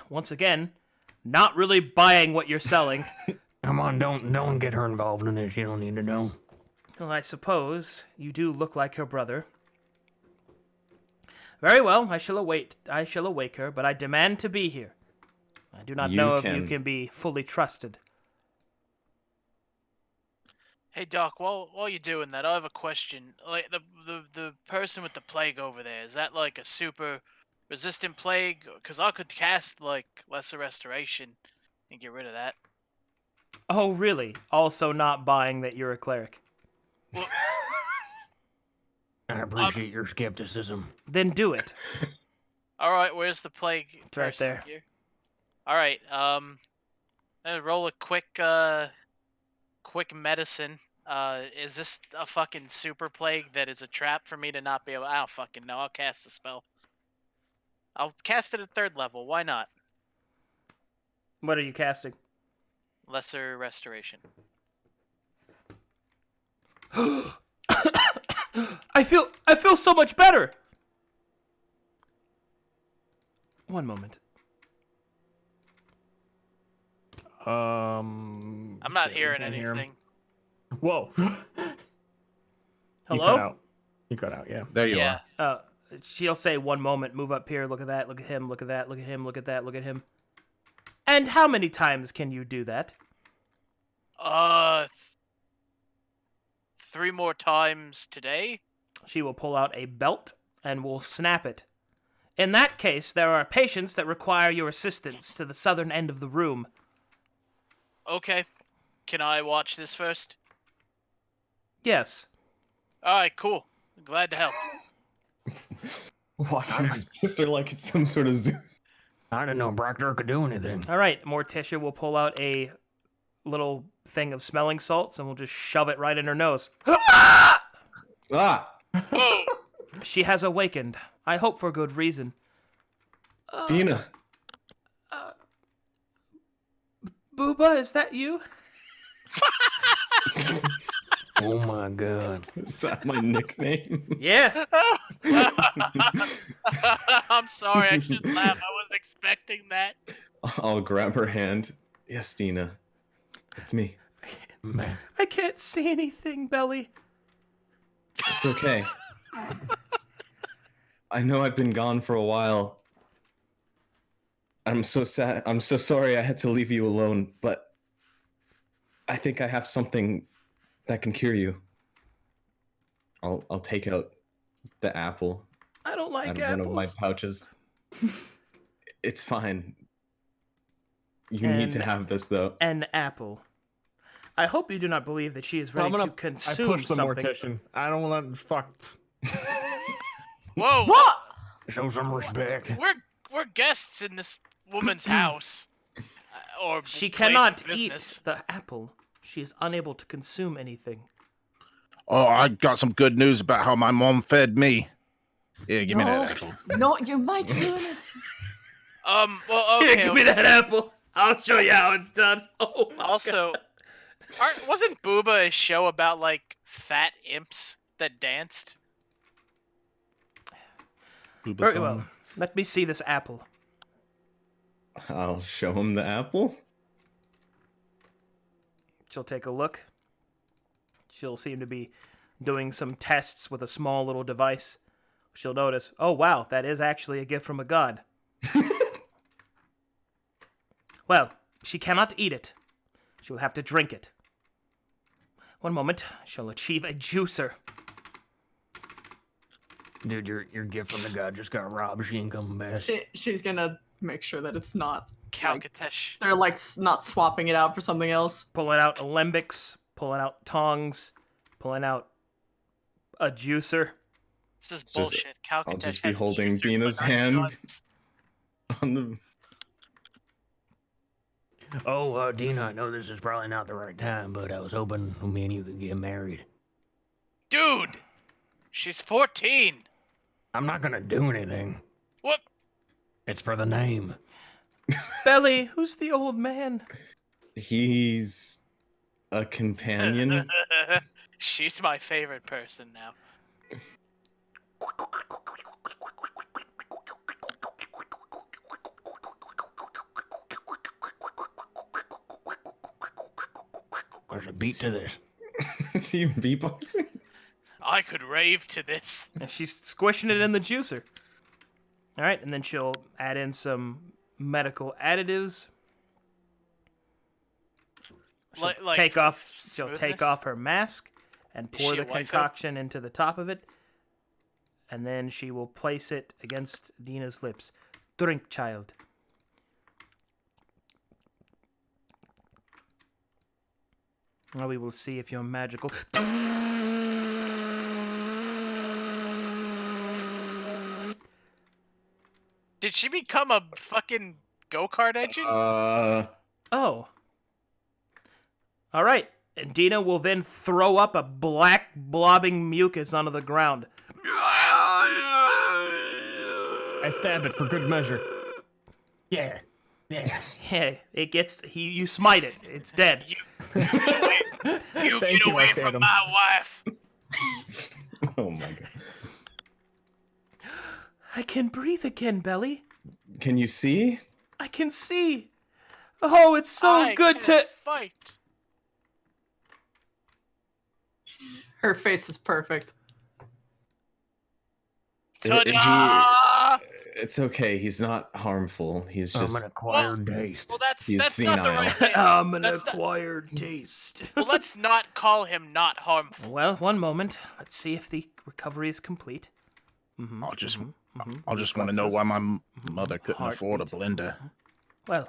Once again, not really buying what you're selling. Come on, don't get her involved in this. You don't need to know. Well, I suppose you do look like her brother. Very well, I shall awake her, but I demand to be here. I do not know if you can be fully trusted. Hey, Doc, while you're doing that, I have a question. Like, the person with the plague over there, is that like a super resistant plague? Because I could cast, like, Lesser Restoration and get rid of that. Oh, really? Also not buying that you're a cleric. Well, I appreciate your skepticism. Then do it. alright, where's the plague It's right person there. here? Alright, roll a quick medicine. Is this a fucking super plague that is a trap for me to not be able... I don't fucking know. I'll cast a spell. I'll cast it at 3rd level. Why not? What are you casting? Lesser Restoration. I feel so much better. One moment. I'm not shit, we hearing can't hear him. anything. Whoa. Hello? You cut out, yeah. there you Yeah. are. She'll say, one moment, move up here, look at that, look at him, look at that, look at him, look at that, look at him. And how many times can you do that? 3 more times today? She will pull out a belt and will snap it. In that case, there are patients that require your assistance to the southern end of the room. Okay. Can I watch this first? Yes. Alright, cool. Glad to help. Watching her sister like it's some sort of zoo. I didn't know Brockner could do anything. All right, Morticia will pull out a little thing of smelling salts and we'll just shove it right in her nose. Ah! Whoa! She has awakened. I hope for good reason. Dina! Booba, is that you? Oh my god. Is that my nickname? Yeah. I'm sorry, I shouldn't laugh. I wasn't expecting that. I'll grab her hand. Yes, Dina. It's me. Man. I can't see anything, Belly. It's okay. I know I've been gone for a while. I'm so sad. I'm so sorry I had to leave you alone, but I think I have something that can cure you. I'll take out the apple I don't like out of apples. one of my pouches. It's fine. You need to And- have this though. An apple. I hope you do not believe that she is ready to I consume push the something. mortician. I don't want to fuck. Whoa! What? Show some respect. We're guests in this woman's house. Or She place of cannot business. eat the apple. She is unable to consume anything. Oh, I got some good news about how my mom fed me. Yeah, give me No. that apple. No, you might ruin it. Well, Here, okay. give me that apple. I'll show you how it's done. Oh my Also, wasn't Booba a show about like fat imps that danced? Booba Very song. well. Let me see this apple. I'll show him the apple. She'll take a look. She'll seem to be doing some tests with a small little device. She'll notice, oh wow, that is actually a gift from a god. Well, she cannot eat it. She will have to drink it. One moment, she'll achieve a juicer. Dude, your gift from the god just got robbed. She ain't coming back. She's gonna make sure that it's not. Calcatesh. They're like not swapping it out for something else. Pulling out alembics, pulling out tongs, pulling out a juicer. This is Just- bullshit. Calcatesh. I'll just be has holding juicer, Dina's but not hand. guns. On the Oh, Dina, I know this is probably not the right time, but I was hoping me and you could get married. Dude, she's 14. I'm not gonna do anything. What? It's for the name. Belly, who's the old man? He's a companion. She's my favorite person now. There's a beat to this. Is he beatboxing? I could rave to this. And she's squishing it in the juicer. All right, and then she'll add in some medical additives. She'll Like take for off. She'll take smoothness? off her mask and Is pour she the a waifu? concoction into the top of it, and then she will place it against Dina's lips. Drink, child. Now we will see if you're magical. Did she become a fucking go-kart engine? Oh. All right. And Dina will then throw up a black blobbing mucus onto the ground. I stab it for good measure. Yeah. Yeah. Hey, it gets you smite it. It's dead. You Thank get you, away from Arcadum. my wife. Oh my god. I can breathe again, Belly. Can you see? I can see. Oh, it's so I good can to. fight. Her face is perfect. Ta-da! It's okay. He's not harmful. He's I'm just. an acquired taste. Well, that's He's not the senile. right thing. I'm an That's not- acquired taste. Well, let's not call him not harmful. Well, one moment. Let's see if the recovery is complete. Mm-hmm, I'll just mm-hmm. I'll just want to know why my mother couldn't afford a Heartbeat. blender. Well,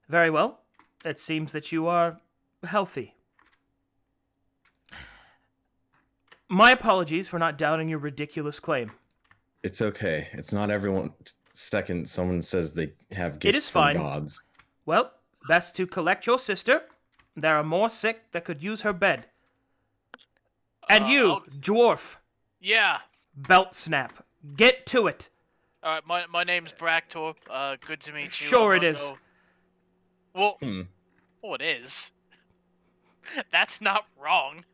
very well. It seems that you are healthy. My apologies for not doubting your ridiculous claim. It's okay. It's not everyone. Second, someone says they have gifts is from fine. gods. Well, best to collect your sister. There are more sick that could use her bed. And you, dwarf. Yeah. Belt snap. Get to it. All right, my name's Bractor. Good to meet you. Sure it is. Well, well, it is. That's not wrong.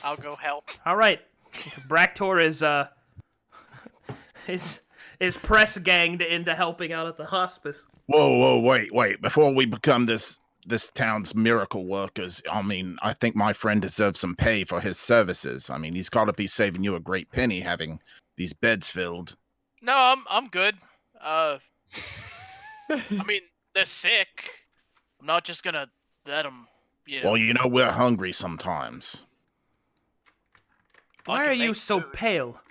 I'll go help. All right. Bractor is press ganged into helping out at the hospice. Whoa, wait. Before we become this town's miracle workers, I mean, I think my friend deserves some pay for his services. I mean, he's got to be saving you a great penny having these beds filled. No, I'm good. I mean, they're sick. I'm not just gonna let them, Well, we're hungry sometimes. Why are you so pale?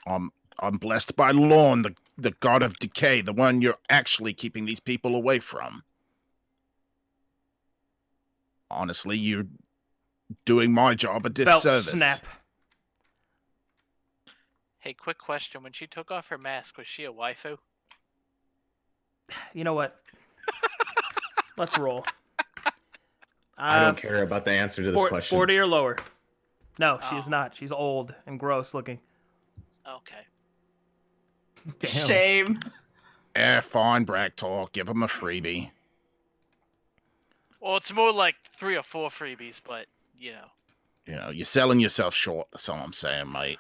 I'm blessed by Lorne, the god of decay, the one you're actually keeping these people away from. Honestly, you're doing my job a disservice. Belt snap. Hey, quick question. When she took off her mask, was she a waifu? You know what? Let's roll. I don't care about the answer to this question. 40 or lower. No, she is not. She's old and gross looking. Okay. Damn. Shame. Fine, Bractor. Give him a freebie. Well, it's more like 3 or 4 freebies, but, You're selling yourself short. That's all I'm saying, mate.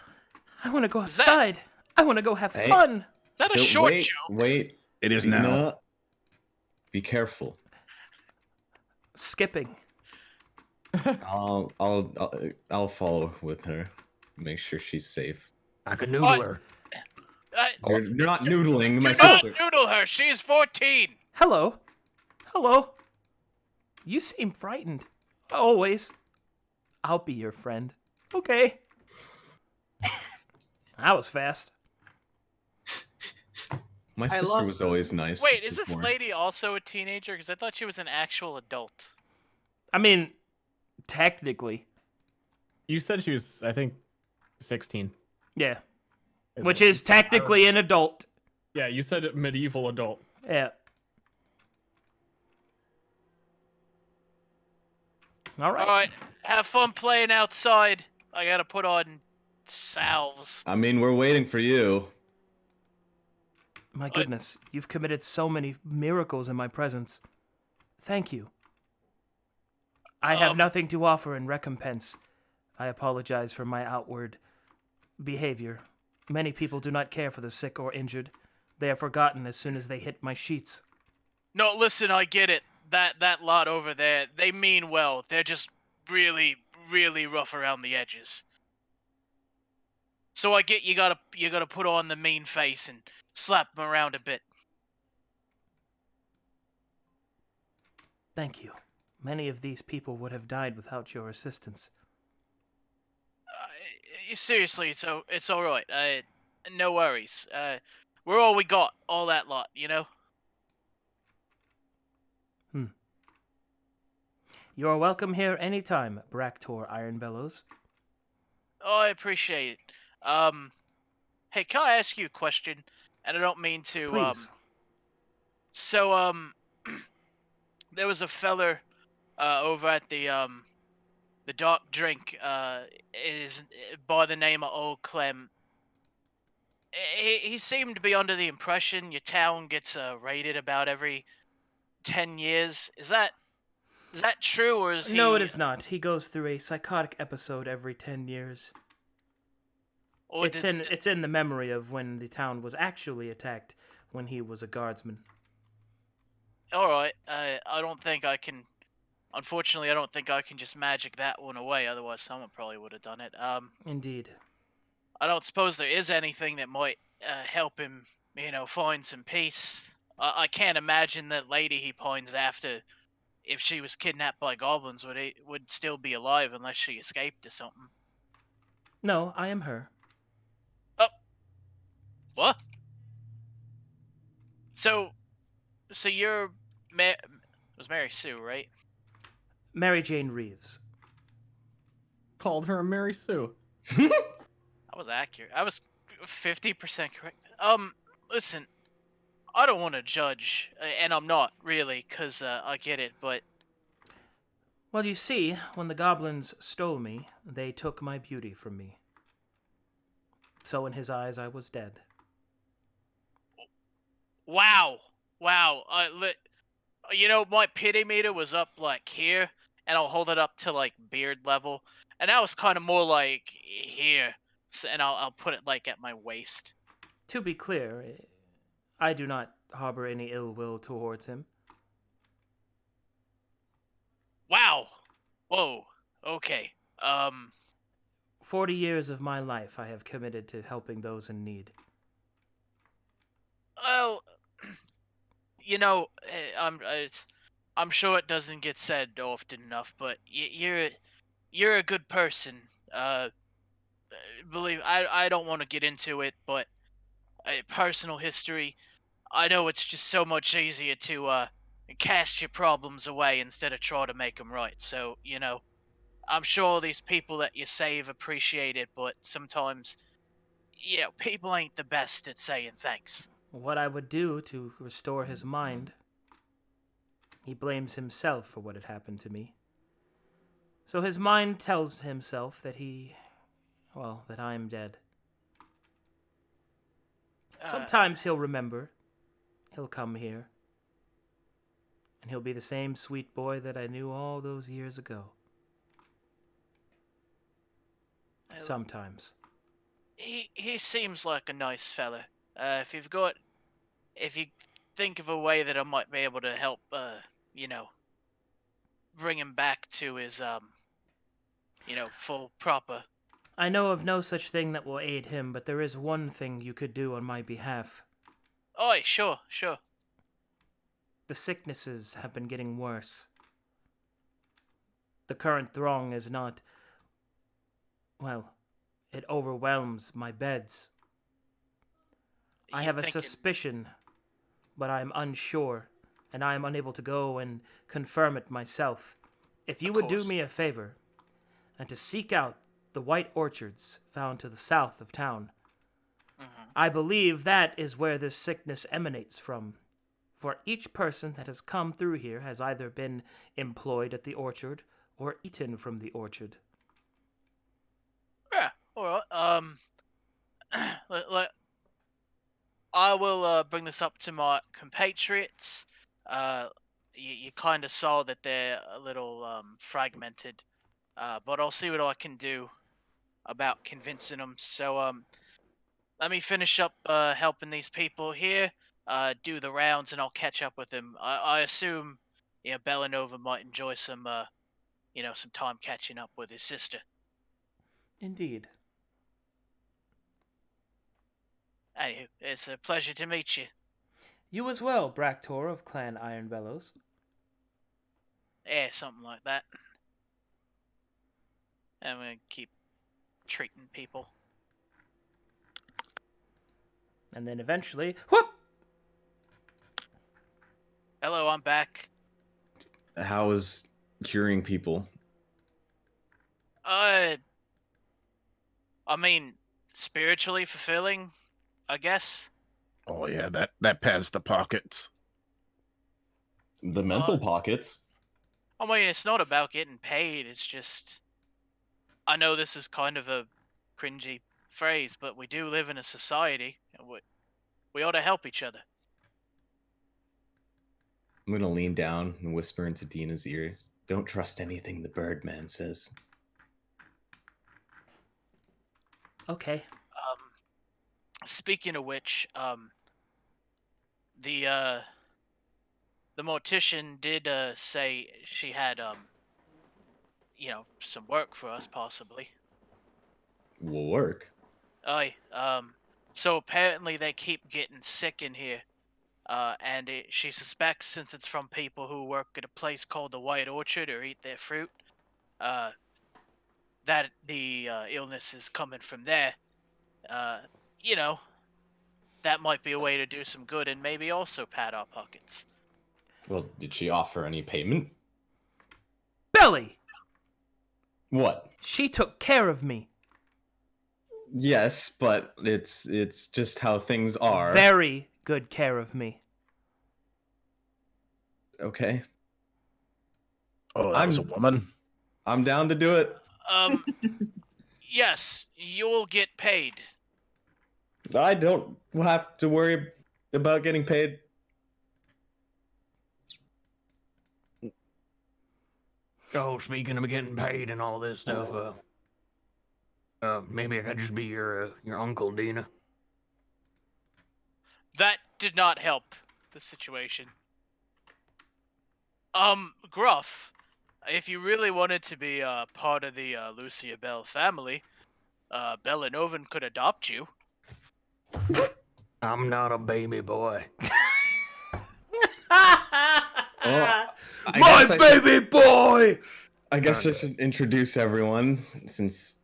I want to go outside. I want to go have fun. Is that a short joke? Wait. It is now. Be careful. Skipping. I'll follow with her. Make sure she's safe. I can noodle her. You're not noodling my Do not sister. noodle her. She's 14. Hello. You seem frightened. Always. I'll be your friend. Okay. That was fast. My sister was always nice. Wait, is this lady also a teenager? Because I thought she was an actual adult. I mean, technically. You said she was, I think, 16. Yeah. Which is technically an adult. Yeah, you said medieval adult. Yeah. All right. Have fun playing outside. I gotta put on salves. I mean, we're waiting for you. My goodness, you've committed so many miracles in my presence. Thank you. I have nothing to offer in recompense. I apologize for my outward behavior. Many people do not care for the sick or injured. They are forgotten as soon as they hit my sheets. No, listen, I get it. That lot over there, they mean well. They're just really, really rough around the edges. So I get you gotta put on the mean face and slap them around a bit. Thank you. Many of these people would have died without your assistance. Seriously, so it's all right. No worries. We're all we got, all that lot, You are welcome here anytime, Bractor Ironbellows. Oh, I appreciate it. Hey, can I ask you a question? And I don't mean to. Please. So, there was a feller over at the Dark Drink. Is by the name of old Clem. He seemed to be under the impression your town gets raided about every 10 years. Is that true, or is he... No, it is not. He goes through a psychotic episode every 10 years. Or it's in the memory of when the town was actually attacked when he was a guardsman. Alright, I don't think I can... Unfortunately, I don't think I can just magic that one away, otherwise someone probably would have done it. Indeed. I don't suppose there is anything that might help him, find some peace. I can't imagine that lady he pines after, if she was kidnapped by goblins, would still be alive unless she escaped or something. No, I am her. Oh. What? So you're... it was Mary Sue, right? Mary Jane Reeves. Called her Mary Sue. I was accurate. I was 50% correct. Listen, I don't want to judge, and I'm not really, cause I get it, but Well, you see, when the goblins stole me, they took my beauty from me. So in his eyes, I was dead. wow, wow. My pity meter was up like here, and I'll hold it up to like beard level, and that was kind of more like here, and I'll put it like at my waist. To be clear, I do not harbor any ill will towards him. Wow. Whoa. Okay. 40 years of my life I have committed to helping those in need. Well, I'm sure it doesn't get said often enough, but you're a good person. Believe I don't want to get into it, but personal history. I know it's just so much easier to cast your problems away instead of try to make them right. So I'm sure these people that you save appreciate it, but sometimes people ain't the best at saying thanks. What I would do to restore his mind, he blames himself for what had happened to me. So his mind tells himself that that I am dead. Sometimes he'll remember. He'll come here. And he'll be the same sweet boy that I knew all those years ago. Sometimes. He seems like a nice fella. If you think of a way that I might be able to help, bring him back to his full proper. I know of no such thing that will aid him, but there is one thing you could do on my behalf. Oh, sure. The sicknesses have been getting worse. The current throng is not... Well, it overwhelms my beds. I have a suspicion, but I am unsure, and I am unable to go and confirm it myself. If you would do me a favor, and to seek out the white orchards found to the south of town, I believe that is where this sickness emanates from. For each person that has come through here has either been employed at the orchard or eaten from the orchard. Yeah, alright. I will bring this up to my compatriots. You kind of saw that they're a little fragmented, but I'll see what I can do about convincing them. So let me finish up helping these people here. Do the rounds, and I'll catch up with him. I assume, Bellanova might enjoy some time catching up with his sister. Indeed. Anywho, it's a pleasure to meet you. You as well, Bractor of Clan Iron Bellows. Yeah, something like that. I'm gonna keep treating people. And then eventually, whoop! Hello, I'm back. How is curing people? I mean, spiritually fulfilling, I guess. Oh yeah, that pads the pockets. The mental pockets? I mean, it's not about getting paid. It's just, I know this is kind of a cringy phrase, but we do live in a society, and we ought to help each other. I'm gonna lean down and whisper into Dina's ears. Don't trust anything the Birdman says. Okay. Speaking of which, the mortician did say she had some work for us possibly. Will work. Aye. So apparently they keep getting sick in here. And she suspects, since it's from people who work at a place called the White Orchard or eat their fruit, that the illness is coming from there. That might be a way to do some good and maybe also pad our pockets. Well, did she offer any payment? Belly! What? She took care of me. Yes, but it's just how things are. Very good care of me. Okay. Oh, that was a woman. I'm down to do it. Yes, you'll get paid. I don't have to worry about getting paid. Oh, speaking of getting paid and all this stuff, maybe I could just be your uncle, Dina. That did not help the situation. Gruff, if you really wanted to be part of the Lucia Bell family, Bellanovan could adopt you. I'm not a baby boy. Baby boy! I guess I should introduce everyone, since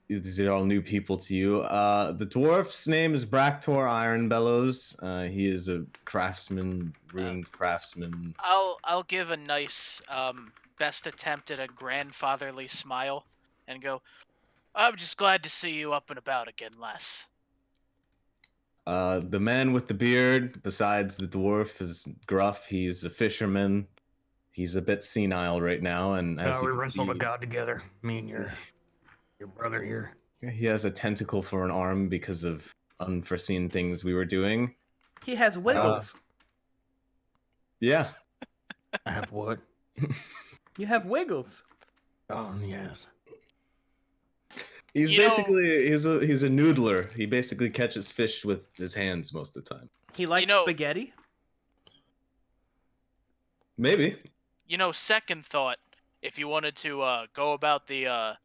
these are all new people to you. The dwarf's name is Bractor Ironbellows. He is a craftsman, ruined craftsman. I'll give a nice best attempt at a grandfatherly smile and go, I'm just glad to see you up and about again, Les. The man with the beard, besides the dwarf, is Gruff. He's a fisherman. He's a bit senile right now, and as We you can wrestled a see, god together. Me and your brother here. he has a tentacle for an arm because of unforeseen things we were doing. He has wiggles. Yeah. I have what? You have wiggles. Oh yes. He's You know- basically he's a noodler. He basically catches fish with his hands most of the time. He likes know- spaghetti. Maybe. Second thought, if you wanted to go about the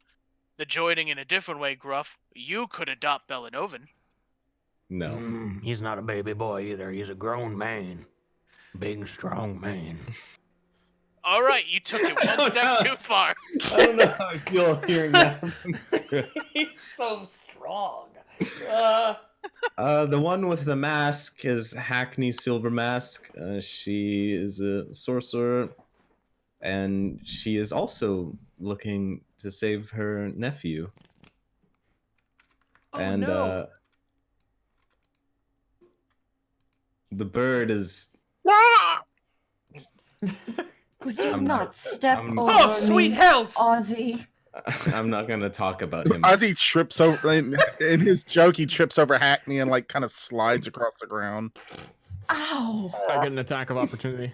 joining in a different way, Gruff, you could adopt Bellanovan. No. He's not a baby boy either. He's a grown man. Big, strong man. All right, you took it one step too far. I don't know how I feel hearing that. He's so strong. The one with the mask is Hackney Silver Mask. She is a sorcerer, and she is also looking to save her nephew. Oh, And no. the bird is. Could you I'm not not- step I'm- over Oh, sweet me, hells! Ozzy? I'm not gonna talk about him. Ozzy trips over in his joke. He trips over Hackney and like kind of slides across the ground. Ow! I get an attack of opportunity.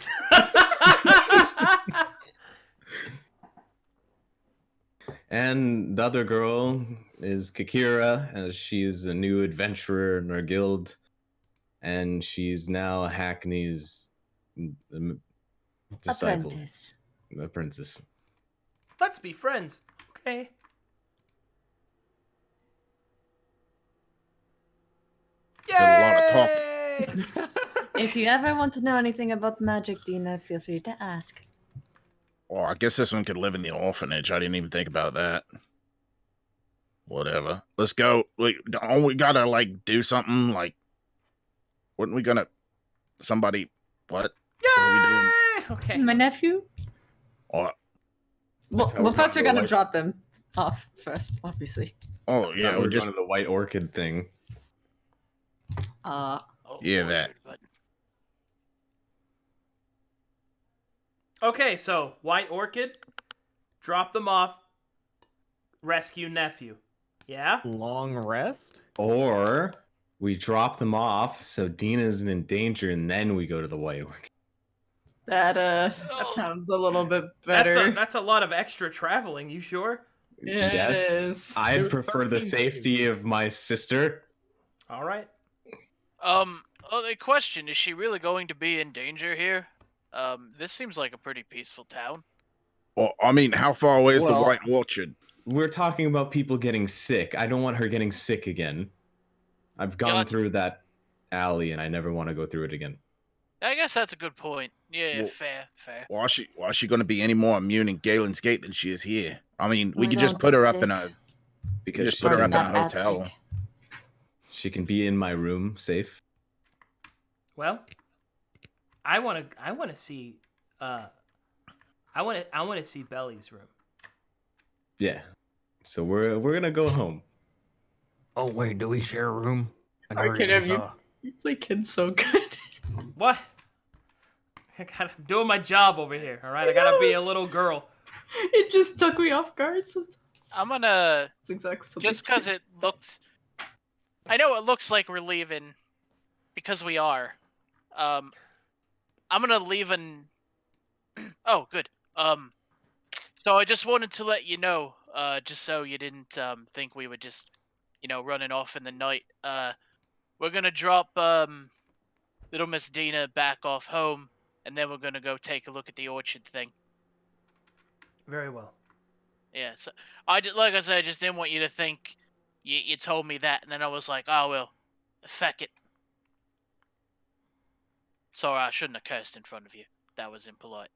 And the other girl is Kakira, as she's a new adventurer in our guild, and she's now Hackney's disciple, Apprentice. apprentice. Let's be friends, okay? There's a lot of talk. If you ever want to know anything about magic, Dina, feel free to ask. Oh, I guess this one could live in the orphanage. I didn't even think about that. Whatever. Let's go. We gotta like do something. Like, weren't we gonna? Somebody. What? What are we doing? Yay! Okay. My nephew? Oh, Well, first we're going gonna to drop them off first, obviously. oh yeah. We're We just. going to the White Orchid thing. Oh, Yeah, Lord, that. but- Okay, so White Orchid, drop them off, rescue nephew. Yeah? Long rest? Or we drop them off so Dina isn't in danger, and then we go to the White Orchid. That sounds a little bit better. That's a lot of extra traveling, you sure? Yeah, it Yes, is. It I'd was prefer the 13 safety of my sister. Alright. The question, is she really going to be in danger here? This seems like a pretty peaceful town. Well, I mean, how far away is the Well- White Orchard? We're talking about people getting sick. I don't want her getting sick again. I've gone Gotcha. through that alley, and I never want to go through it again. I guess that's a good point. Yeah, Well- fair. Why is she going to be any more immune in Galen's Gate than she is here? I mean, we Why could just don't put her get up in sick? a. Because Just she put her up can, in a Not hotel. sick. she can be in my room, safe. Well, I wanna see I wanna see Belly's room. Yeah. So we're gonna go home. Oh wait, do we share a room? I Or never can even have you- saw. You play kids so good. What? I'm doing my job over here, all right? I gotta be a little girl. It just took me off guard sometimes. I'm gonna It's exactly something. just because it looked. I know it looks like we're leaving, because we are. I'm gonna leave an. Oh, good. So I just wanted to let you know, just so you didn't think we were just, running off in the night. We're gonna drop little Miss Dina back off home, and then we're gonna go take a look at the orchard thing. Very well. Yeah, so like I said, I just didn't want you to think you told me that, and then I was like, oh well, feck it. Sorry, I shouldn't have cursed in front of you. That was impolite.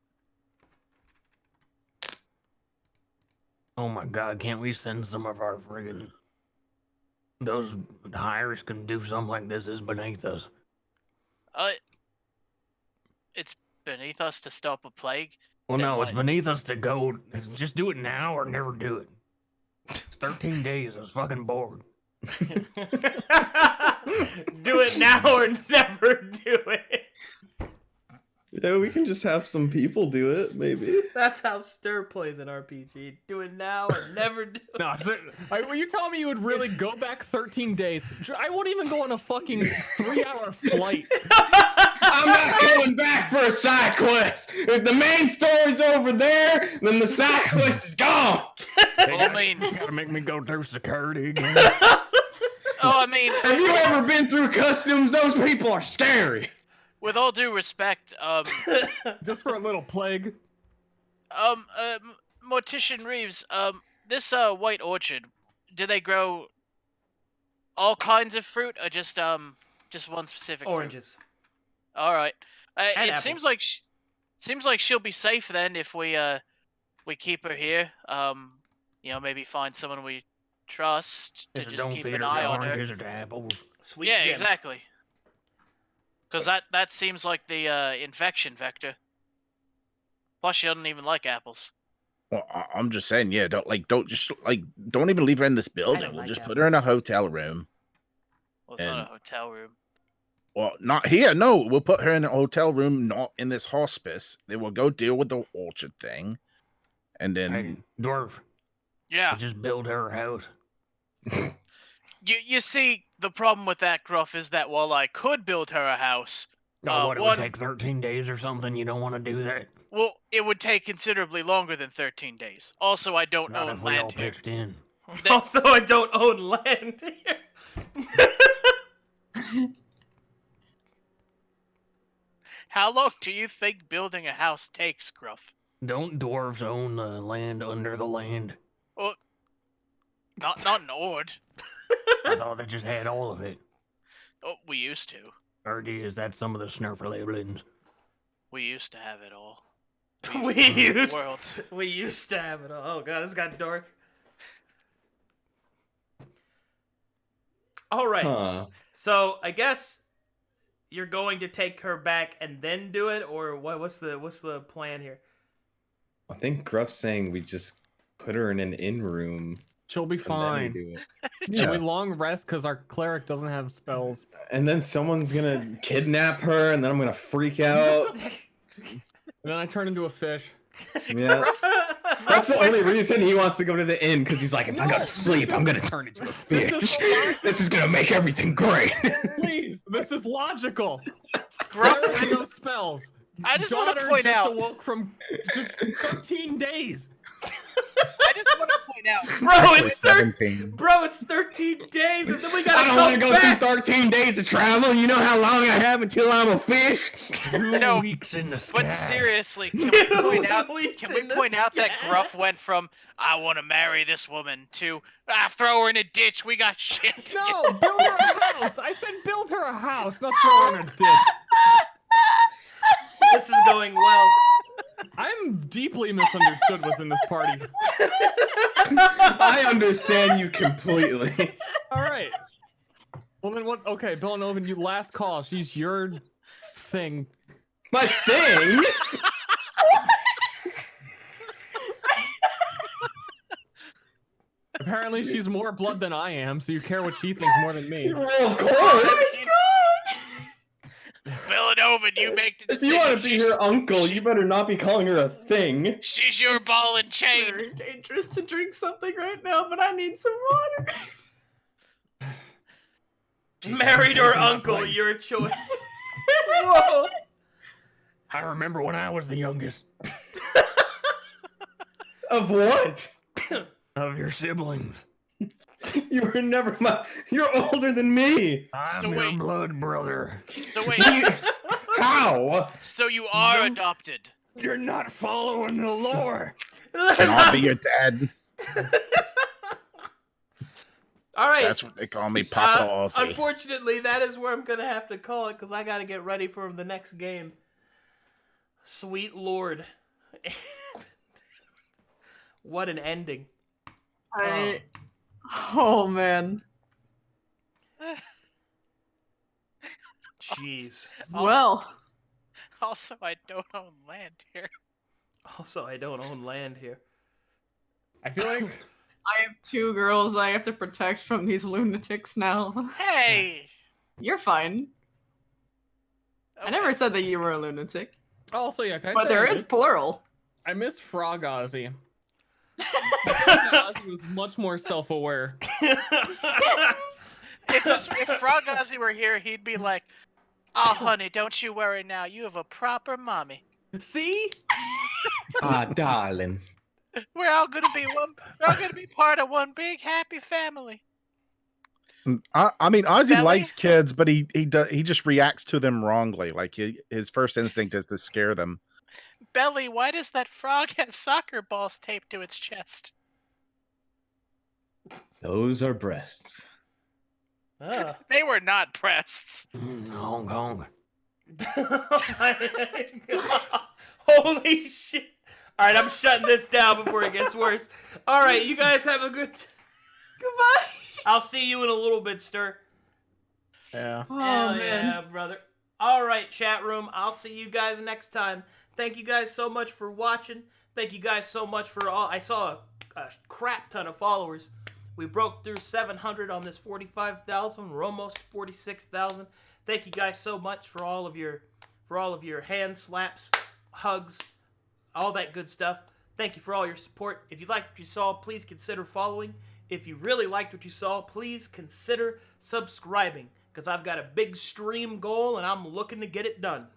Oh my god, can't we send some of our friggin'... Those hires can do something like this is beneath us. It's beneath us to stop a plague. Well, Then no, it's what? beneath us to go. Just do it now or never do it. It's 13 days. I was fucking bored. Do it now or never do it. Yeah, we can just have some people do it, maybe. That's how Stir plays an RPG. Do it now or never do it. No, were you telling me you would really go back 13 days? I won't even go on a fucking 3-hour flight. I'm not going back for a side quest. If the main story's over there, then the side quest is gone. Well, I mean, You gotta make me go through security again. I mean, Have you ever been through customs? Those people are scary. with all due respect, Just for a little plague. Mortician Reeves, this white orchard, do they grow all kinds of fruit or just one specific fruit? Oranges. All right. And It seems apples. like she'll be safe then if we keep her here. Maybe find someone we trust to If it just don't keep feed an her eye to on her. oranges or to apples. Sweet Yeah, Jim. exactly. Because that seems like the infection vector. Plus, she doesn't even like apples. Well, I'm just saying, yeah, don't even leave her in this building. don't We'll like just put her in a apples. hotel room. Well, it's not And- a hotel room. Well, not here. No, we'll put her in a hotel room, not in this hospice. Then we'll go deal with the orchard thing, and then Hey, dwarf, Yeah. just build her a house. You see, the problem with that, Gruff, is that while I could build her a house, Oh, what, it one- would take 13 days or something? You don't want to do that? well, it would take considerably longer than 13 days. Also, I don't Not own if we all land here. pitched in. Also, I don't own land here. How long do you think building a house takes, Gruff? Don't dwarves own the land under the land? Not an ord. I thought they just had all of it. Oh, we used to. Or is that some of the snurflings? We used to have it all. We to rule the used world. we used to have it all. Oh god, this got dark. All right. Huh. So I guess you're going to take her back and then do it, or what? What's the plan here? I think Gruff's saying we just put her in an inn room. She'll be And then fine. we do it. Can Yeah. we long rest because our cleric doesn't have spells? And then someone's gonna kidnap her, and then I'm gonna freak out. And then I turn into a fish. Yeah. That's the only reason he wants to go to the inn, because he's like, if I go to sleep, I'm gonna turn into a This is fish. the line. This is gonna make everything great. Please, this is logical. Gruff, There are no spells. I just want to Daughter point just out. awoke from 13 days. I just want to point out. Bro, actually it's 17. Bro, it's 13 days, and then we I gotta don't want to come go back. through 13 days of travel. You know how long I have until I'm a fish? 2 No, weeks in the sky. But seriously, can we point out? Weeks Can we in the point out that sky. Gruff went from "I want to marry this woman" to "throw her in a ditch. We got shit." to do." No, build her a house. I said build her a house, not throw her in a ditch. This is going well. I'm deeply misunderstood within this party. I understand you completely. All right. Well then, what? Okay, Villanova, you last call. She's your thing. My thing? Apparently, she's more blood than I am, so you care what she thinks more than me. Well, of course. Joven, you make the If decision. you want to be her uncle, you better not be calling her a thing. She's your ball and chain. Very dangerous to drink something right now, but I need some water. Married or taking my uncle, place. your choice. Whoa. I remember when I was the youngest Of what? of your siblings. You were never my. You're older than me. I'm So your wait. blood brother. So wait, How? so you are adopted. You're not following the lore. Can I be your dad? All right. That's what they call me, Papa Aussie. Unfortunately, that is where I'm gonna have to call it because I gotta get ready for the next game. Sweet Lord, what an ending! Oh man. Jeez. Well, Also, I don't own land here. Also, I don't own land here. I feel like I have 2 girls I have to protect from these lunatics now. Hey. You're fine. I never Okay. said that you were a lunatic. also yeah, can I But say there I is plural. I miss Frog Ozzy. Ozzy was much more self-aware. If Frog Ozzy were here, he'd be like, "Oh, honey, don't you worry now. You have a proper mommy. See? Ah, darling. We're all gonna be one. We're all gonna be part of one big happy family." I mean, Ozzy Belly? likes kids, but he just reacts to them wrongly. Like his first instinct is to scare them. Belly, why does that frog have soccer balls taped to its chest? Those are breasts. Ah. They were not breasts. Hong Kong. Oh my God. Holy shit! All right, I'm shutting this down before it gets worse. All right, you guys have a good. Goodbye. I'll see you in a little bit, Stir. Yeah. Oh Hell man. yeah, brother. All right, chat room. I'll see you guys next time. Thank you guys so much for watching. Thank you guys so much for all. I saw a crap ton of followers. We broke through 700 on this 45,000. We're almost 46,000. Thank you guys so much for all of your hand slaps, hugs, all that good stuff. Thank you for all your support. If you liked what you saw, please consider following. If you really liked what you saw, please consider subscribing because I've got a big stream goal and I'm looking to get it done.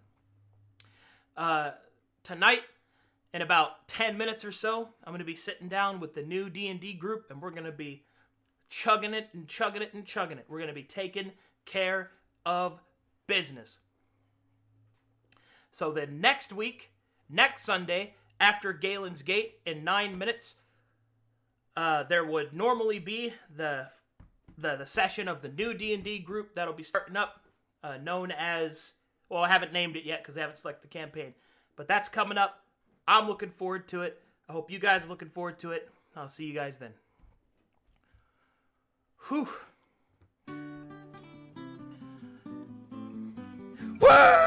Tonight, in about 10 minutes or so, I'm going to be sitting down with the new D&D group and we're going to be chugging it and chugging it and chugging it. We're going to be taking care of business. So then next week, next Sunday, after Galen's Gate in 9 minutes, there would normally be the session of the new D&D group that'll be starting up, known as, well, I haven't named it yet because I haven't selected the campaign, but that's coming up. I'm looking forward to it. I hope you guys are looking forward to it. I'll see you guys then. Whew. Woo!